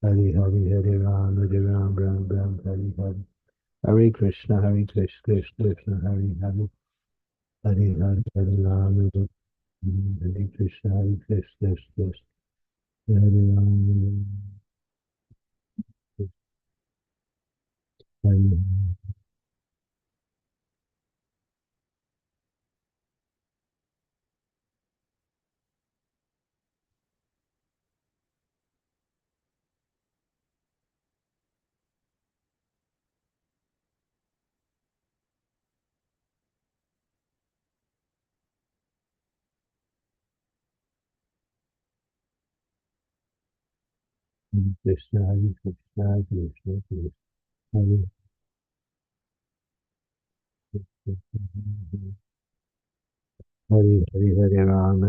Hare Hare, Hare Ram, Ram, Hare Hare, Hare Krishna, Krishna, Hare Hare, Hare Hare, Hare Ram, Hare Krishna, Krishna, Hare Ram, Hare Krishna, Krishna, Krishna, Hare Hare Hare, Hare Ram,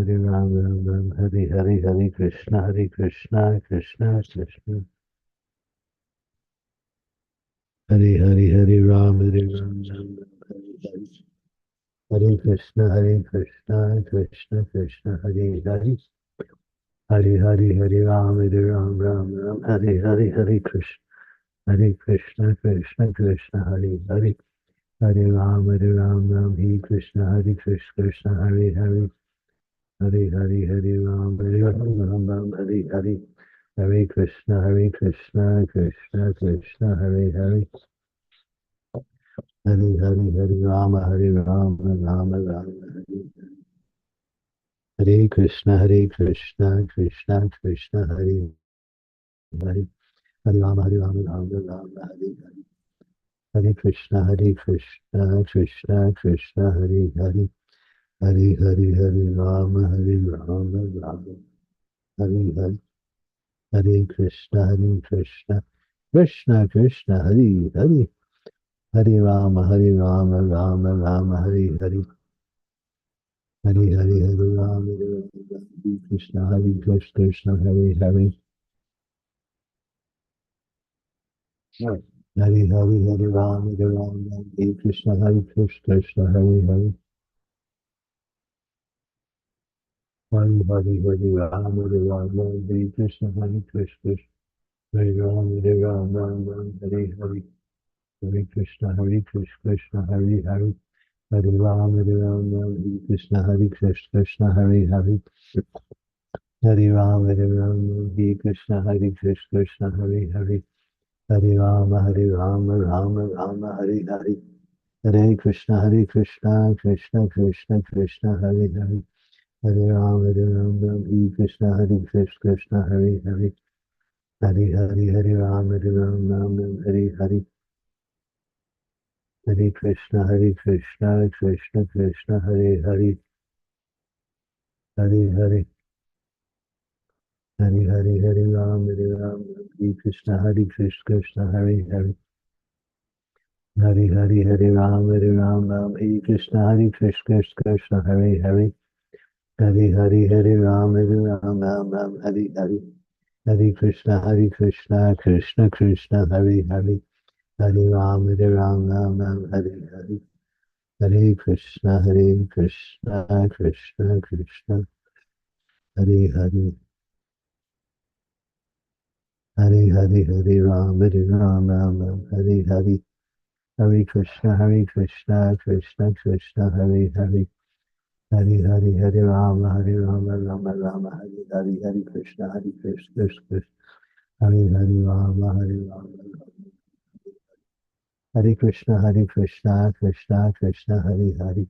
Ram, Hare Hare, Hare Krishna, Krishna, Krishna, Hare Hare, Hare Ram, Ram, Hare Hare, Hare Krishna, Krishna, Krishna, Hare Hare, Hare Hare, Hare Ram, Ram, Hare Hare, Hare Krishna, Krishna, Krishna, Hare Hare, Hare Ram, Ram, Hare Krishna, Krishna, Hare Hare, Hare Hare, Hare Ram, Ram, Hare Hare, Hare Krishna, Krishna, Krishna, Hare Hare, Hare Hare, Hare Rama, Rama, Hare Hare Krishna, Krishna, Krishna, Hare Hare, Hare Rama, Rama, Hare Hare, Hare Krishna, Krishna, Krishna, Hare Hare, Hare Hare, Hare Rama, Rama, Hare Hare, Hare Krishna, Krishna, Krishna, Hare Hare, Hare Rama, Rama, Hare Hare, Hare Hare, Hare Rama, Hare Krishna, Krishna, Hare Hare, Hare Hare, Hare Rama, Hare Krishna, Krishna, Hare Hare, Hare Hare, Hare Rama, Hare Krishna, Krishna, Hare Rama, Hare Hare, Hare Krishna, Krishna, Hare Hare, Hare Rama, Hare Krishna, Krishna, Hare Hare, Hare Rama, Hare Krishna, Krishna, Hare Hare, Hare Rama, Rama, Hare Hare, Hare Krishna, Krishna, Krishna, Hare Hare, Hare Rama, Hare Krishna, Krishna, Hare Hare, Hare Hare, Hare Rama, Hare Hare, Hare Krishna, Krishna, Hare Hare, Hare Hare, Hare Hare, Hare Ram, Hare Krishna, Krishna, Hare Hare, Hare Hare, Hare Ram, Hare Krishna, Krishna, Hare Hare, Hare Hare, Hare Ram, Hare Hare, Hare Krishna, Krishna, Krishna, Hare Hare, Hare Ram, Hare Hare, Hare Krishna, Krishna, Krishna, Hare Hare, Hare Hare, Hare Ram, Hare Hare, Hare Krishna, Krishna, Krishna, Hare Hare, Hari Hari Hari Rama Rama Rama Hari Hari Hari Krishna Krishna Hari Hari Rama Hari Krishna Krishna Krishna Hari Hari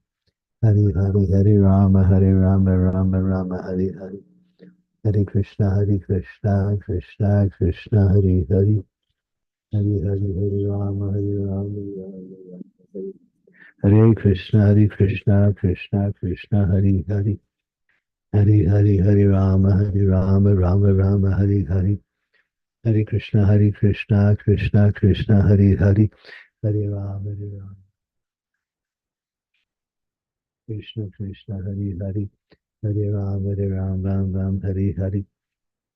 Hari Hari Hari Rama Rama Rama Hari Hari Hari Krishna Krishna Krishna Hari Hari Hari Hari Hari Rama Rama Hari Hare Krishna Krishna Krishna Hari Hari Hari Hari Hari Rama Rama Rama Hari Hari Hare Krishna Krishna Krishna Hari Hari Hari Rama Krishna Krishna Hari Hari Hari Rama Ram Hari Hari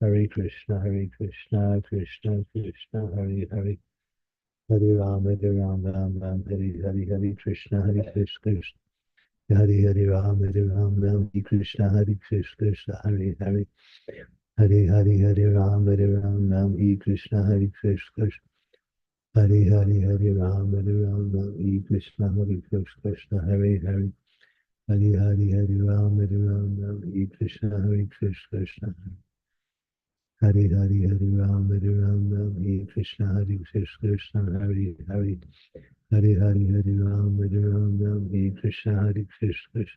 Hare Krishna Krishna Krishna Hari Hari Hari Rama Ram Hari Hari Hari Krishna Krishna Hari Hari Rama Ram Hari Krishna Krishna Hari Hari Hari Hari Hari Rama Ram Hari Krishna Krishna Hari Hari Hari Rama Ram Hari Krishna Krishna Hari Hari Hari Hari Hari Rama Ram Hari Krishna Krishna Hari Hari Hari Rama Ram Hari Krishna Krishna Hari Hari Hari Hari Hari Rama Ram Hari Krishna Krishna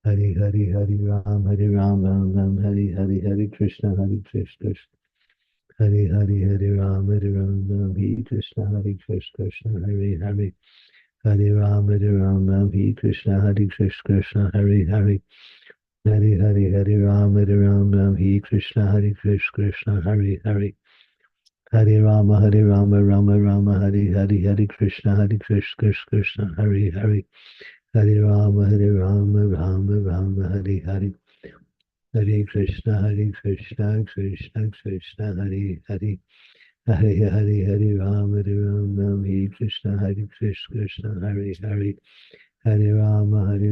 Hari Hari Hari Ram Hari Hari Hari Krishna Krishna Hari Hari Hari Ram Hari Krishna Krishna Hari Hari Hari Ram Hari Krishna Krishna Hari Hari Hari Hari Hari Ram Hari Krishna Krishna Hari Hari Hari Rama Rama Hari Hari Hari Krishna Krishna Hari Hari Hari Rama Rama Hari Hari Hare Krishna Krishna Krishna Hari Hari Hari Hari Hari Rama Ram Hari Krishna Krishna Hari Hari Hari Rama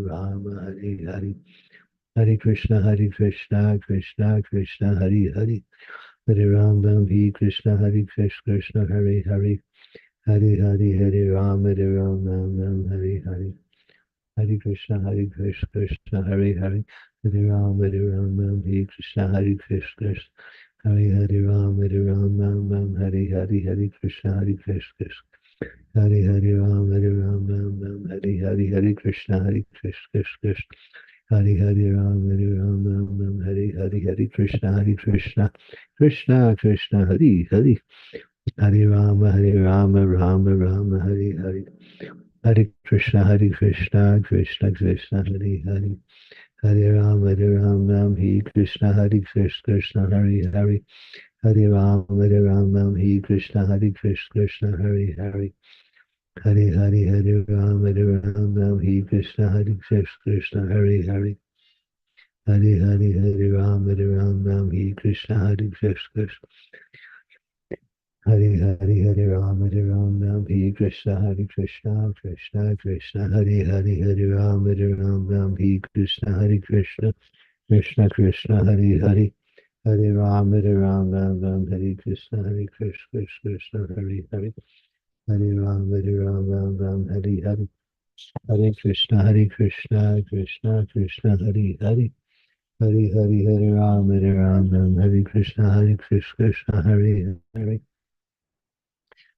Rama Hari Hari Hare Krishna Krishna Krishna Hari Hari Hari Rama Hari Krishna Krishna Hari Hari Hari Hari Hari Rama Ram Hari Hari Hare Krishna Krishna Hari Hari Hari Rama Hari Krishna Krishna Hari Hari Rama Ram Hari Hari Hari Krishna Krishna Hari Hari Rama Ram Hari Hari Hari Krishna Krishna Hari Hari Rama Ram Hari Hari Hari Krishna Krishna Krishna Hari Hari Hari Rama Rama Rama Hari Hari Hare Krishna Krishna Krishna Hari Hari Hari Rama Ram Hari Krishna Krishna Hari Hari Hari Rama Ram Hari Krishna Krishna Hari Hari Hari Hari Hari Rama Ram Hari Krishna Krishna Hari Hari Hari Hari Hari Rama Ram Hari Krishna Krishna Hari Hari Hari Rama Ram Hari Krishna Krishna Krishna Hari Hari Hari Rama Ram Hari Krishna Krishna Krishna Hari Hari Hari Rama Ram Hari Krishna Krishna Hari Hari Hari Rama Ram Hari Hari Hare Krishna Krishna Krishna Hari Hari Hari Hari Hari Rama Hari Krishna Krishna Hari Hari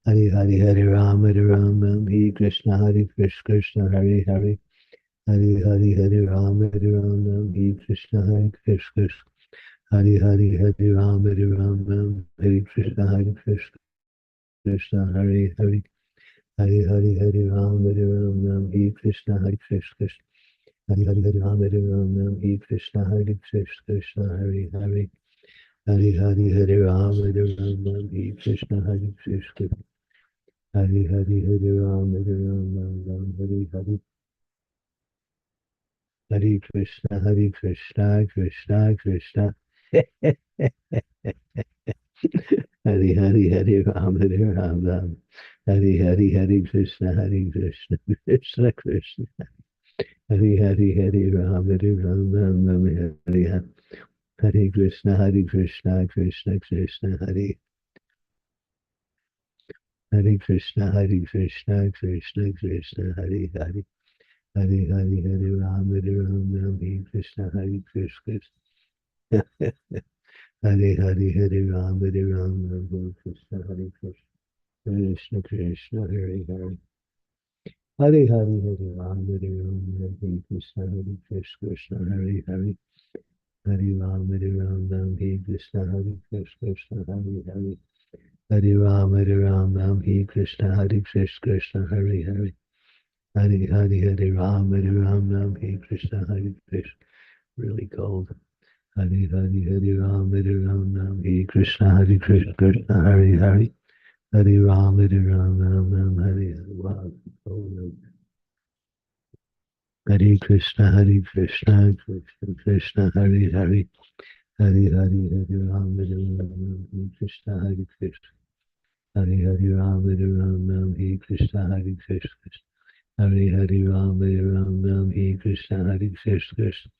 Hari Hari Hari Rama Hari Krishna Krishna Hari Hari Hari Hari Hari Rama Hari Krishna Krishna Hari Hari Hari Rama Hari Krishna Krishna Hari Hari Hari Hari Hari Rama Hari Krishna Krishna Hari Hari Hari Rama Hari Krishna Krishna Hari Hari Hari Hari Hari Rama Hari Krishna Krishna Hari Hari Hari Rama Hari Hari Hari Krishna Krishna Krishna Hari Hari Hari Rama Rama Hari Hari Hari Krishna Krishna Krishna Hari Hari Hari Rama Rama Hari Hari Krishna Krishna Krishna Hari Hare Krishna, Krishna Krishna, Hare Hare. Hare Hare, Hare Ram, Hare Krishna, Hare Krishna. Hare Hare, Hare Ram, Hare Krishna, Hare Krishna, Krishna, Hare Hare. Hare Hare, Hare Ram, Hare Krishna, Hare Krishna, Hare Hare. Hare Ram, Hare Krishna, Hare Krishna, Hare Hare. Hare Ram, Hare Krishna, Hare Krishna, Hare Hare. Hare Hare, Hare Ram, Hare Krishna, Hare Krishna. Really cold. Hare Hare, Hare Ram, Hare Krishna, Krishna, Hare Hare. Hare Ram, Hare Hare. Wow. Oh, Hare Krishna, Krishna Krishna, Hare Hare. Hare Hare, Hare Ram, Hare Krishna, Hare Krishna. Hare Hare Ram, Hare Krishna, Hare Krishna. Hare Hare Ram, Hare Krishna, Hare Krishna.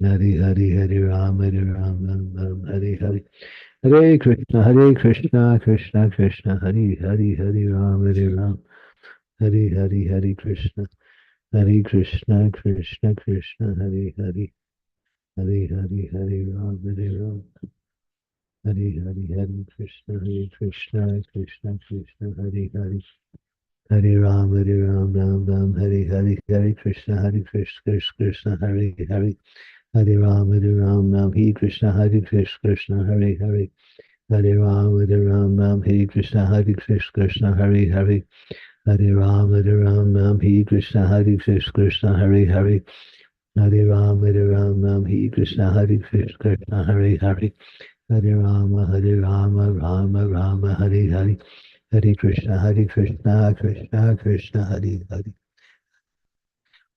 Hare Hare, Hare Ram, Hare Hare. Hare Krishna, Krishna Krishna, Hare Hare, Hare Ram, Hare Hare, Hare Krishna. Hare Krishna, Krishna Krishna, Hare Hare. Hare Hare, Hare Ram, Hare Ram. Hare Hare, Hare Krishna, Krishna Krishna, Hare Hare. Hare Ram, Hare Hare, Hare Krishna, Krishna, Hare Hare. Hare Ram, Hare Krishna, Krishna, Hare Hare. Hare Ram, Hare Krishna, Krishna, Hare Hare. Hare Ram, Hare Krishna, Krishna, Hare Hare. Hare Ram, Hare Krishna, Krishna, Hare Hare. Hare Rama, Rama, Hare Hare. Hare Krishna, Krishna Krishna, Hare Hare.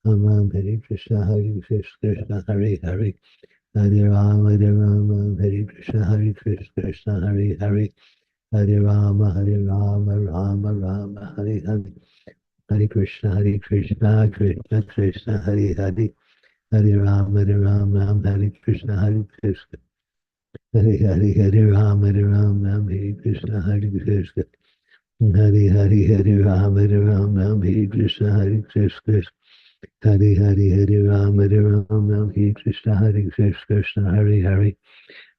Hare Krishna, Krishna, Hare Hare. Hare Rama, Hare Krishna, Krishna, Hare Hare. Hare Rama, Rama, Hare Hare. Hare Krishna, Krishna Krishna, Hare Hare. Hare Rama, Hare Krishna, Krishna. Hare Hare, Hare Rama, Hare Krishna, Hare Krishna. Hare Hare, Hare Rama, Hare Krishna, Hare Krishna. Hare Hare, Hare Rama, Hare Krishna, Hare Krishna, Hare Hare.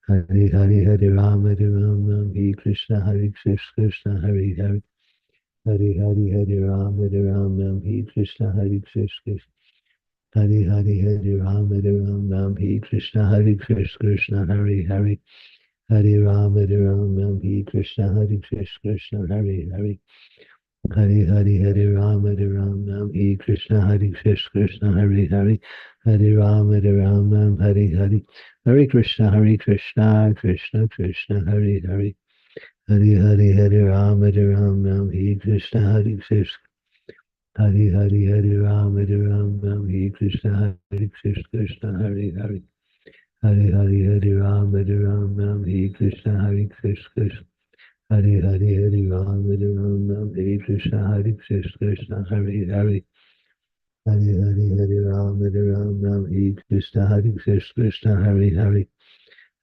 Hare Hare, Hare Rama, Hare Krishna, Hare Krishna, Hare Hare. Hare Hare, Hare Rama, Hare Krishna, Hare Krishna. Hare Hare, Hare Rama, Hare Krishna, Hare Krishna, Hare Hare. Hare Rama, Hare Krishna, Hare Krishna, Hare Hare. Hare Hare, Hare Rama, Hare Krishna, Hare Krishna, Hare Hare. Hare Rama, Hare Hare. Hare Krishna, Krishna Krishna, Hare Hare. Hare Hare, Hare Rama, Hare Krishna, Hare Krishna. Hare Hare, Hare Rama, Hare Krishna, Hare Krishna, Hare Hare. Hare Hare, Hare Rama, Hare Krishna, Hare Krishna. Hare Hare, Hare Rama, Hare Krishna, Hare Krishna, Hare Hare. Hare Hare, Hare Rama, Hare Krishna, Hare Krishna, Hare Hare.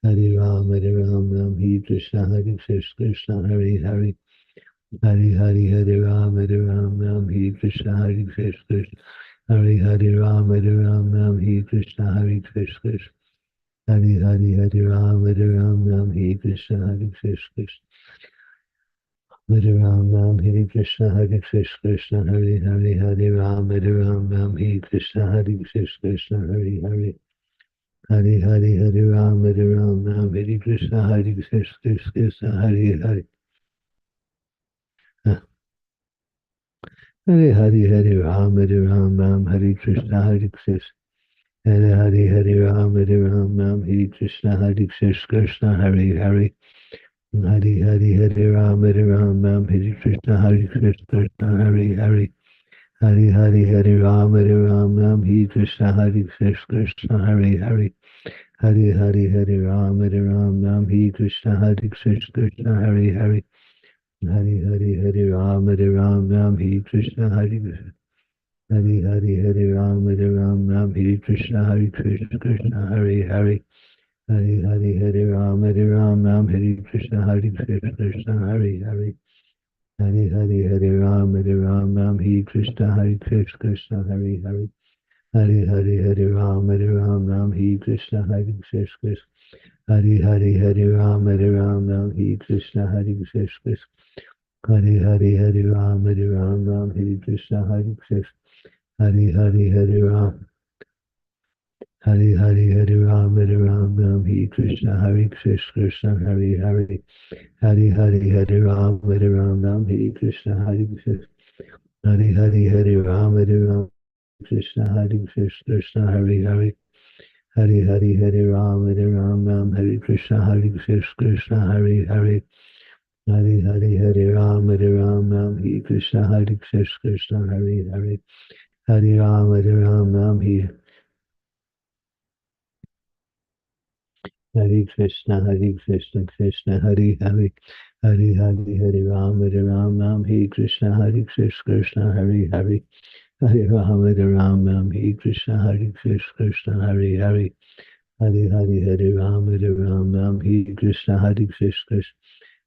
Hare Rama, Hare Krishna, Hare Krishna, Hare Hare. Hare Hare, Hare Rama, Hare Krishna, Hare Krishna. Hare Hare Rama, Hare Krishna, Hare Krishna. Hare Hare, Hare Rama, Hare Krishna, Hare Krishna. Hare Ram, Hare Krishna, Hare Krishna, Hare Hare. Hare Ram, Hare Krishna, Hare Krishna, Hare Hare. Hare Hare, Hare Ram, Hare Krishna, Hare Krishna, Hare Hare. Hare Hare, Hare Ram, Hare Krishna, Hare Krishna. Hare Hare, Hare Ram, Hare Krishna, Hare Krishna, Hare Hare. Hare Hare, Hare Ram, Hare Krishna, Hare Krishna, Hare Hare. Hare Hare, Hare Ram, Hare Krishna, Hare Krishna, Hare Hare. Hare Hare, Hare Ram, Hare Krishna, Hare Krishna, Hare Hare. Hare Hare, Hare Ram, Hare Krishna, Hare Krishna. Hare Hare, Hare Ram, Hare Krishna, Hare Krishna, Hare Hare. Hare Hare, Hare Ram, Hare Krishna, Hare Krishna, Hare Hare. Hare Hare Hare Ram Ram Hare Krishna Krishna Krishna Hare Hare Hare Hare Hare Ram Ram Hare Krishna Krishna Krishna Hare Hare Hare Ram Ram Hare Krishna Krishna Krishna Hare Hare Hare Ram Ram Hare Krishna Krishna Hare Hare Hare Ram Hare Hare Hare Ram Ram Hare Krishna Krishna Krishna Hare Hare Hare Hare Hare Ram Ram Hare Krishna Krishna Hare Hare Hare Ram Krishna Krishna Krishna Hare Hare Hare Hare Hare Ram Hare Krishna Krishna Krishna Hare Hare Hare Hare Hare Ram Hare Krishna Krishna Krishna Hare Hare Hare Ram Hare Hare Krishna Krishna Hare Hare Hare Hare Hare Ram Hare Krishna Krishna Krishna Hare Hare Hare Ram Hare Krishna Krishna Krishna Hare Hare Hare Hare Ram Hare Krishna Krishna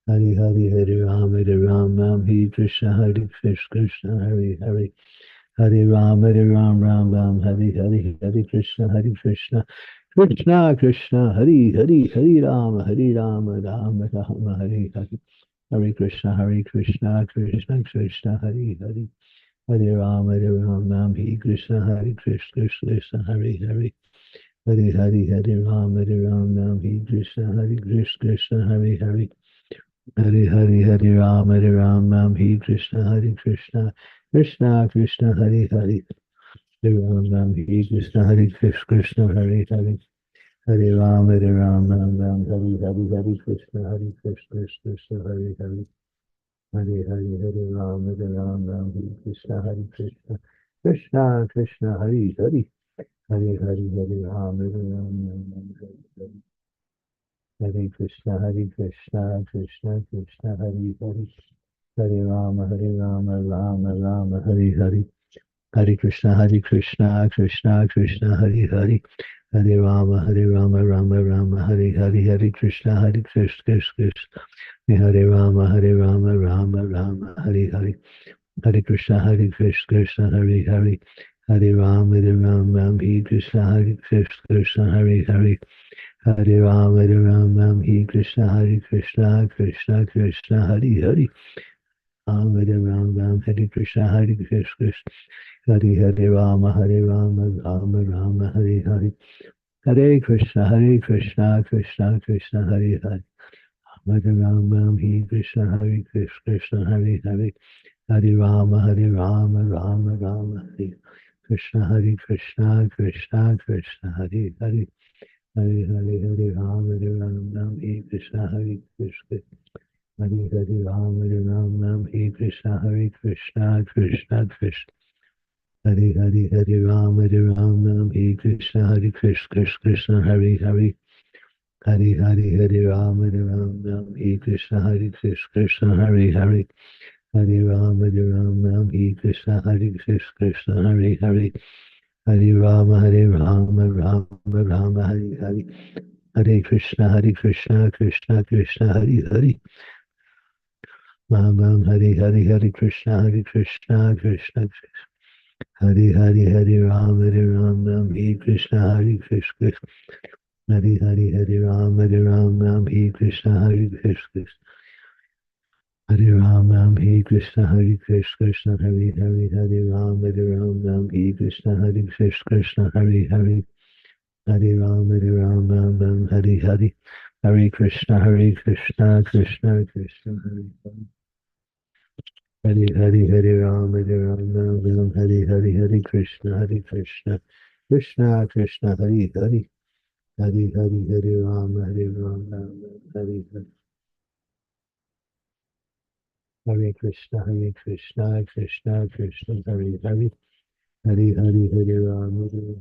Hare Hare Hare Ram Hare Krishna Krishna Krishna Hare Hare Hare Ram Hare Hare Krishna Krishna Krishna Krishna Hare Hare Ram Ram Hare Hare Hare Krishna Krishna Krishna Hare Hare Hare Ram Hare Krishna Krishna Krishna Hare Hare Hare Hare Ram Hare Krishna Krishna Hare Hare Hare Hare Hare Ram Hare Krishna Krishna Krishna Krishna Hare Hare Hare Ram Hare Krishna Krishna Hare Hare Hare Ram Hare Hare Krishna Krishna Hare Hare Hare Hare Ram Hare Krishna Krishna Krishna Krishna Hare Hare Hare Hare Ram Hare Hare Krishna Krishna Krishna Hare Hare Hare Rama Rama Hare Hare Hare Krishna Krishna Krishna Hare Hare Hare Rama Rama Hare Hare Hare Krishna Krishna Hare Rama Hare Hare Hare Krishna Krishna Hare Hare Hare Rama Hare Krishna Krishna Hare Hare Hare Rama Hare Krishna Krishna Hare Hare Hare Ram Hare Krishna Krishna Hare Hare Rama Hare Hare Hare Krishna Krishna Krishna Hare Hare Hare Ram Hare Krishna Krishna Hare Hare Hare Rama Rama Hare Krishna Krishna Krishna Hare Hare Hare Hare Ram Hare Krishna Krishna Hare Hare Ram Hare Krishna Krishna Krishna Hare Hare Ram Hare Krishna Krishna Hare Hare Hare Hare Ram Hare Krishna Krishna Hare Hare Hare Ram Hare Krishna Krishna Hare Hare Hare Rama Rama Hare Hare Hare Krishna Krishna Krishna Hare Hare Ram Hare Krishna Krishna Krishna Hare Ram Hare Krishna Krishna Hare Ram Hare Krishna Krishna Hare Hare Krishna Krishna Hare Ram Hare Krishna Krishna Hare Hare Hare Ram Hare Hare Hare Krishna Krishna Krishna Hare Hare Ram Hare Hare Krishna Krishna Krishna Hare Hare Hare Ram Hare Hare Hare Krishna Krishna Krishna Hare Hare Hare Ram Hare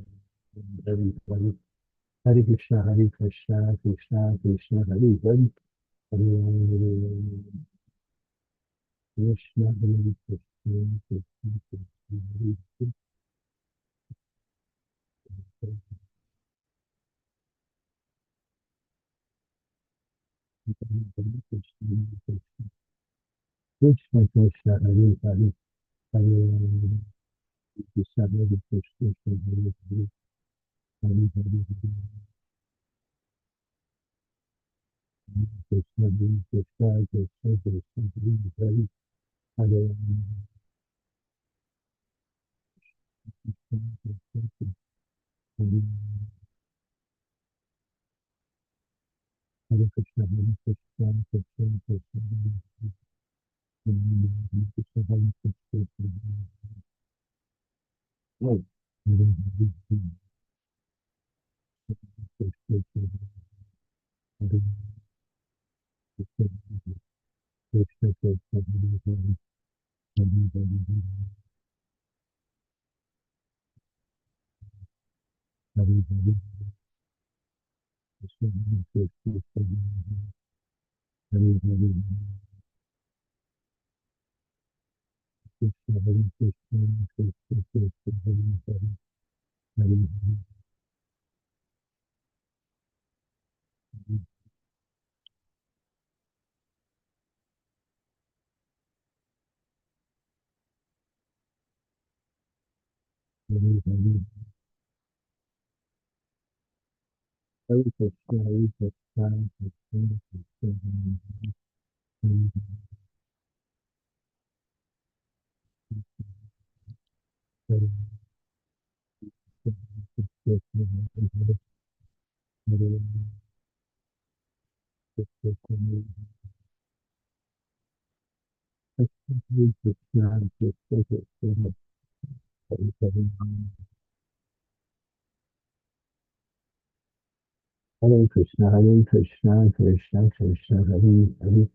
Hare Hare Krishna Krishna Hare Hare Hare Ram Krishna Krishna Hare Hare Krishna Krishna Krishna Hare Hare Hare Rama Krishna Hare Krishna Hare Hare Hare Hare Krishna Hare Krishna Krishna Krishna Hare Hare Hare Rama Krishna Krishna Hare Hare Krishna Hare Krishna Krishna Krishna Hare Hare Krishna Hare Krishna Hare Hare Krishna Krishna Hare Hare Krishna, Krishna Krishna, Hare Hare,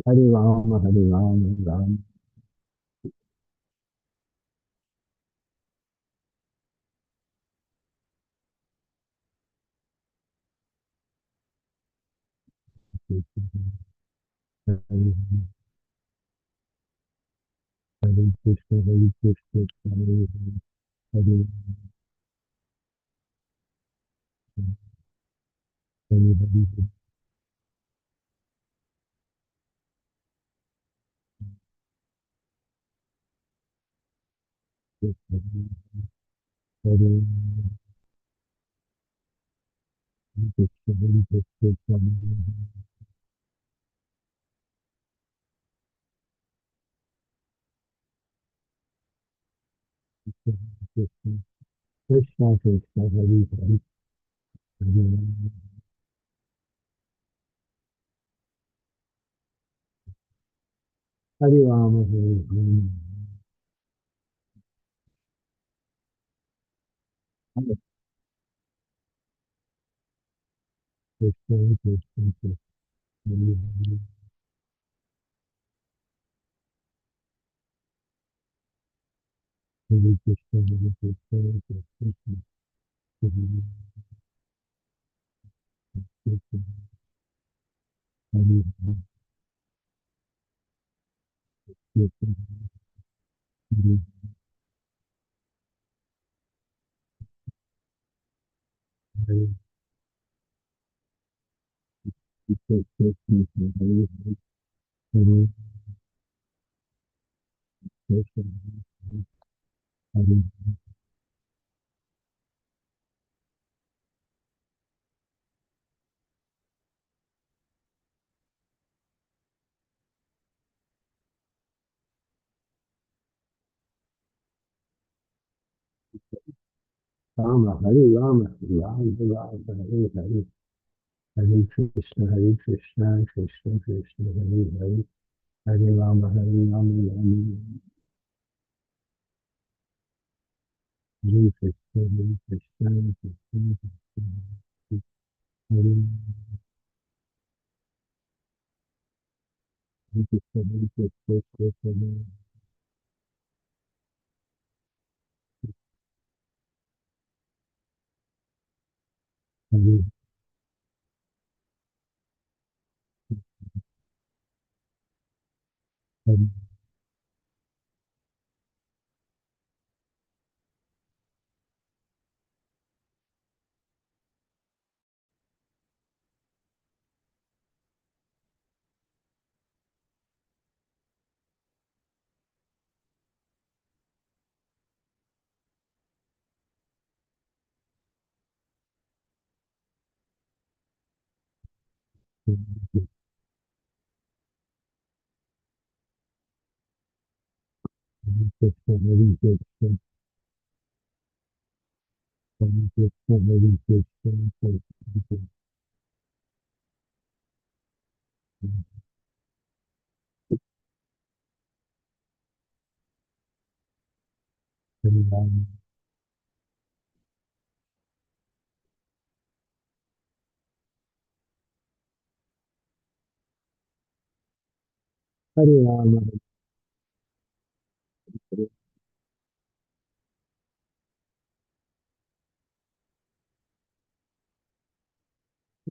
Hare Rama, Hare Rama, Rama Krishna, Hare Krishna, Hare Krishna, Hare Hare, Hare Hare, Hare Krishna, Hare Krishna, Krishna Krishna, Hare Hare, Hare Rama, Hare Rama, Hare Krishna, Krishna Krishna, Hare Hare, Hare Krishna, Hare Krishna, Krishna Krishna, Hare Hare, Hare Hare, Krishna, Hare Hare, Krishna Krishna, Hare Hare, Hare Krishna, Hare Rama, Hare Rama, Rama Rama, Hare Hare, Hare Krishna, Krishna Krishna, Hare Hare, Hare Rama, Rama Rama, Hare Krishna, Krishna Krishna, Hare Hare Krishna, Hare Krishna, Hare Hare Hare Rama,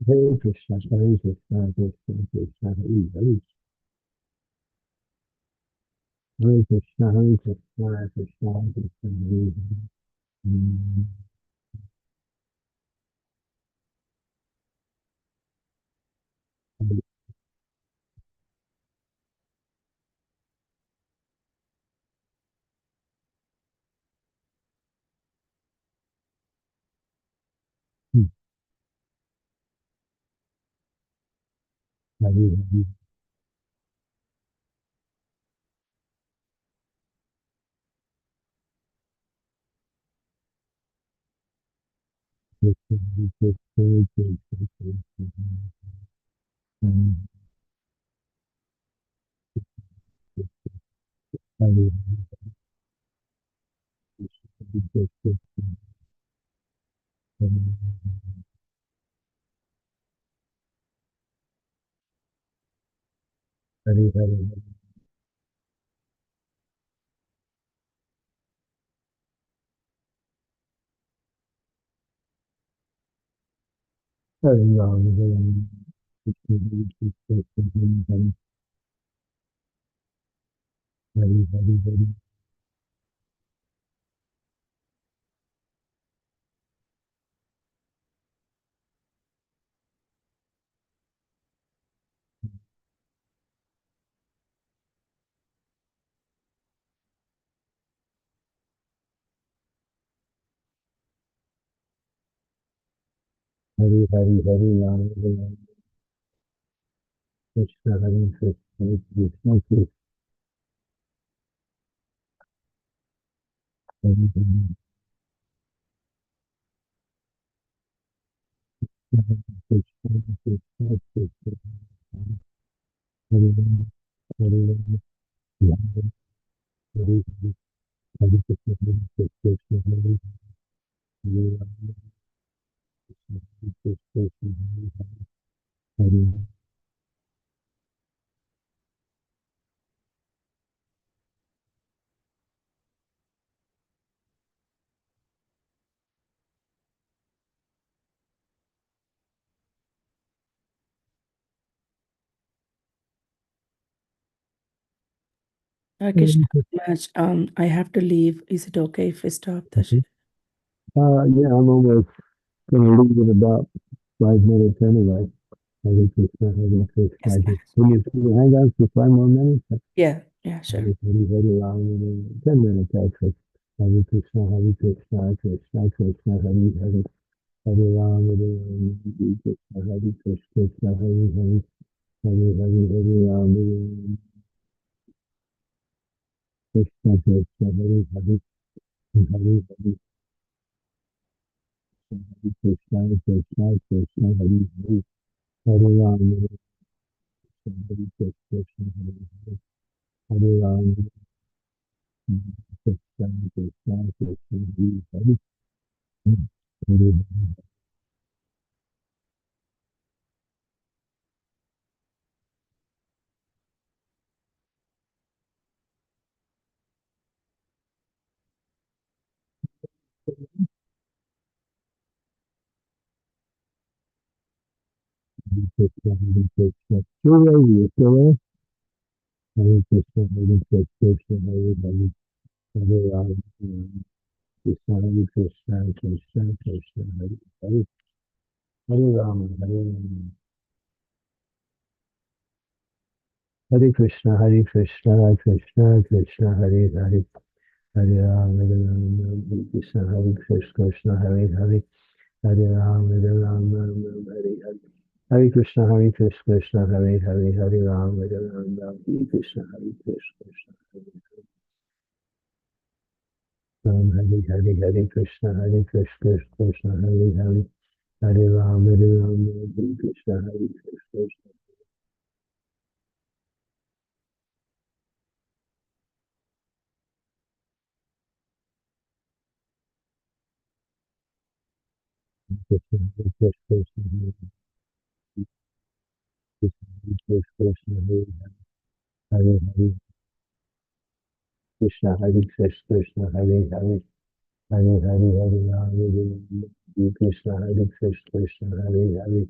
Hare Krishna, Hare Krishna, Krishna Krishna, Hare Hare. Hare Krishna, Hare Krishna, Krishna Krishna, Hare Hare. Hare Hare. Krishna, Hare Krishna, Krishna Krishna, Hare Hare. Hare Krishna, Hare Hare. Hare Rama, Hare Rama, Krishna Krishna, Hare Hare, Hare Hare Hare. Hare Hare, Hare Rama, Hare Rama, Krishna Hare Krishna, Krishna Krishna, Hare Hare. Hare Krishna, Krishna Krishna, Hare Rama, Hare Rama, Hare Hare. Hare Krishna, Hare Krishna, Hare Hare Rama, Krishna Krishna, Hare Hare. Krishna Maharaj, I have to leave. Is it okay if we stop the Okay. Yeah, I'm almost going to leave in about 5 minutes anyway. Hare Krishna, Hare Krishna. Yes, Maharaj. Can you hang on for 5 more minutes? Yeah, sure. Hare Hare, Hare Rama, 10 minutes actually. Hare Krishna, Krishna Krishna, Hare Hare. Hare Rama, Hare Krishna, Krishna, Hare Hare. Hare Hare, Hare Rama, Krishna Krishna, Hare Hare. Hare Hare, Krishna Krishna, Krishna Hare Hare. Hare Rama, Hare Krishna, Hare Hare. Hare Rama, Krishna Krishna, Krishna Hare Hare. Hare Krishna, Hare Krishna. Still there, you still there? Hare Krishna, Hare Krishna, Hare Hare. Hare Rama, Krishna Krishna, Krishna Krishna, Hare Hare. Hare Rama, Hare Rama. Hare Krishna, Krishna Krishna, Hare Hare. Hare Rama, Hare Krishna, Krishna Hare Hare. Hare Rama, Hare Hare. Hare Krishna, Krishna, Hare Hare, Hare Ram, Hare Hare Krishna, Krishna, Ram, Hare Hare, Hare Krishna, Krishna, Hare Hare, Hare Ram, Hare Krishna, Krishna. Krishna, Krishna, Hare Hare, Krishna, Hare Krishna, Hare Hare, Hare Hare, Hare Ram, Hare Krishna, Krishna, Hare Hare,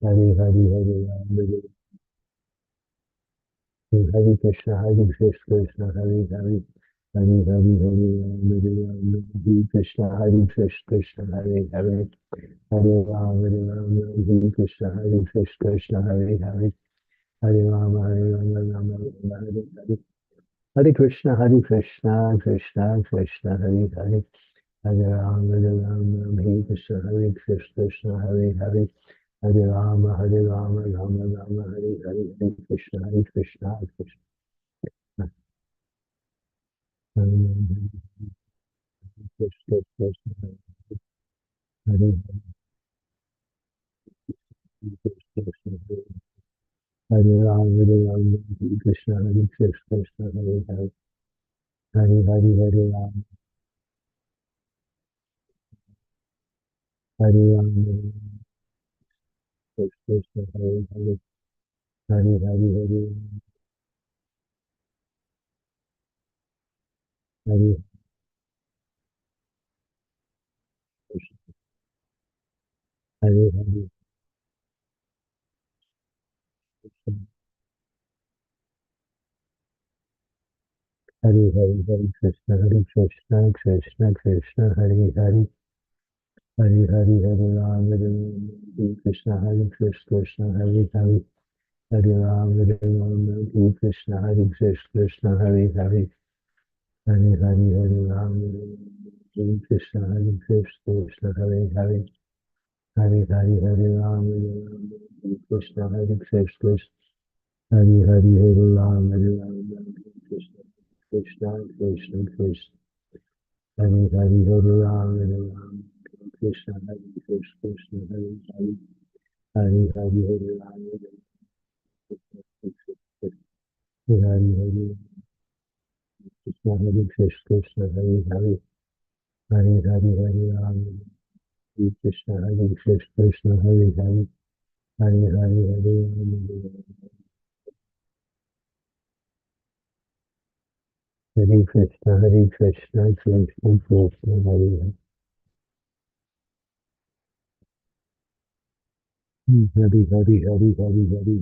Hare Hare, Hare Ram, Hare Krishna, Krishna, Hare Hare, Hare Hare, Hare Ram, Hare Krishna, Krishna, Hare Hare, Hare Ram, Hare Krishna, Krishna, Hare Hare, Hare Ram, Hare Hare. Hare Krishna, Krishna, Krishna, Hare Hare, Hare Ram, Hare Krishna, Krishna, Hare Hare, Hare Rama, Rama Rama, Hare Hare, Hare Krishna, Krishna, Krishna. Krishna, Krishna, Hare Hare, Hare Ram, Hare Krishna, Krishna, Hare Hare, Hare Hare, Hare Ram, Hare Ram, Krishna, Hare Hare, Hare Hare, Hare Hare Krishna, Hare Hare, Hare Hare, Hare Krishna, Krishna, Krishna, Hare Hare, Hare Hare, Hare Ram, Hare Krishna, Krishna, Hare Hare, Hare Ram, Hare Krishna, Krishna, Hare Hare, Hare Hare, Hare Ram, Hare Krishna, Krishna, Hare Hare, Hare Hare, Hare Ram, Hare Krishna, Krishna, Hare Hare, Hare Ram, Hare Krishna, Krishna, Krishna, Krishna, Hare Hare, Hare Ram, Hare Krishna, Krishna, Hare Hare, Hare Hare, Hare Ram, Hare Hare, Hare Krishna, Krishna, Hare Hare, Hare Hare, Hare Ram, Hare Krishna, Krishna, Hare Hare, Hare Hare, Hare Ram, Hare Krishna, Krishna, Krishna, Hare Hare. Hare Hare, Hare Hare,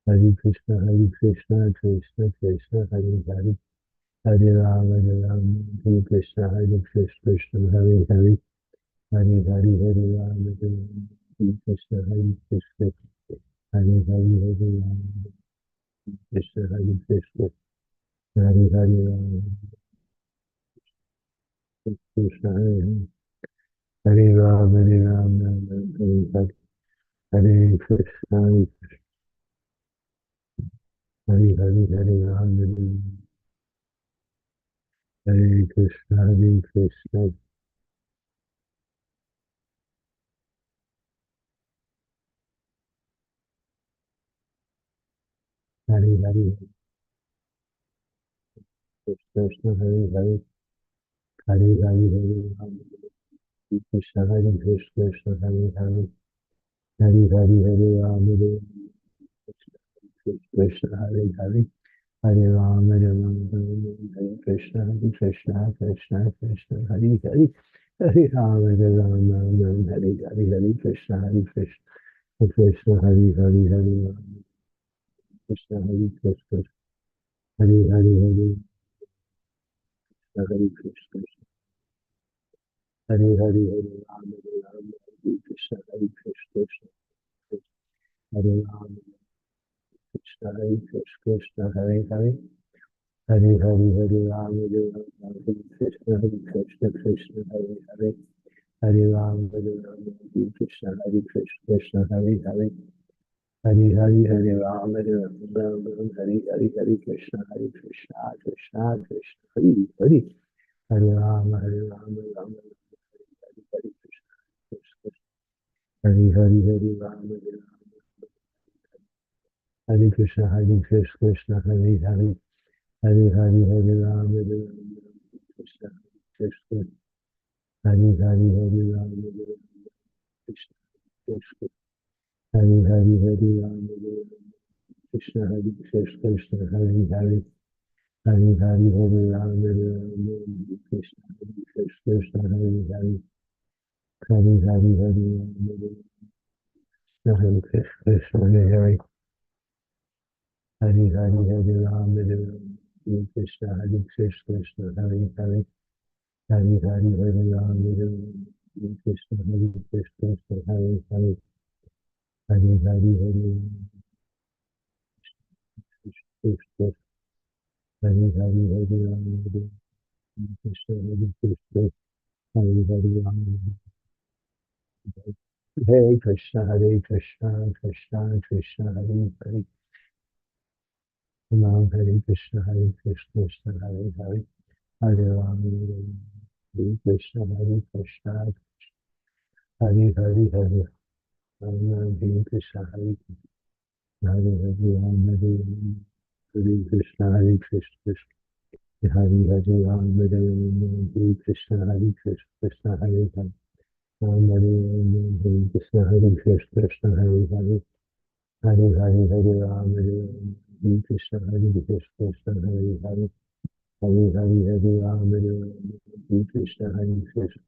Hare Hare Krishna, Krishna, Krishna, Hare Hare, Hare Ram, Hare Krishna, Krishna, Hare Hare, Hare Hare, Hare Ram, Hare Krishna, Krishna, Hare Hare, Hare Ram, Krishna, Krishna, Hare Hare Ram, Krishna, Hare Hare, Hare Ram, Hare Hare, Hare Krishna, Hare Hare, Hare Ram, Hare Krishna, Hare Hare, Krishna, Hare Hare, Hare Hare, Hare Ram, Krishna, Krishna, Hare Hare, Hare Hare, Hare Ram, Hare Krishna, Hare Hare, Hare Ram, Hare Krishna, Krishna, Krishna, Krishna, Hare Hare, Hare Ram, Hare Ram, Hare Hare, Hare Krishna, Krishna, Krishna, Hare Hare, Hare Ram, Krishna, Krishna, Hare Hare, Hare Hare Krishna. Hari Hari Hari Ram, Hare Krishna, Hare Krishna, Hare Ram, Krishna, Hare Krishna, Hare Hare. Hari Hari Hari Ram, Hare Krishna, Krishna, Hare Hare. Hare Ram, Hare Krishna, Krishna, Hare Hare. Hari Hari Hari Ram, Hare Hari Hari Hari Krishna, Krishna, Krishna, Hare Hare. Hare Ram, Ram, Hare Krishna, Krishna. Hari Hari Hari Ram, Hare Krishna, Krishna, Hare Hare. Hari Hari Hari Ram, Krishna, Krishna. Hari Hari Hari Ram, Krishna, Krishna. Hari Hari Hari Ram, Krishna, Krishna, Hare Hare. Hari Hari Hari Ram, Krishna, Krishna, Hare Hare. Hari Hari Hari Ram, Krishna, Hare Hare. Hari Hari Hari Ram, Krishna, Krishna, Hare Hare. Hari Hari Hari Ram, Krishna, Krishna, Hare Hare. Hari Hari Hari Krishna, Hari Hari Hari Ram, Krishna, Krishna, Hare Hare Ram. Hare Krishna, Krishna, Krishna, Hare Hare. Ram, Hare Krishna, Krishna, Hare Hare. Hare Ram, Hare Krishna, Krishna, Hare Hare, Hare Ram, Hare Krishna, Hare Hare, Hare Ram, Hare Krishna, Krishna, Hare Hare Ram, Hare Krishna, Krishna, Hare Hare. Ram, Hare Krishna, Krishna, Hare Hare. Hare Hare, Hare Ram, Hare Krishna, Krishna, Hare Hare. Hari Hari Hari Ram, Hare Krishna, Krishna.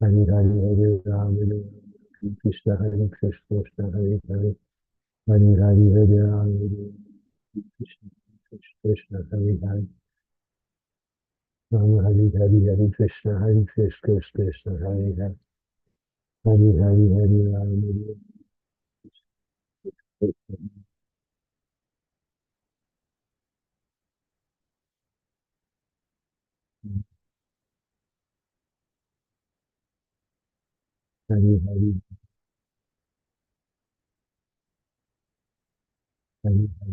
Hari Hari Hari Ram, Hare Krishna, Krishna, Hare Hare. Hari Hari Hari Ram, Hare Krishna, Krishna, Hare Hare. Ram, Hari Hari Hari Krishna, Krishna, Hare Hare. Hari Hari Hari Ram, Hare Krishna. Hari Hari Hari Hari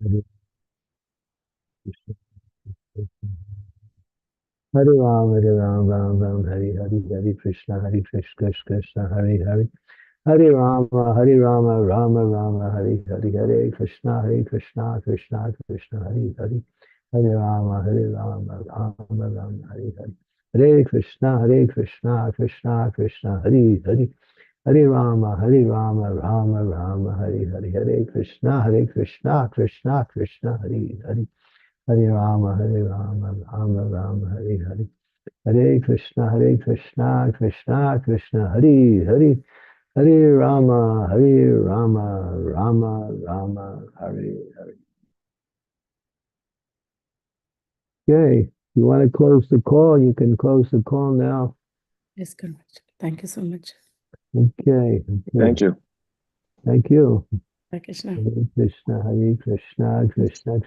Hari Krishna. Hare Ram, Ram, Ram, Hari Hari, Hari Krishna, Krishna, Hare Hare. Hare Rama, Rama Rama, Hare Hare, Hare Krishna, Krishna, Krishna, Hare Hare. Hare Rama, Rama Rama, Hare Hare. Hare Krishna, Krishna, Krishna, Hare Hare. Hare Rama, Rama Rama, Hare Hare. Hare Krishna, Krishna, Krishna, Hare Hare. Hare Rama, Rama Rama, Hare Hare. Hare Krishna, Krishna, Krishna, Hare Hare. Hare Rama, Rama Rama, Hare Hare. Okay, you want to close the call? You can close the call now. Yes, correct. Thank you so much. Okay. Thank you. Thank you. Hare Krishna. Hare Krishna, Krishna, Krishna.